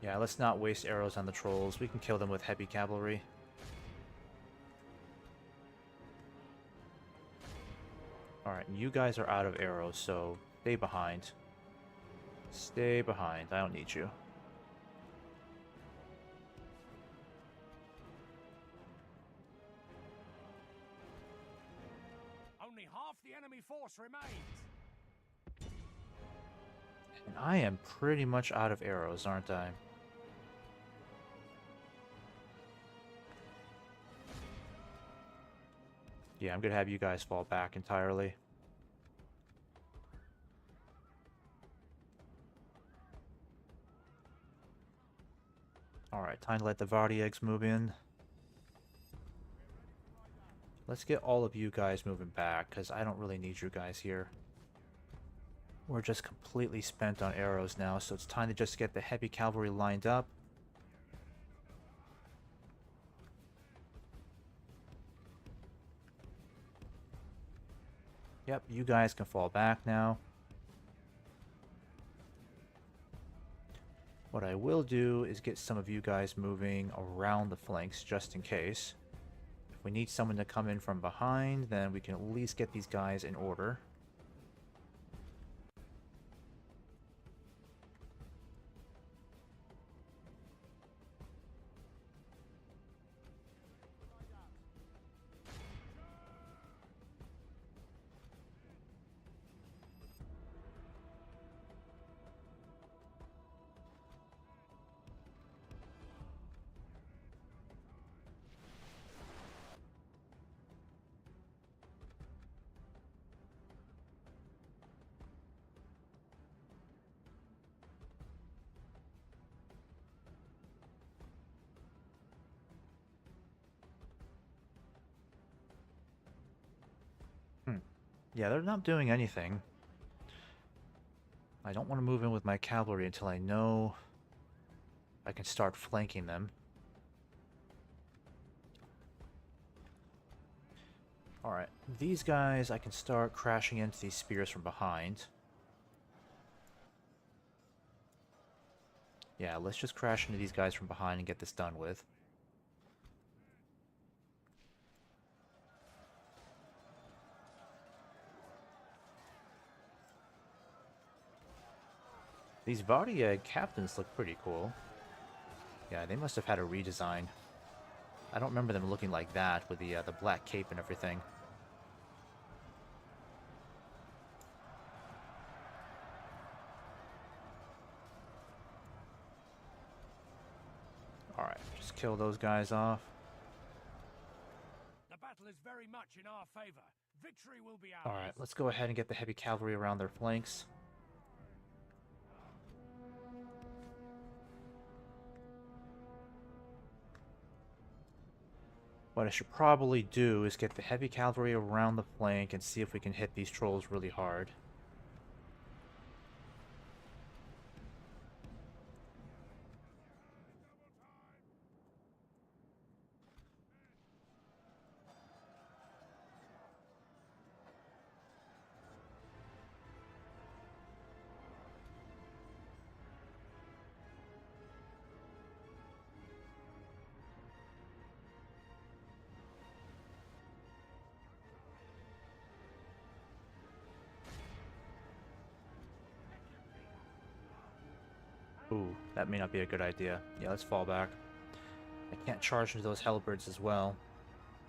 Yeah, let's not waste arrows on the trolls. We can kill them with heavy cavalry. Alright, you guys are out of arrows, so stay behind. Stay behind. I don't need you. Only half the enemy force remains. And I am pretty much out of arrows, aren't I? Yeah, I'm gonna have you guys fall back entirely. Alright, time to let the Vardieggs move in. Let's get all of you guys moving back, because I don't really need you guys here. We're just completely spent on arrows now, so it's time to just get the heavy cavalry lined up. Yep, you guys can fall back now. What I will do is get some of you guys moving around the flanks just in case. If we need someone to come in from behind, then we can at least get these guys in order. Yeah, they're not doing anything. I don't want to move in with my cavalry until I know I can start flanking them. Alright, these guys I can start crashing into these spears from behind. Yeah, let's just crash into these guys from behind and get this done with. These Vardiag captains look pretty cool. Yeah, they must have had a redesign. I don't remember them looking like that with the black cape and everything. Alright, just kill those guys off. The battle is very much in our favor. Victory will be ours. Alright, let's go ahead and get the heavy cavalry around their flanks. What I should probably do is get the heavy cavalry around the flank and see if we can hit these trolls really hard. Ooh, that may not be a good idea. Yeah, let's fall back. I can't charge into those halberds as well.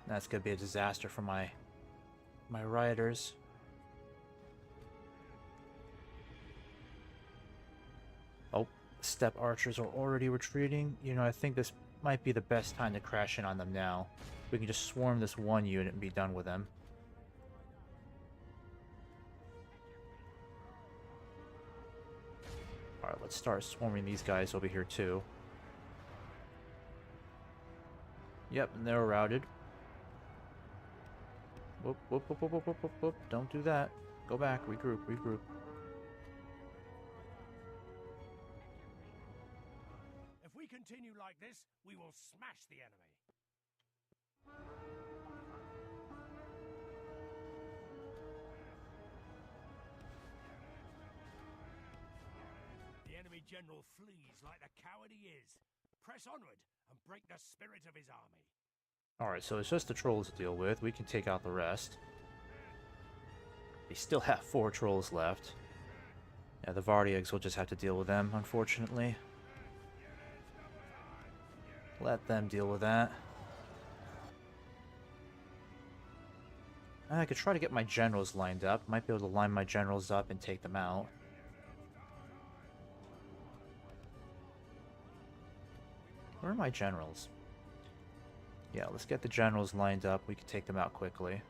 That's gonna be a disaster for my riders. Oh, step archers are already retreating. You know, I think this might be the best time to crash in on them now. We can just swarm this one unit and be done with them. Alright, let's start swarming these guys over here too. Yep, and they're routed. Whoop, whoop, whoop, whoop, whoop, whoop, whoop, whoop. Don't do that. Go back, regroup, regroup. If we continue like this, we will smash the enemy. The enemy general flees like the coward he is. Press onward and break the spirit of his army. Alright, so it's just the trolls to deal with. We can take out the rest. They still have 4 trolls left. Yeah, the Vardiags will just have to deal with them, unfortunately. Let them deal with that. I could try to get my generals lined up. Might be able to line my generals up and take them out. Where are my generals? Yeah, let's get the generals lined up. We can take them out quickly.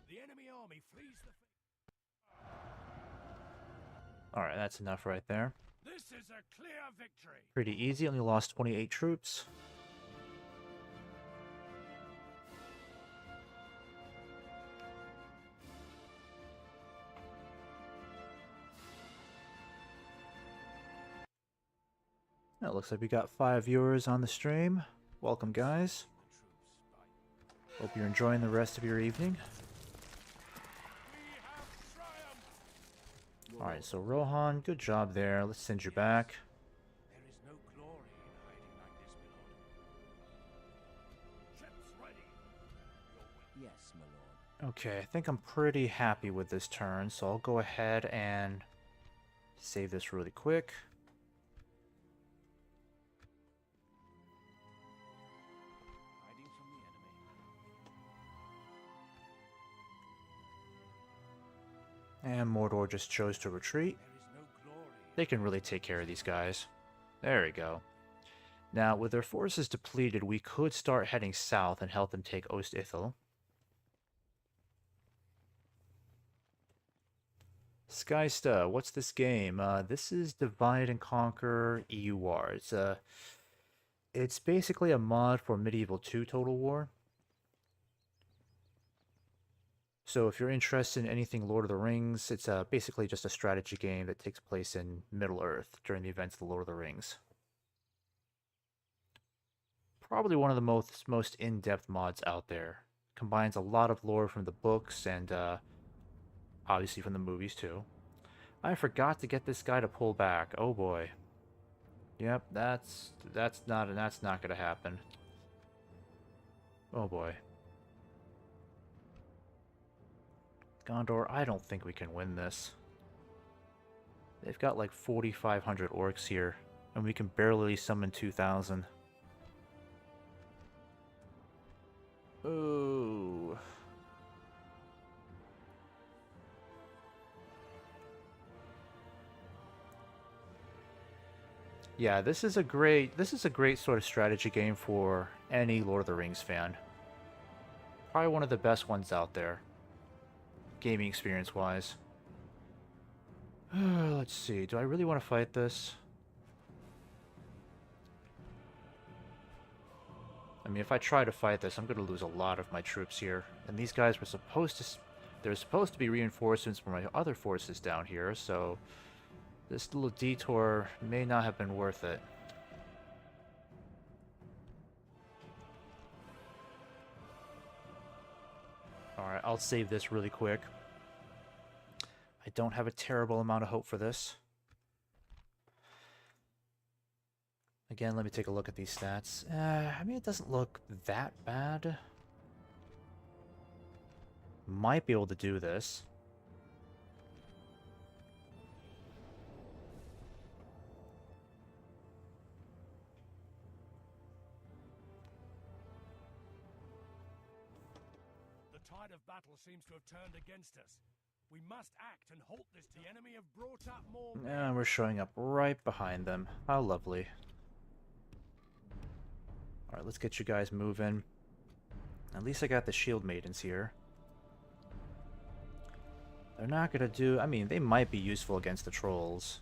The enemy army flees the... Alright, that's enough right there. This is a clear victory. Pretty easy, only lost 28 troops. It looks like we got 5 viewers on the stream. Welcome, guys. Hope you're enjoying the rest of your evening. We have triumphed. Alright, so Rohan, good job there. Let's send you back. There is no glory in hiding like this, my lord. Ships ready. Yes, my lord. Okay, I think I'm pretty happy with this turn, so I'll go ahead and save this really quick. Hiding from the enemy. And Mordor just chose to retreat. There is no glory. They can really take care of these guys. There we go. Now, with their forces depleted, we could start heading south and help them take Ost Ithil. Skysta, what's this game? This is Divide and Conquer EUR. It's basically a mod for Medieval 2 Total War. So if you're interested in anything Lord of the Rings, it's basically just a strategy game that takes place in Middle-earth during the events of the Lord of the Rings. Probably one of the most in-depth mods out there. Combines a lot of lore from the books and obviously from the movies too. I forgot to get this guy to pull back. Oh boy. Yep, that's not gonna happen. Oh boy. Gondor, I don't think we can win this. They've got like 4,500 orcs here, and we can barely summon 2,000. Ooh. Yeah, this is a great sort of strategy game for any Lord of the Rings fan. Probably one of the best ones out there, gaming experience-wise. Let's see, do I really want to fight this? I mean, if I try to fight this, I'm going to lose a lot of my troops here. And these guys were supposed to... There's supposed to be reinforcements from my other forces down here, so... This little detour may not have been worth it. Alright, I'll save this really quick. I don't have a terrible amount of hope for this. Again, let me take a look at these stats. I mean, it doesn't look that bad. Might be able to do this. The tide of battle seems to have turned against us. We must act and halt this. The enemy have brought up more men. And we're showing up right behind them. How lovely. Alright, let's get you guys moving. At least I got the shield maidens here. They're not gonna do... I mean, they might be useful against the trolls.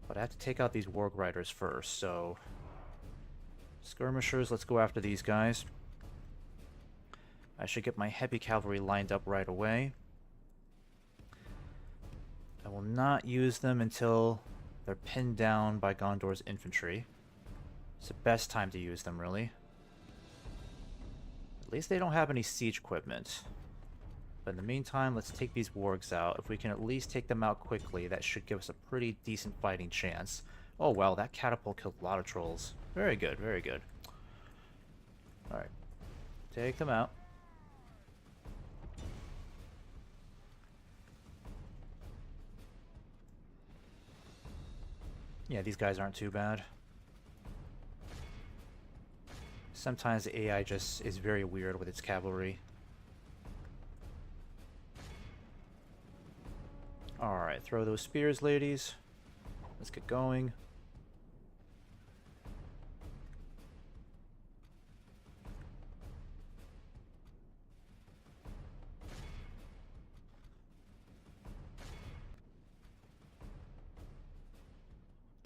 But I have to take out these warg riders first, so... Skirmishers, let's go after these guys. I should get my heavy cavalry lined up right away. I will not use them until they're pinned down by Gondor's infantry. It's the best time to use them, really. At least they don't have any siege equipment. But in the meantime, let's take these wargs out. If we can at least take them out quickly, that should give us a pretty decent fighting chance. Oh wow, that catapult killed a lot of trolls. Very good, very good. Alright. Take them out. Yeah, these guys aren't too bad. Sometimes the AI just is very weird with its cavalry. Alright, throw those spears, ladies. Let's get going.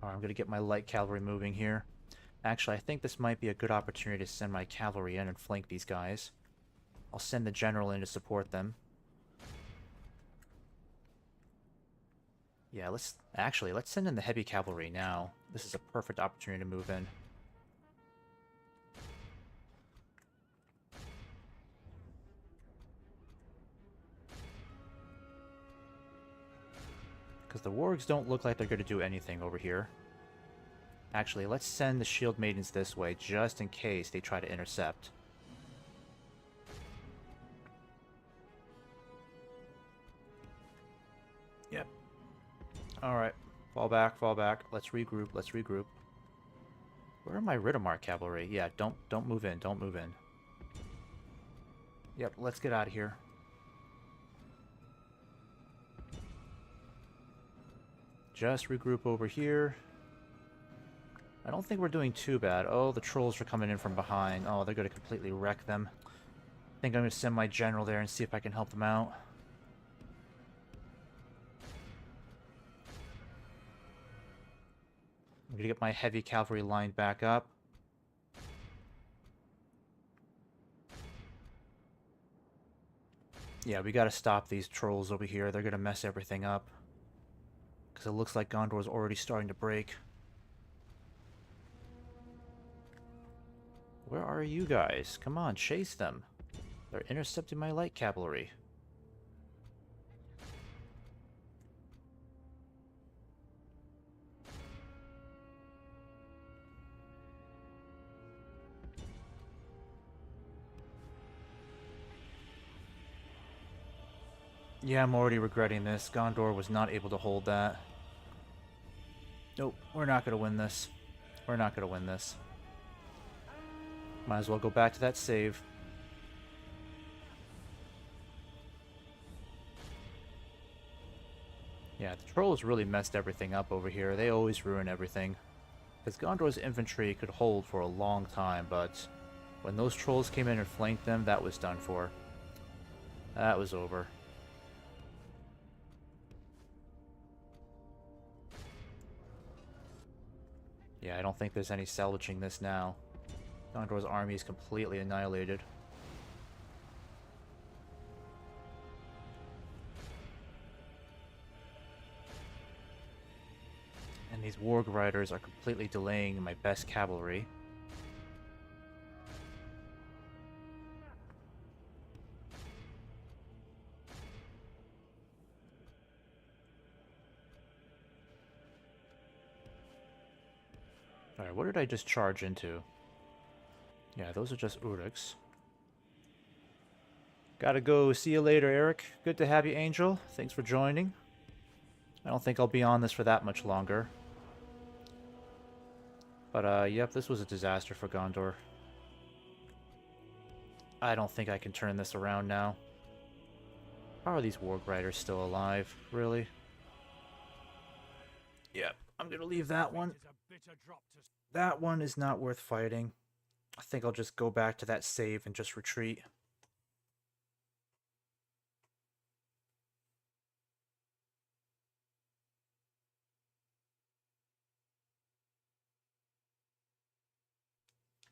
Alright, I'm going to get my light cavalry moving here. Actually, I think this might be a good opportunity to send my cavalry in and flank these guys. I'll send the general in to support them. Yeah, let's send in the heavy cavalry now. This is a perfect opportunity to move in. Because the wargs don't look like they're going to do anything over here. Actually, let's send the shield maidens this way, just in case they try to intercept. Yep. Alright. Fall back, fall back. Let's regroup, let's regroup. Where are my Riddermark cavalry? Yeah, don't move in, don't move in. Yep, let's get out of here. Just regroup over here. I don't think we're doing too bad. Oh, the trolls are coming in from behind. Oh, they're going to completely wreck them. I think I'm going to send my general there and see if I can help them out. I'm gonna get my heavy cavalry lined back up. Yeah, we gotta stop these trolls over here. They're gonna mess everything up. Because it looks like Gondor's already starting to break. Where are you guys? Come on, chase them. They're intercepting my light cavalry. Yeah, I'm already regretting this. Gondor was not able to hold that. Nope, we're not going to win this. We're not going to win this. Might as well go back to that save. Yeah, the trolls really messed everything up over here. They always ruin everything. Because Gondor's infantry could hold for a long time, but when those trolls came in and flanked them, that was done for. That was over. Yeah, I don't think there's any salvaging this now. Gondor's army is completely annihilated. And these warg riders are completely delaying my best cavalry. Alright, what did I just charge into? Yeah, those are just Uruks. Gotta go. See you later, Eric. Good to have you, Angel. Thanks for joining. I don't think I'll be on this for that much longer. But, yep, this was a disaster for Gondor. I don't think I can turn this around now. How are these warg riders still alive? Really? Yep, I'm gonna leave that one. That one is not worth fighting. I think I'll just go back to that save and just retreat.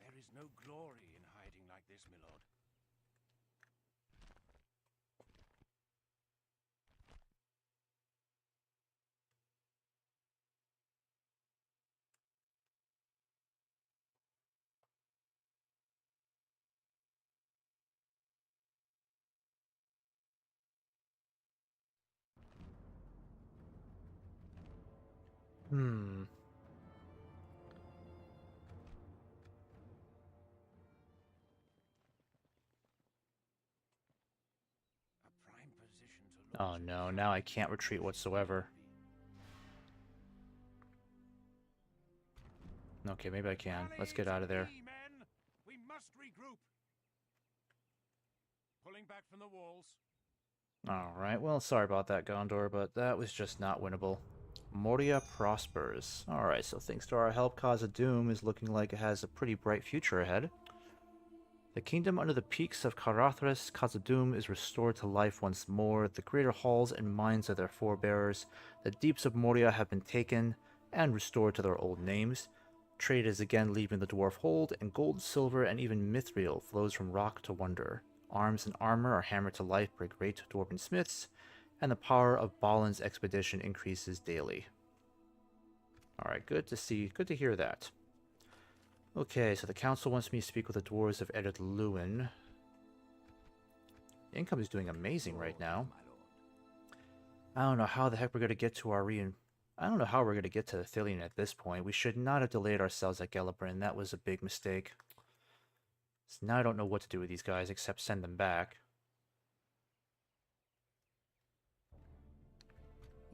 There is no glory in hiding like this, my lord. Hmm. A prime position to Oh no, now I can't retreat whatsoever. Okay, maybe I can. Let's get out of there. Men, we must regroup. Pulling back from the walls. Alright, well, sorry about that, Gondor, but that was just not winnable. Moria prospers. Alright, so thanks to our help, Khazad-dûm is looking like it has a pretty bright future ahead. The kingdom under the peaks of Karathras, Khazad-dûm, is restored to life once more. The greater halls and mines of their forebears, the deeps of Moria, have been taken and restored to their old names. Trade is again leaving the dwarf hold, and gold, silver, and even mithril flows from rock to wonder. Arms and armor are hammered to life by great dwarven smiths, and the power of Balin's expedition increases daily. Alright, good to see, good to hear that. Okay, so the council wants me to speak with the dwarves of Ered Luin. Income is doing amazing right now. I don't know how the heck we're gonna get to our I don't know how we're gonna get to Thilian at this point. We should not have delayed ourselves at Gelabrin. That was a big mistake. So now I don't know what to do with these guys except send them back.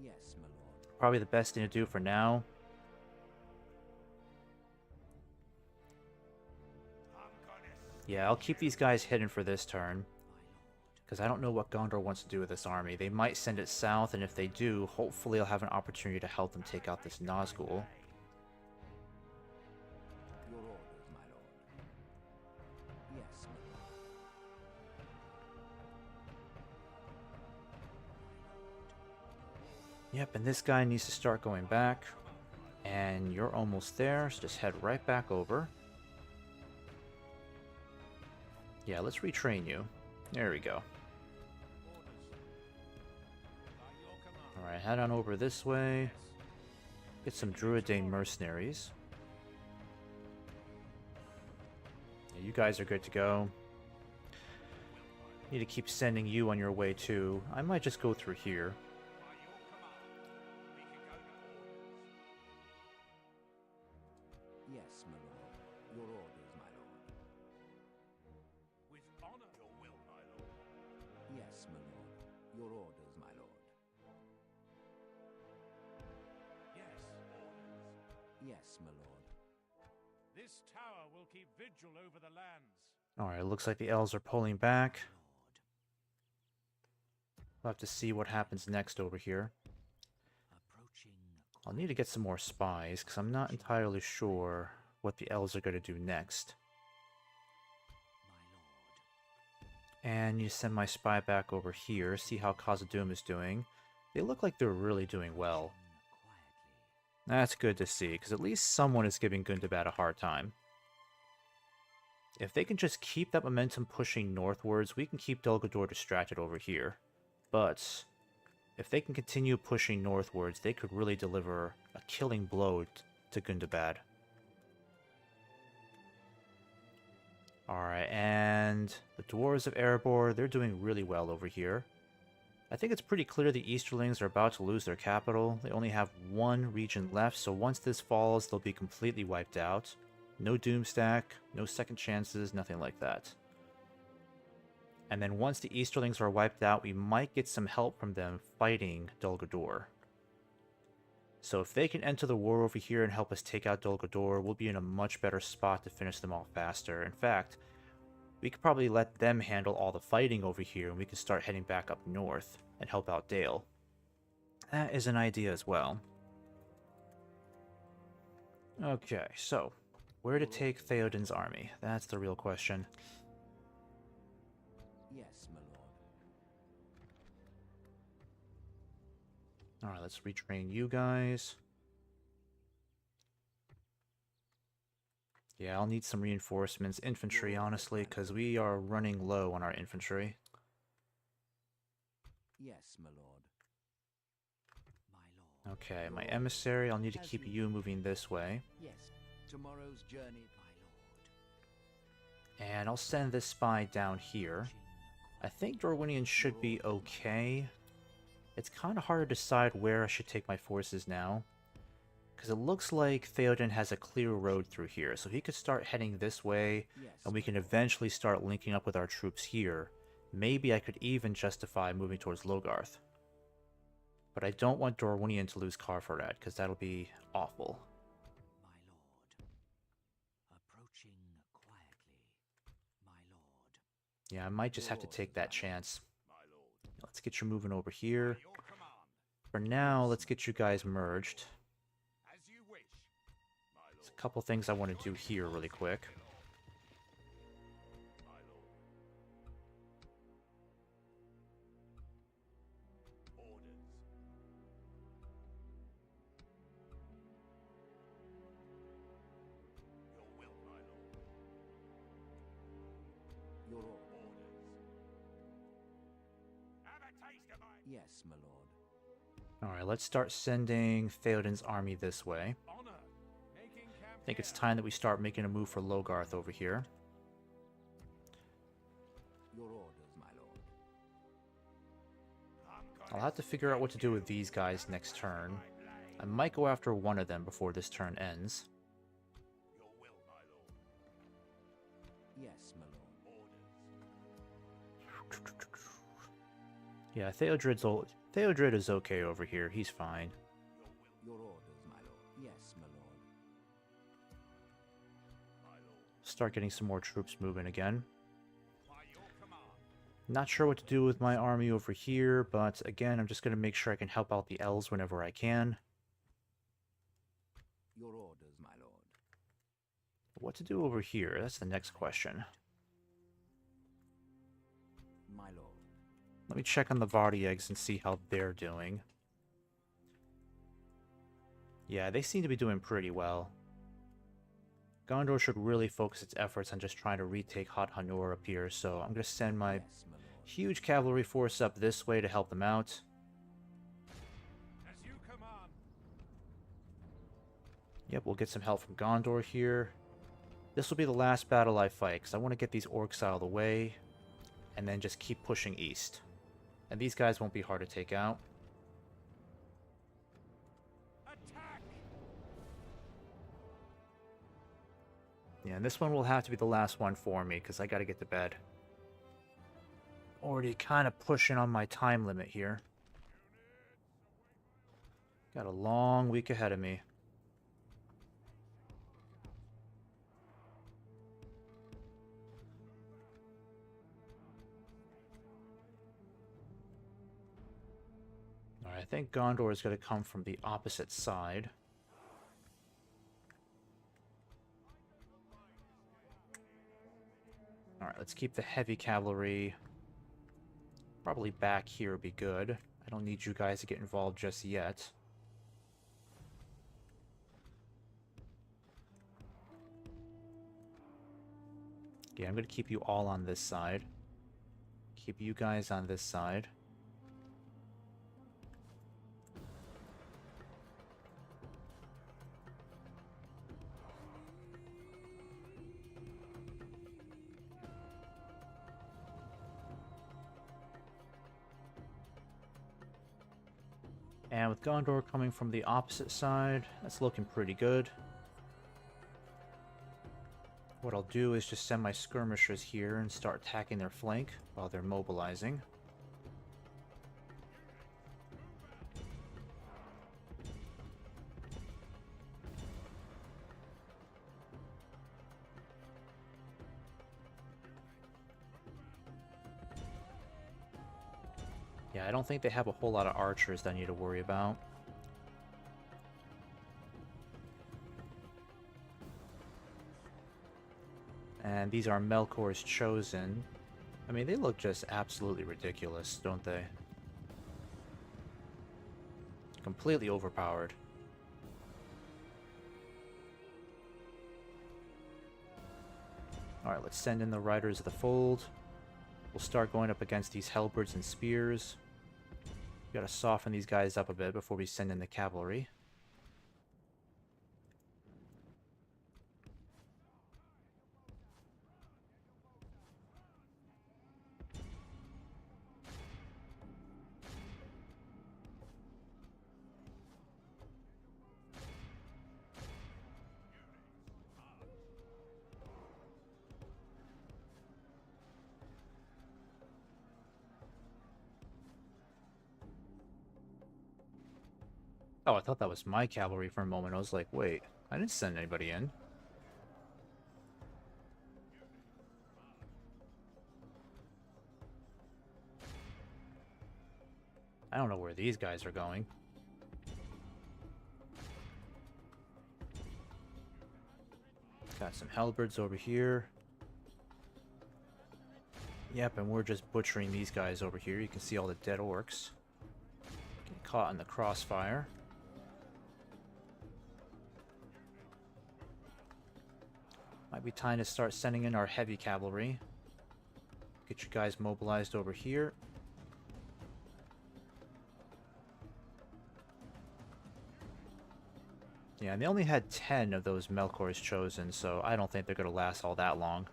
Yes, my lord. Probably the best thing to do for now. Yeah, I'll keep these guys hidden for this turn. Because I don't know what Gondor wants to do with this army. They might send it south, and if they do, hopefully I'll have an opportunity to help them take out this Nazgul. Your orders, my lord. Yes, my lord. Yep, and this guy needs to start going back. And you're almost there, so just head right back over. Yeah, let's retrain you. There we go. Alright, head on over this way. Get some Druidane mercenaries. Yeah, you guys are good to go. Need to keep sending you on your way too. I might just go through here. Yes, my lord. Your orders, my lord. With honor, your will, my lord. Yes, my lord. Your orders, my lord. Yes, orders. Yes, my lord. This tower will keep vigil over the lands. Alright, looks like the elves are pulling back. We'll have to see what happens next over here. Approaching. I'll need to get some more spies, because I'm not entirely sure what the elves are going to do next. My lord. And you send my spy back over here, see how Khazad-dûm is doing. They look like they're really doing well. Quietly. That's good to see, because at least someone is giving Gundabad a hard time. If they can just keep that momentum pushing northwards, we can keep Dol Guldur distracted over here. But if they can continue pushing northwards, they could really deliver a killing blow to Gundabad. Alright, and the Dwarves of Erebor, they're doing really well over here. I think it's pretty clear the Easterlings are about to lose their capital. They only have one region left, so once this falls, they'll be completely wiped out. No Doomstack, no second chances, nothing like that. And then once the Easterlings are wiped out, we might get some help from them fighting Dol Guldur. So if they can enter the war over here and help us take out Dol Guldur, we'll be in a much better spot to finish them off faster. In fact, we could probably let them handle all the fighting over here, and we can start heading back up north and help out Dale. That is an idea as well. Okay, so where to take Theoden's army? That's the real question. Yes, my lord. Alright, let's retrain you guys. Yeah, I'll need some reinforcements. Infantry, honestly, because we are running low on our infantry. Yes, my lord. My lord. Okay, my emissary, I'll need to keep you moving this way. Yes. Tomorrow's journey, my lord. And I'll send this spy down here. I think Dorwinian should be okay. It's kind of hard to decide where I should take my forces now. Because it looks like Theoden has a clear road through here, so he could start heading this way, Yes, and we can eventually start linking up with our troops here. Maybe I could even justify moving towards Logarth. But I don't want Dorwinian to lose Carfarad, because that'll be awful. My lord. Approaching quietly. My lord. Yeah, I might just have to take that chance. My lord. Let's get you moving over here. Your command. For now, let's get you guys merged. As you wish, my lord. There's a couple things I want to do here really quick. My lord. Orders. Your will, my lord. Your Orders. orders. Have a taste of my Yes, my lord. Alright, let's start sending Theoden's army this way. honor. Making camp I think it's here. time that we start making a move for Logarth over here. Your orders, my lord. I'm gonna I'll have to figure out what to do with these guys next turn. my blade. I might go after one of them before this turn ends. Your will, my lord. Yes, my lord. Orders. Yeah, Theodred is okay over here. He's fine. Your will, Your orders, my lord. Yes, my lord. my lord. Start getting some more troops moving again. By your command. Not sure what to do with my army over here, but again, I'm just going to make sure I can help out the elves whenever I can. Your orders, my lord. What to do over here? That's the next question. My lord. Let me check on the Vardi eggs and see how they're doing. Yeah, they seem to be doing pretty well. Gondor should really focus its efforts on just trying to retake Hot Hanor up here, so I'm going to send my Yes, my lord. huge cavalry force up this way to help them out. As you command. Yep, we'll get some help from Gondor here. This will be the last battle I fight, because I want to get these orcs out of the way, and then just keep pushing east. And these guys won't be hard to take out. Attack! Yeah, and this one will have to be the last one for me, because I got to get to bed. Already kind of pushing on my time limit here. Got a long week ahead of me. Alright, I think Gondor is going to come from the opposite side. Alright, let's keep the heavy cavalry probably back here would be good. I don't need you guys to get involved just yet. Yeah, I'm going to keep you all on this side. Keep you guys on this side. And with Gondor coming from the opposite side, that's looking pretty good. What I'll do is just send my skirmishers here and start attacking their flank while they're mobilizing. Yeah, I don't think they have a whole lot of archers that I need to worry about. And these are Melkor's Chosen. I mean, they look just absolutely ridiculous, don't they? Completely overpowered. Alright, let's send in the Riders of the Fold. We'll start going up against these halberds and spears. We gotta soften these guys up a bit before we send in the cavalry. Oh, I thought that was my cavalry for a moment. I was like, wait, I didn't send anybody in. I don't know where these guys are going. Got some halberds over here. Yep, and we're just butchering these guys over here. You can see all the dead orcs. Getting caught in the crossfire. Might be time to start sending in our heavy cavalry. Get you guys mobilized over here. Yeah, and they only had 10 of those Melkor's Chosen, so I don't think they're going to last all that long.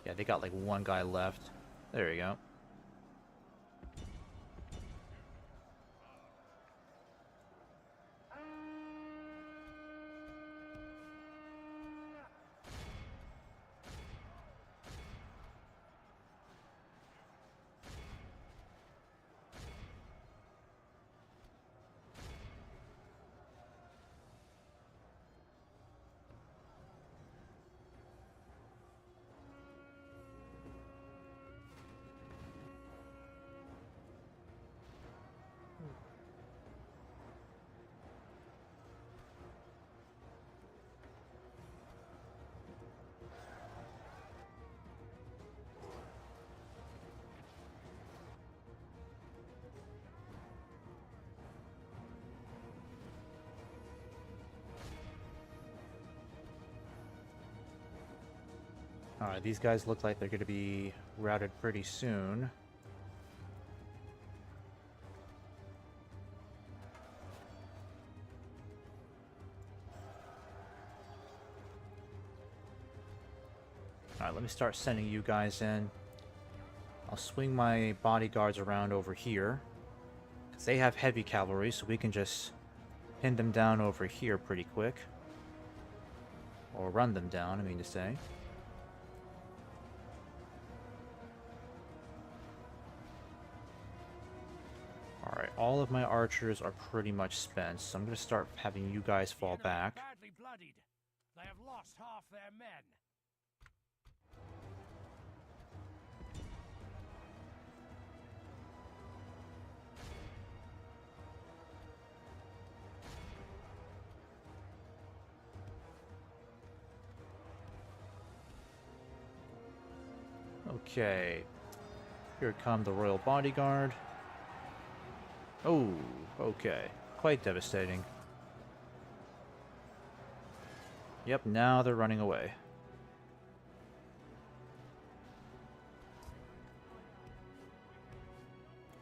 Yeah, they got like one guy left. There you go. Alright, these guys look like they're going to be routed pretty soon. Alright, let me start sending you guys in. I'll swing my bodyguards around over here. Because they have heavy cavalry, so we can just pin them down over here pretty quick. Or run them down, I mean to say. Alright, all of my archers are pretty much spent, so I'm going to start having you guys fall The enemy are back. badly bloodied. They have lost half their men. Okay. Here come the royal bodyguard. Oh, okay. Quite devastating. Yep, now they're running away.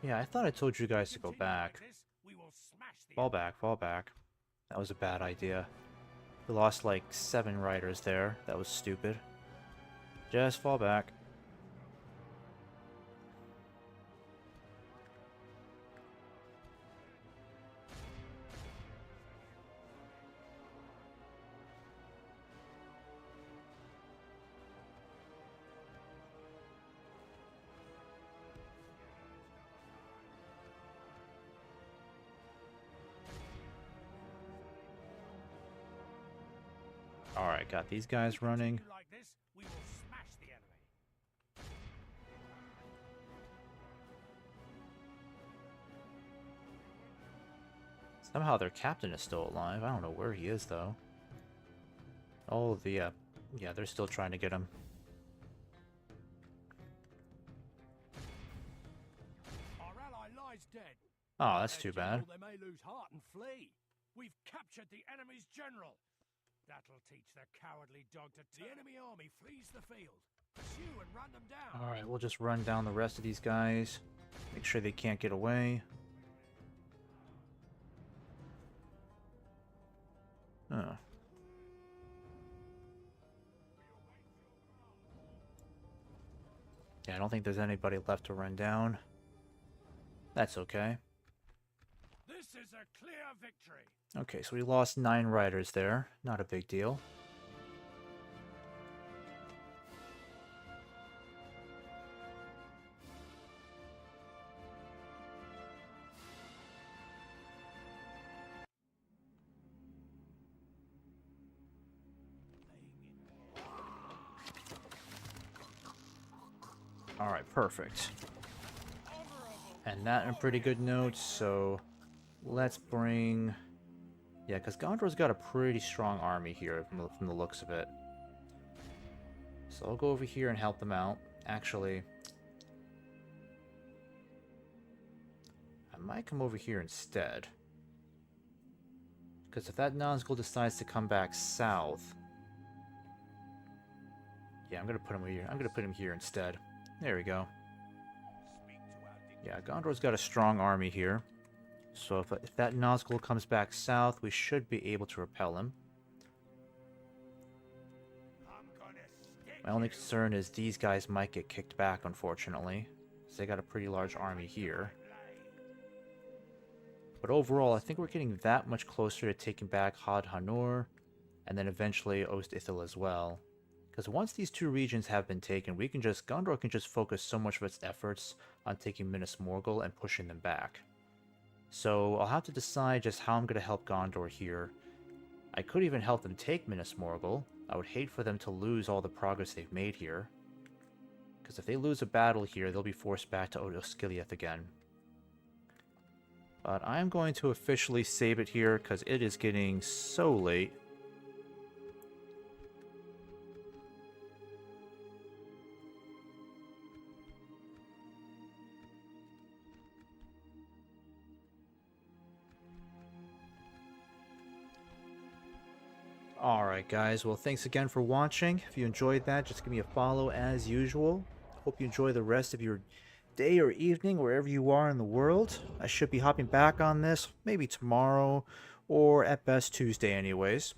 Yeah, I thought I told you guys to go Continue like back. this, we will smash the Fall back, fall back. That was a bad idea. We lost like 7 riders there. That was stupid. Just fall back. Alright, got these guys running. Continue like this, we will smash the enemy. Somehow their captain is still alive. I don't know where he is, though. Oh, yeah, they're still trying to get him. Our ally lies dead. Oh, that's Their too bad. general, they may lose heart and flee. We've captured the enemy's general. That'll teach the cowardly dog to turn. The enemy army flees the field. Pursue and run them down. Alright, we'll just run down the rest of these guys. Make sure they can't get away. Oh. Yeah, I don't think there's anybody left to run down. That's okay. This is a clear victory. Okay, so we lost 9 riders there. Not a big deal. Alright, perfect. And that in a pretty good note, so let's bring... Yeah, because Gondor's got a pretty strong army here from the looks of it. So I'll go over here and help them out. Actually, I might come over here instead. Because if that Nazgul decides to come back south... Yeah, I'm going to put him here. I'm going to put him here instead. There we go. Yeah, Gondor's got a strong army here. So if that Nazgul comes back south, we should be able to repel him. My only concern is these guys might get kicked back, unfortunately. Because they got a pretty large army here. But overall, I think we're getting that much closer to taking back Had Hanur, and then eventually Ost Ithil as well. Because once these 2 regions have been taken, Gondor can just focus so much of its efforts on taking Minas Morgul and pushing them back. So I'll have to decide just how I'm going to help Gondor here. I could even help them take Minas Morgul. I would hate for them to lose all the progress they've made here. Because if they lose a battle here, they'll be forced back to Osgiliath again. But I'm going to officially save it here because it is getting so late. Alright guys, well thanks again for watching. If you enjoyed that, just give me a follow as usual. Hope you enjoy the rest of your day or evening wherever you are in the world. I should be hopping back on this maybe tomorrow or at best Tuesday anyways.